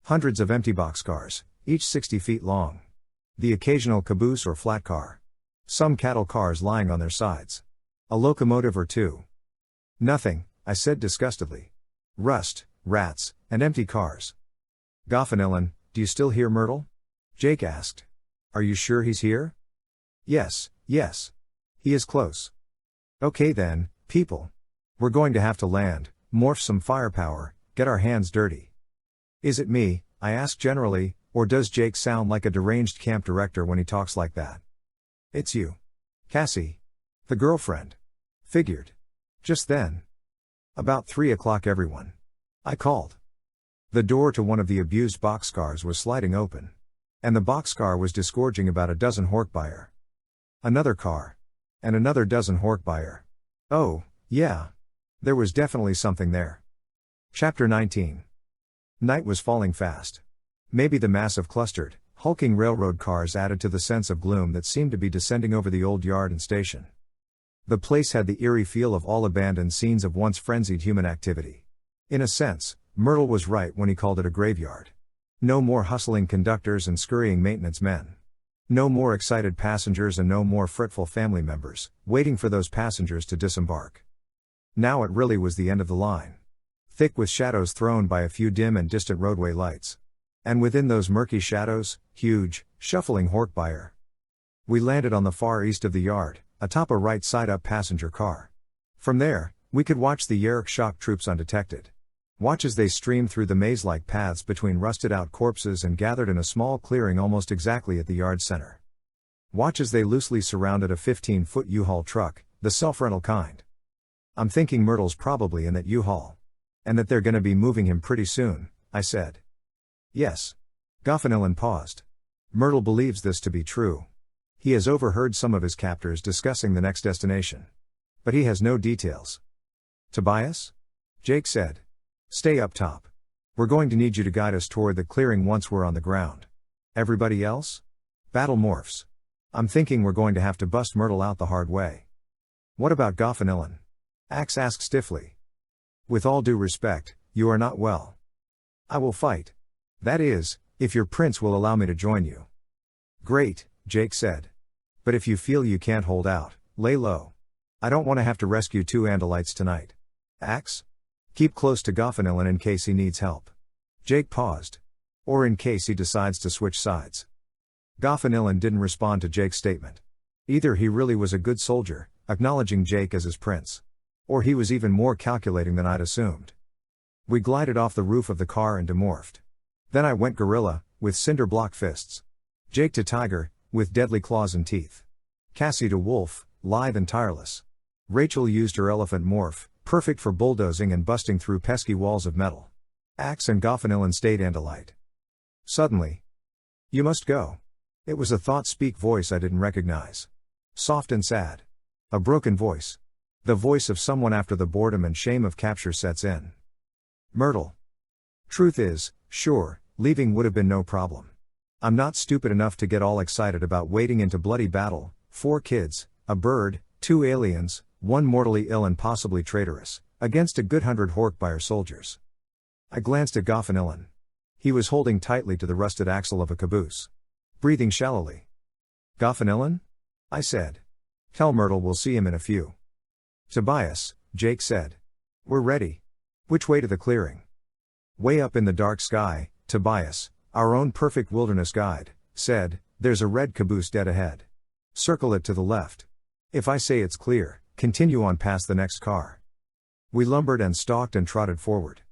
Hundreds of empty boxcars, each 60 feet long. The occasional caboose or flat car. Some cattle cars lying on their sides. A locomotive or two. Nothing, I said disgustedly. Rust, rats, and empty cars. Goffinillan, do you still hear Myrtle? Jake asked. Are you sure he's here? Yes. He is close. Okay then, people. We're going to have to land, morph some firepower, get our hands dirty. Is it me, I ask generally, or does Jake sound like a deranged camp director when he talks like that? It's you. Cassie. The girlfriend. Figured. Just then. About 3 o'clock everyone. I called. The door to one of the abused boxcars was sliding open. And the boxcar was disgorging about a dozen Horkbuyer. Another car. And another dozen Horkbuyer. Oh, yeah. There was definitely something there. Chapter 19. Night was falling fast. Maybe the mass of clustered, hulking railroad cars added to the sense of gloom that seemed to be descending over the old yard and station. The place had the eerie feel of all abandoned scenes of once frenzied human activity. In a sense, Myrtle was right when he called it a graveyard. No more hustling conductors and scurrying maintenance men. No more excited passengers and no more fretful family members, waiting for those passengers to disembark. Now it really was the end of the line. Thick with shadows thrown by a few dim and distant roadway lights. And within those murky shadows, huge, shuffling Horkbuyer. We landed on the far east of the yard, atop a right side-up passenger car. From there, we could watch the Yeerks shock troops undetected. Watch as they streamed through the maze-like paths between rusted-out corpses and gathered in a small clearing almost exactly at the yard center. Watch as they loosely surrounded a 15-foot U-Haul truck, the self-rental kind. I'm thinking Myrtle's probably in that U-Haul. And that they're gonna be moving him pretty soon, I said. Yes. Goffinillan paused. Myrtle believes this to be true. He has overheard some of his captors discussing the next destination. But he has no details. Tobias? Jake said. Stay up top. We're going to need you to guide us toward the clearing once we're on the ground. Everybody else? Battle morphs. I'm thinking we're going to have to bust Myrtle out the hard way. What about Goffinillan? Axe asked stiffly. With all due respect, you are not well. I will fight. That is, if your prince will allow me to join you. Great, Jake said. But if you feel you can't hold out, lay low. I don't want to have to rescue 2 Andalites tonight. Axe? Keep close to Goffinillan in case he needs help. Jake paused. Or in case he decides to switch sides. Goffinillan didn't respond to Jake's statement. Either he really was a good soldier, acknowledging Jake as his prince. Or he was even more calculating than I'd assumed. We glided off the roof of the car and demorphed. Then I went gorilla, with cinder block fists. Jake to tiger, with deadly claws and teeth. Cassie to wolf, lithe and tireless. Rachel used her elephant morph, perfect for bulldozing and busting through pesky walls of metal. Axe and Goffinillan stayed Andalite. Suddenly. You must go. It was a thought-speak voice I didn't recognize. Soft and sad. A broken voice. The voice of someone after the boredom and shame of capture sets in. Myrtle. Truth is, sure, leaving would have been no problem. I'm not stupid enough to get all excited about wading into bloody battle, 4 kids, a bird, 2 aliens, 1 mortally ill and possibly traitorous, against a good 100 Horkbire soldiers. I glanced at Goffinillan. He was holding tightly to the rusted axle of a caboose. Breathing shallowly. Goffinillan? I said. Tell Myrtle we'll see him in a few. Tobias, Jake said. We're ready. Which way to the clearing? Way up in the dark sky, Tobias, our own perfect wilderness guide, said, there's a red caboose dead ahead. Circle it to the left. If I say it's clear, continue on past the next car. We lumbered and stalked and trotted forward.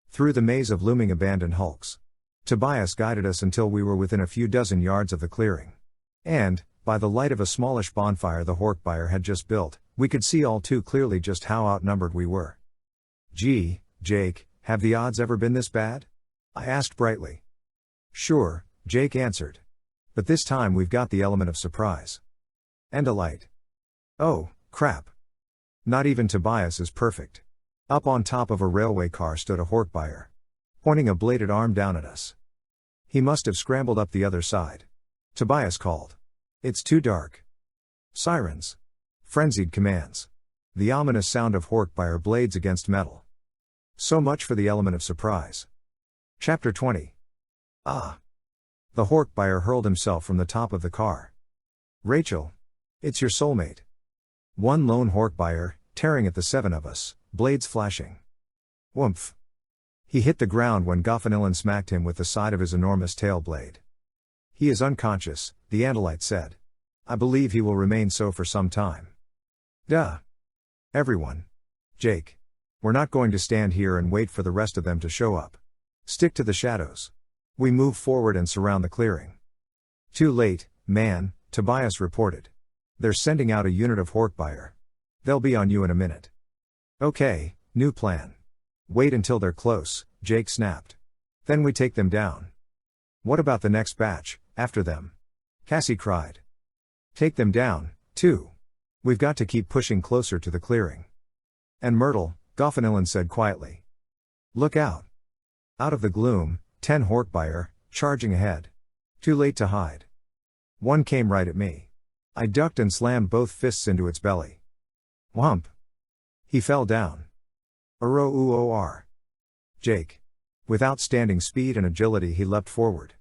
Through the maze of looming abandoned hulks. Tobias guided us until we were within a few dozen yards of the clearing. And, by the light of a smallish bonfire the Horkbire had just built, we could see all too clearly just how outnumbered we were. Gee, Jake, have the odds ever been this bad? I asked brightly. Sure, Jake answered. But this time we've got the element of surprise. Andalite. Oh, crap. Not even Tobias is perfect. Up on top of a railway car stood a Horkbire, pointing a bladed arm down at us. He must have scrambled up the other side. Tobias called. It's too dark. Sirens. Frenzied commands. The ominous sound of Horkbire blades against metal. So much for the element of surprise. Chapter 20. Ah. The Horkbire hurled himself from the top of the car. Rachel. It's your soulmate. One lone Horkbire, tearing at the 7 of us, blades flashing. Woomph. He hit the ground when Goffinillan smacked him with the side of his enormous tail blade. He is unconscious, the Andalite said. I believe he will remain so for some time. Duh. Everyone. Jake. We're not going to stand here and wait for the rest of them to show up. Stick to the shadows. We move forward and surround the clearing. Too late, man, Tobias reported. They're sending out a unit of Horkbire. They'll be on you in a minute. Okay, new plan. Wait until they're close, Jake snapped. Then we take them down. What about the next batch, after them? Cassie cried. Take them down, too. We've got to keep pushing closer to the clearing. And Myrtle, Goffinillan said quietly. Look out. Out of the gloom, 10 Horkbire, charging ahead. Too late to hide. One came right at me. I ducked and slammed both fists into its belly. Whump. He fell down. Uro-oo-or. Jake. With outstanding speed and agility he leapt forward.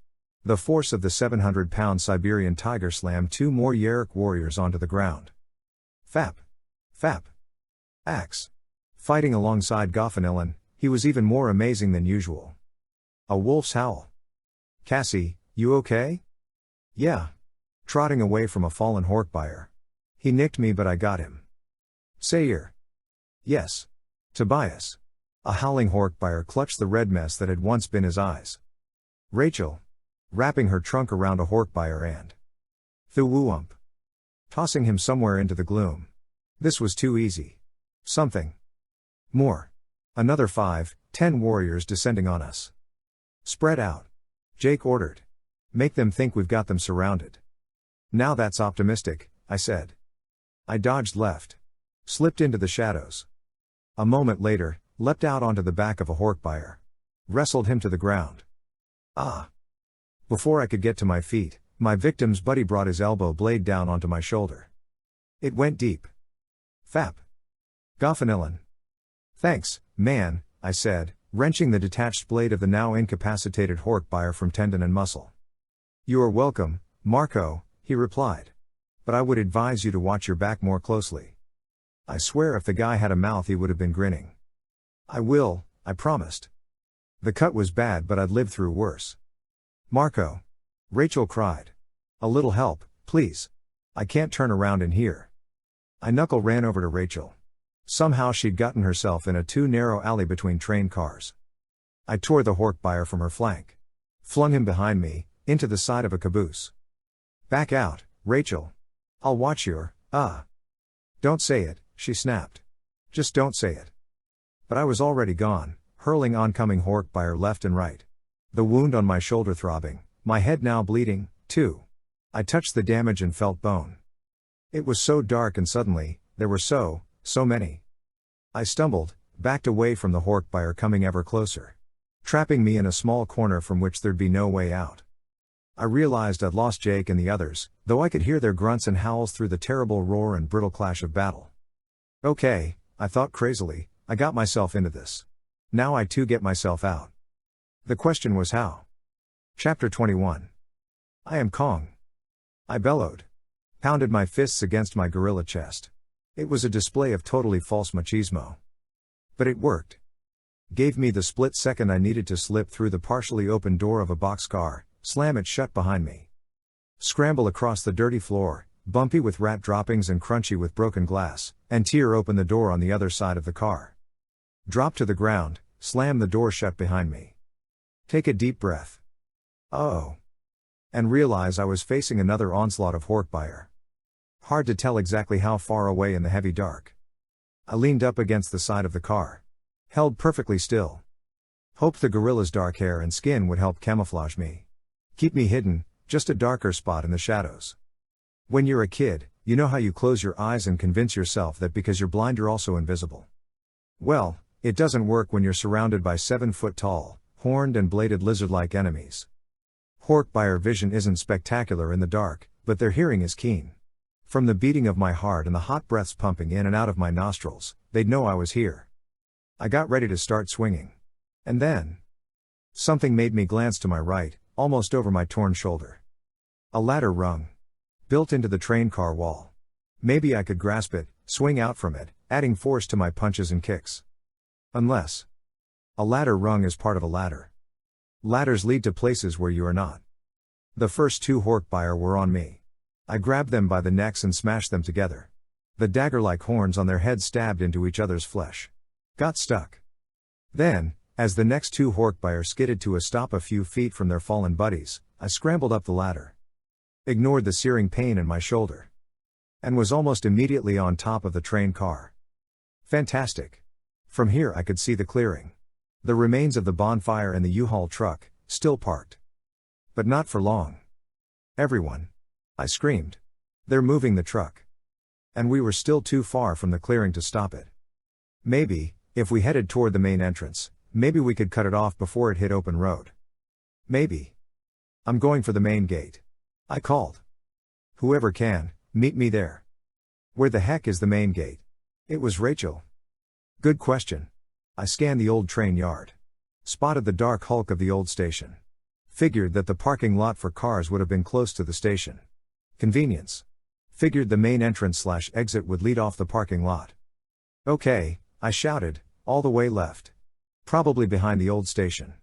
The force of the 700-pound Siberian tiger slammed 2 more Yeerk warriors onto the ground. Fap. Fap. Axe. Fighting alongside Goffinillan, he was even more amazing than usual. A wolf's howl. Cassie, you okay? Yeah. Trotting away from a fallen Horkbire. He nicked me but I got him. Sayir. Yes. Tobias. A howling Horkbire clutched the red mess that had once been his eyes. Rachel. Wrapping her trunk around a Horkbire and Thuwuump. Tossing him somewhere into the gloom. This was too easy. Something more. Another 5, 10 warriors descending on us. Spread out. Jake ordered. Make them think we've got them surrounded. Now that's optimistic, I said. I dodged left. Slipped into the shadows. A moment later, leapt out onto the back of a Horkbire. Wrestled him to the ground. Ah. Before I could get to my feet, my victim's buddy brought his elbow blade down onto my shoulder. It went deep. Fap. Goffinillan. Thanks, man, I said, wrenching the detached blade of the now incapacitated Horkbire from tendon and muscle. You are welcome, Marco, he replied. But I would advise you to watch your back more closely. I swear if the guy had a mouth he would have been grinning. I will, I promised. The cut was bad but I'd lived through worse. Marco. Rachel cried. A little help, please. I can't turn around in here. I knuckle ran over to Rachel. Somehow she'd gotten herself in a too narrow alley between train cars. I tore the Horkbire from her flank. Flung him behind me, into the side of a caboose. Back out, Rachel. I'll watch your, Don't say it, she snapped. Just don't say it. But I was already gone, hurling oncoming Horkbire left and right. The wound on my shoulder throbbing, my head now bleeding, too. I touched the damage and felt bone. It was so dark and suddenly, There were so many. I stumbled, backed away from the Horkbuyer coming ever closer, trapping me in a small corner from which there'd be no way out. I realized I'd lost Jake and the others, though I could hear their grunts and howls through the terrible roar and brutal clash of battle. Okay, I thought crazily, I got myself into this. Now I too get myself out. The question was how? Chapter 21. I am Kong. I bellowed. Pounded my fists against my gorilla chest. It was a display of totally false machismo. But it worked. Gave me the split second I needed to slip through the partially open door of a boxcar, slam it shut behind me. Scramble across the dirty floor, bumpy with rat droppings and crunchy with broken glass, and tear open the door on the other side of the car. Drop to the ground, slam the door shut behind me. Take a deep breath. Oh. And realize I was facing another onslaught of Horkbuyer. Hard to tell exactly how far away in the heavy dark. I leaned up against the side of the car. Held perfectly still. Hoped the gorilla's dark hair and skin would help camouflage me. Keep me hidden, just a darker spot in the shadows. When you're a kid, you know how you close your eyes and convince yourself that because you're blind you're also invisible. Well, it doesn't work when you're surrounded by 7-foot-tall, horned and bladed lizard-like enemies. Horkbuyer vision isn't spectacular in the dark, but their hearing is keen. From the beating of my heart and the hot breaths pumping in and out of my nostrils, they'd know I was here. I got ready to start swinging. And then something made me glance to my right, almost over my torn shoulder. A ladder rung. Built into the train car wall. Maybe I could grasp it, swing out from it, adding force to my punches and kicks. Unless a ladder rung is part of a ladder. Ladders lead to places where you are not. The first two Horkbuyer were on me. I grabbed them by the necks and smashed them together. The dagger-like horns on their heads stabbed into each other's flesh. Got stuck. Then, as the next two Horkbuyer skidded to a stop a few feet from their fallen buddies, I scrambled up the ladder. Ignored the searing pain in my shoulder. And was almost immediately on top of the train car. Fantastic. From here I could see the clearing. The remains of the bonfire and the U-Haul truck, still parked. But not for long. Everyone. I screamed. They're moving the truck. And we were still too far from the clearing to stop it. Maybe, if we headed toward the main entrance, maybe we could cut it off before it hit open road. Maybe. I'm going for the main gate. I called. Whoever can, meet me there. Where the heck is the main gate? It was Rachel. Good question. I scanned the old train yard. Spotted the dark hulk of the old station. Figured that the parking lot for cars would have been close to the station. Convenience. Figured the main entrance/exit would lead off the parking lot. Okay, I shouted, all the way left. Probably behind the old station.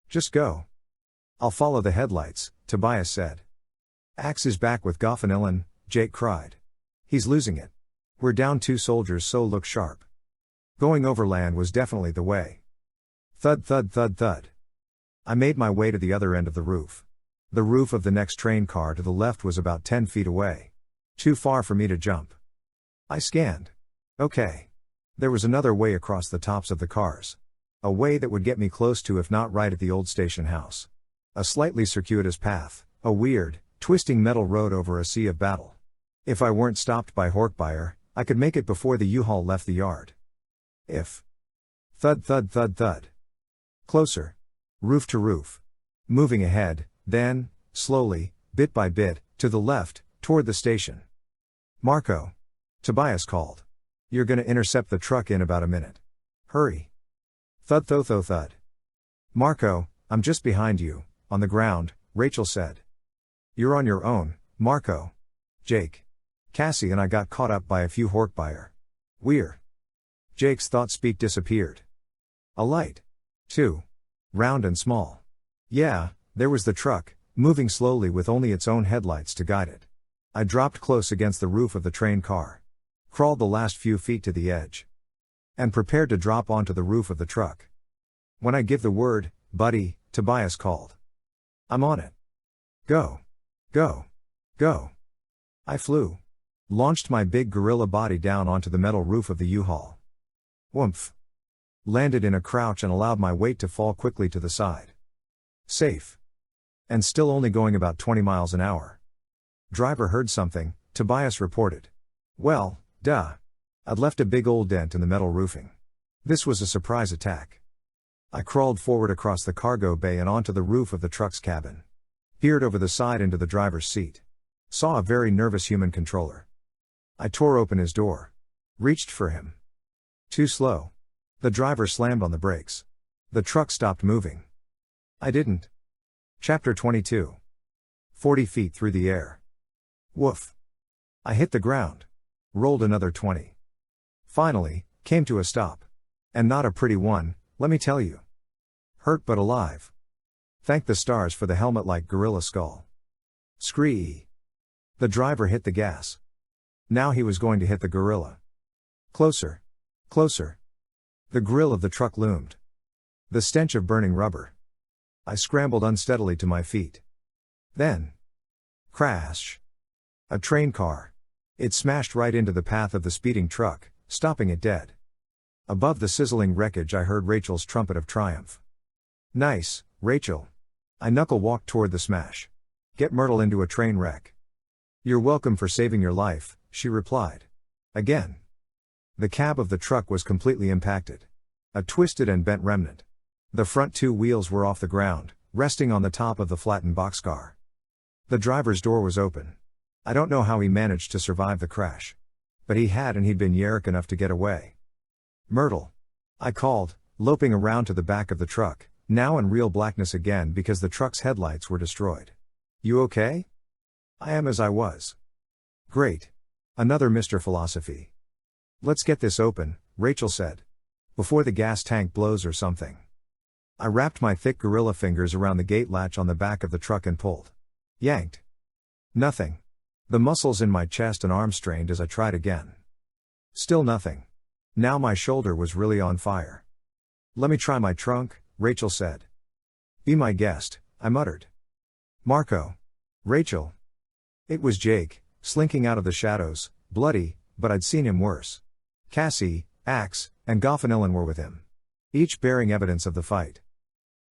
Just go. I'll follow the headlights, Tobias said. Axe is back with Goffinillan, Jake cried. He's losing it. We're down 2 soldiers, so look sharp. Going overland was definitely the way. Thud thud thud thud. I made my way to the other end of the roof. The roof of the next train car to the left was about 10 feet away. Too far for me to jump. I scanned. Okay. There was another way across the tops of the cars. A way that would get me close to, if not right at the old station house. A slightly circuitous path, a weird, twisting metal road over a sea of battle. If I weren't stopped by Horkbuyer, I could make it before the U-Haul left the yard. If. Thud thud thud thud. Closer. Roof to roof. Moving ahead, then, slowly, bit by bit, to the left, toward the station. Marco. Tobias called. You're gonna intercept the truck in about a minute. Hurry. Thud tho tho thud. Marco, I'm just behind you, on the ground, Rachel said. You're on your own, Marco. Jake. Cassie and I got caught up by a few Horkbuyer. We're. Jake's thought speak disappeared. A light. Too. Round and small. Yeah, there was the truck, moving slowly with only its own headlights to guide it. I dropped close against the roof of the train car. Crawled the last few feet to the edge. And prepared to drop onto the roof of the truck. When I give the word, buddy, Tobias called. I'm on it. Go. Go. Go. I flew. Launched my big gorilla body down onto the metal roof of the U-Haul. Whoomph. Landed in a crouch and allowed my weight to fall quickly to the side. Safe. And still only going about 20 miles an hour. Driver heard something, Tobias reported. Well, duh. I'd left a big old dent in the metal roofing. This was a surprise attack. I crawled forward across the cargo bay and onto the roof of the truck's cabin. Peered over the side into the driver's seat. Saw a very nervous human controller. I tore open his door. Reached for him. Too slow. The driver slammed on the brakes. The truck stopped moving. I didn't. Chapter 22. 40 feet through the air. Woof. I hit the ground. Rolled another 20. Finally, came to a stop. And not a pretty one, let me tell you. Hurt but alive. Thank the stars for the helmet-like gorilla skull. Scree. The driver hit the gas. Now he was going to hit the gorilla. Closer. Closer. The grill of the truck loomed. The stench of burning rubber. I scrambled unsteadily to my feet. Then. Crash. A train car. It smashed right into the path of the speeding truck, stopping it dead. Above the sizzling wreckage I heard Rachel's trumpet of triumph. Nice, Rachel. I knuckle-walked toward the smash. Get Myrtle into a train wreck. You're welcome for saving your life, she replied. Again. The cab of the truck was completely impacted. A twisted and bent remnant. The front two wheels were off the ground, resting on the top of the flattened boxcar. The driver's door was open. I don't know how he managed to survive the crash. But he had, and he'd been Yeerk enough to get away. Myrtle. I called, loping around to the back of the truck, now in real blackness again because the truck's headlights were destroyed. You okay? I am as I was. Great. Another Mr. Philosophy. Let's get this open, Rachel said. Before the gas tank blows or something. I wrapped my thick gorilla fingers around the gate latch on the back of the truck and pulled. Yanked. Nothing. The muscles in my chest and arms strained as I tried again. Still nothing. Now my shoulder was really on fire. Let me try my trunk, Rachel said. Be my guest, I muttered. Marco. Rachel. It was Jake, slinking out of the shadows, bloody, but I'd seen him worse. Cassie, Axe, and Goffinillan were with him. Each bearing evidence of the fight.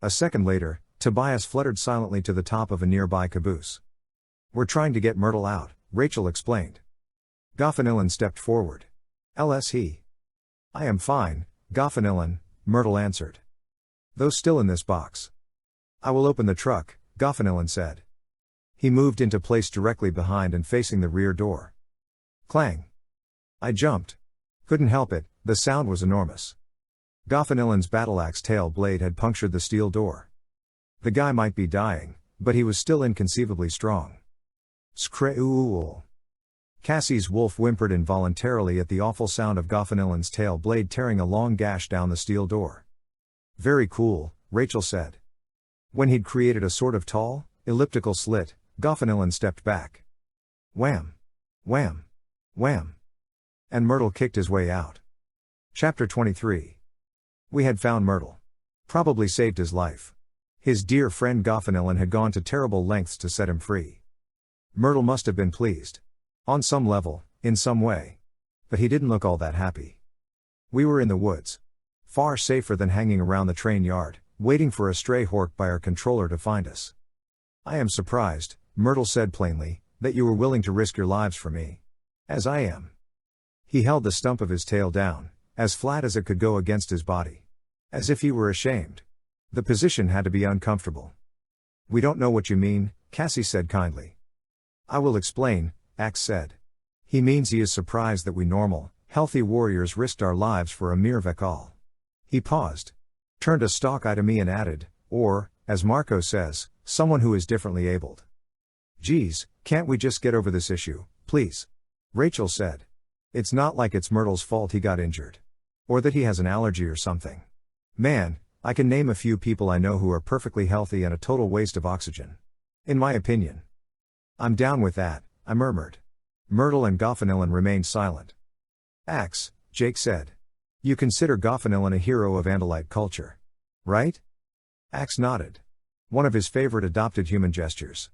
A second later, Tobias fluttered silently to the top of a nearby caboose. We're trying to get Myrtle out, Rachel explained. Goffinillan stepped forward. LS I am fine, Goffinillan, Myrtle answered. Those still in this box. I will open the truck, Goffinillan said. He moved into place directly behind and facing the rear door. Clang. I jumped. Couldn't help it, the sound was enormous. Goffinillan's battle-axe tail blade had punctured the steel door. The guy might be dying, but he was still inconceivably strong. Skreool. Cassie's wolf whimpered involuntarily at the awful sound of Goffinillan's tail blade tearing a long gash down the steel door. Very cool, Rachel said. When he'd created a sort of tall, elliptical slit, Goffinillan stepped back. Wham! Wham! Wham! And Myrtle kicked his way out. Chapter 23. We had found Myrtle. Probably saved his life. His dear friend Goffinillan had gone to terrible lengths to set him free. Myrtle must have been pleased. On some level, in some way. But he didn't look all that happy. We were in the woods. Far safer than hanging around the train yard, waiting for a stray hork by our controller to find us. I am surprised, Myrtle said plainly, that you were willing to risk your lives for me. As I am. He held the stump of his tail down, as flat as it could go against his body. As if he were ashamed. The position had to be uncomfortable. We don't know what you mean, Cassie said kindly. I will explain, Axe said. He means he is surprised that we normal, healthy warriors risked our lives for a mere Vekal. He paused. Turned a stalk eye to me and added, or, as Marco says, someone who is differently abled. Geez, can't we just get over this issue, please? Rachel said. It's not like it's Myrtle's fault he got injured. Or that he has an allergy or something. Man, I can name a few people I know who are perfectly healthy and a total waste of oxygen. In my opinion. I'm down with that, I murmured. Myrtle and Goffinillan remained silent. Axe, Jake said. You consider Goffinillan a hero of Andalite culture. Right? Axe nodded. One of his favorite adopted human gestures.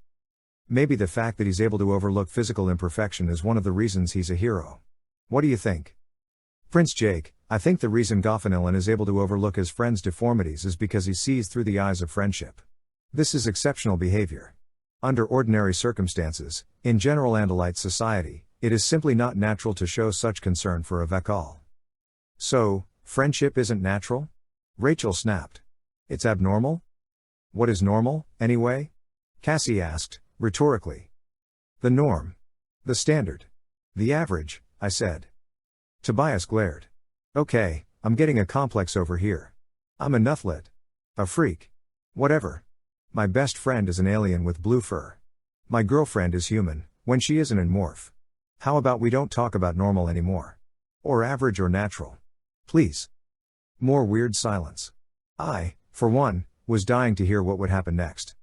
Maybe the fact that he's able to overlook physical imperfection is one of the reasons he's a hero. What do you think? Prince Jake, I think the reason Goffinillan is able to overlook his friend's deformities is because he sees through the eyes of friendship. This is exceptional behavior. Under ordinary circumstances, in general Andalite society, It is simply not natural to show such concern for a Vekal. So, friendship isn't natural? Rachel snapped. It's abnormal? What is normal, anyway? Cassie asked, rhetorically. The norm. The standard. The average, I said. Tobias glared. Okay, I'm getting a complex over here. I'm a nuthlet. A freak. Whatever. My best friend is an alien with blue fur. My girlfriend is human, when she isn't an morph. How about we don't talk about normal anymore? Or average or natural? Please. More weird silence. I, for one, was dying to hear what would happen next.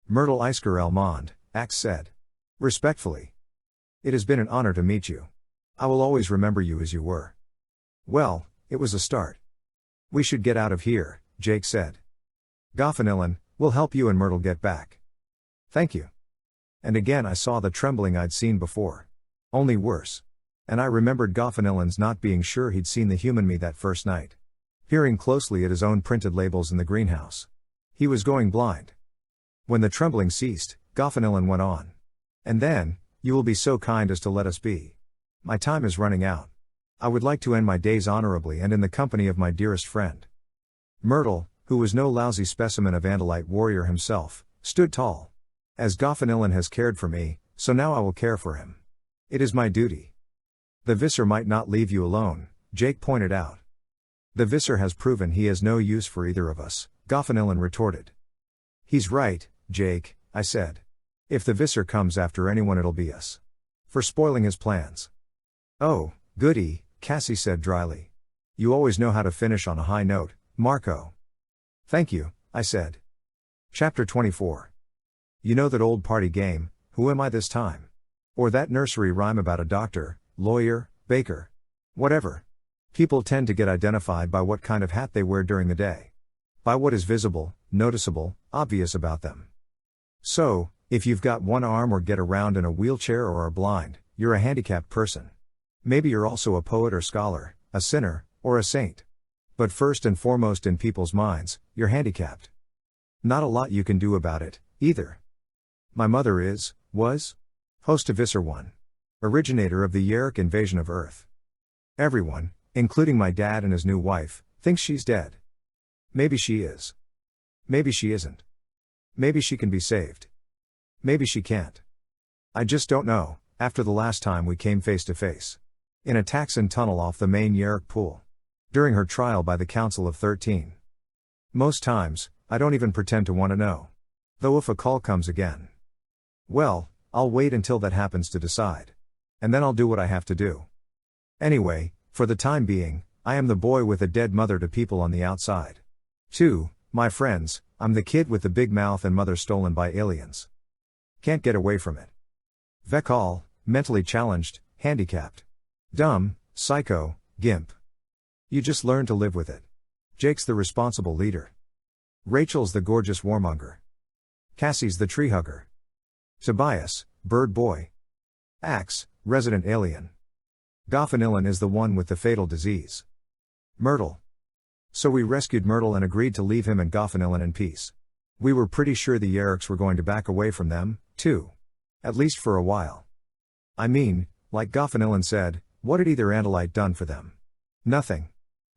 Myrtle Isker El Mond, Axe said. Respectfully. It has been an honor to meet you. I will always remember you as you were. Well, it was a start. We should get out of here, Jake said. Goffinillan, we'll help you and Myrtle get back. Thank you. And again I saw the trembling I'd seen before. Only worse. And I remembered Goffinillan's not being sure he'd seen the human me that first night. Peering closely at his own printed labels in the greenhouse. He was going blind. When the trembling ceased, Goffinillan went on. And then, you will be so kind as to let us be. My time is running out. I would like to end my days honorably and in the company of my dearest friend. Myrtle, who was no lousy specimen of Andalite warrior himself, stood tall. As Goffinillan has cared for me, so now I will care for him. It is my duty. The Visser might not leave you alone, Jake pointed out. The Visser has proven he has no use for either of us, Goffinillan retorted. He's right, Jake, I said. If the Visser comes after anyone it'll be us. For spoiling his plans. Oh, goody, Cassie said dryly. You always know how to finish on a high note, Marco. Thank you, I said. Chapter 24. You know that old party game, who am I this time? Or that nursery rhyme about a doctor, lawyer, baker. Whatever. People tend to get identified by what kind of hat they wear during the day. By what is visible, noticeable, obvious about them. So, if you've got one arm or get around in a wheelchair or are blind, you're a handicapped person. Maybe you're also a poet or scholar, a sinner, or a saint. But first and foremost in people's minds, you're handicapped. Not a lot you can do about it, either. My mother was, host of Visser 1. Originator of the Yeerk invasion of Earth. Everyone, including my dad and his new wife, thinks she's dead. Maybe she is. Maybe she isn't. Maybe she can be saved. Maybe she can't. I just don't know, after the last time we came face to face. In a Taxon tunnel off the main Yeerk pool. During her trial by the Council of 13. Most times, I don't even pretend to want to know. Though if a call comes again. Well, I'll wait until that happens to decide. And then I'll do what I have to do. Anyway, for the time being, I am the boy with a dead mother to people on the outside. 2, my friends, I'm the kid with the big mouth and mother stolen by aliens. Can't get away from it. Vekal, mentally challenged, handicapped. Dumb, psycho, gimp. You just learn to live with it. Jake's the responsible leader. Rachel's the gorgeous warmonger. Cassie's the tree hugger. Tobias, bird boy. Axe, resident alien. Goffinillan is the one with the fatal disease. Myrtle. So we rescued Myrtle and agreed to leave him and Goffinillan in peace. We were pretty sure the Yeerks were going to back away from them, too. At least for a while. I mean, like Goffinillan said, what had either Andalite done for them? Nothing.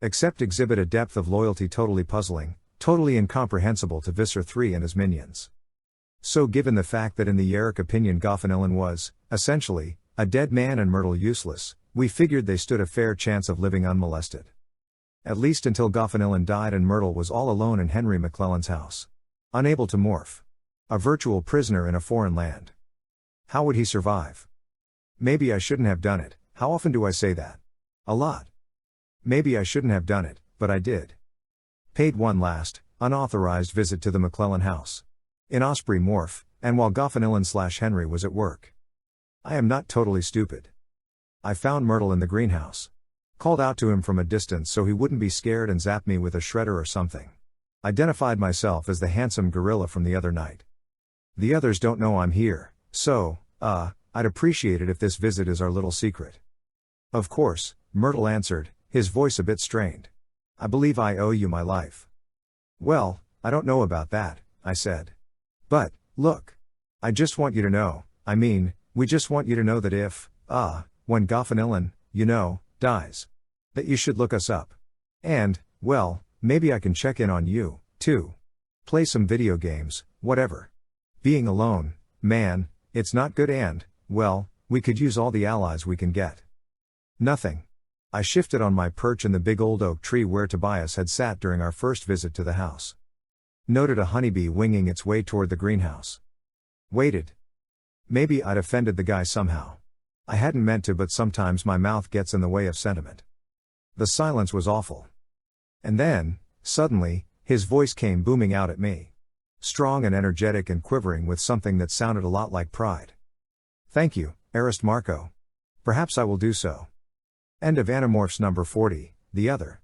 Except exhibit a depth of loyalty totally puzzling, totally incomprehensible to Visser 3 and his minions. So given the fact that in the Yeerk opinion Goffinillan was, essentially, a dead man and Myrtle useless, we figured they stood a fair chance of living unmolested. At least until Goffinillan died and Myrtle was all alone in Henry McClellan's house. Unable to morph. A virtual prisoner in a foreign land. How would he survive? Maybe I shouldn't have done it. How often do I say that? A lot. Maybe I shouldn't have done it, but I did. Paid one last, unauthorized visit to the McClellan house. In Osprey morph, and while Goffinillan/Henry was at work. I am not totally stupid. I found Myrtle in the greenhouse. Called out to him from a distance so he wouldn't be scared and zap me with a shredder or something. Identified myself as the handsome gorilla from the other night. The others don't know I'm here, so, I'd appreciate it if this visit is our little secret. Of course, Myrtle answered, his voice a bit strained. I believe I owe you my life. Well, I don't know about that, I said. But, look. I just want you to know, we just want you to know that if, When Goffinillin, dies. That you should look us up. And, well, maybe I can check in on you, too. Play some video games, whatever. Being alone, man, it's not good and, well, we could use all the allies we can get. Nothing. I shifted on my perch in the big old oak tree where Tobias had sat during our first visit to the house. Noted a honeybee winging its way toward the greenhouse. Waited. Maybe I'd offended the guy somehow. I hadn't meant to, but sometimes my mouth gets in the way of sentiment. The silence was awful. And then, suddenly, his voice came booming out at me. Strong and energetic and quivering with something that sounded a lot like pride. Thank you, Arist Marco. Perhaps I will do so. End of Animorphs number 40, the other.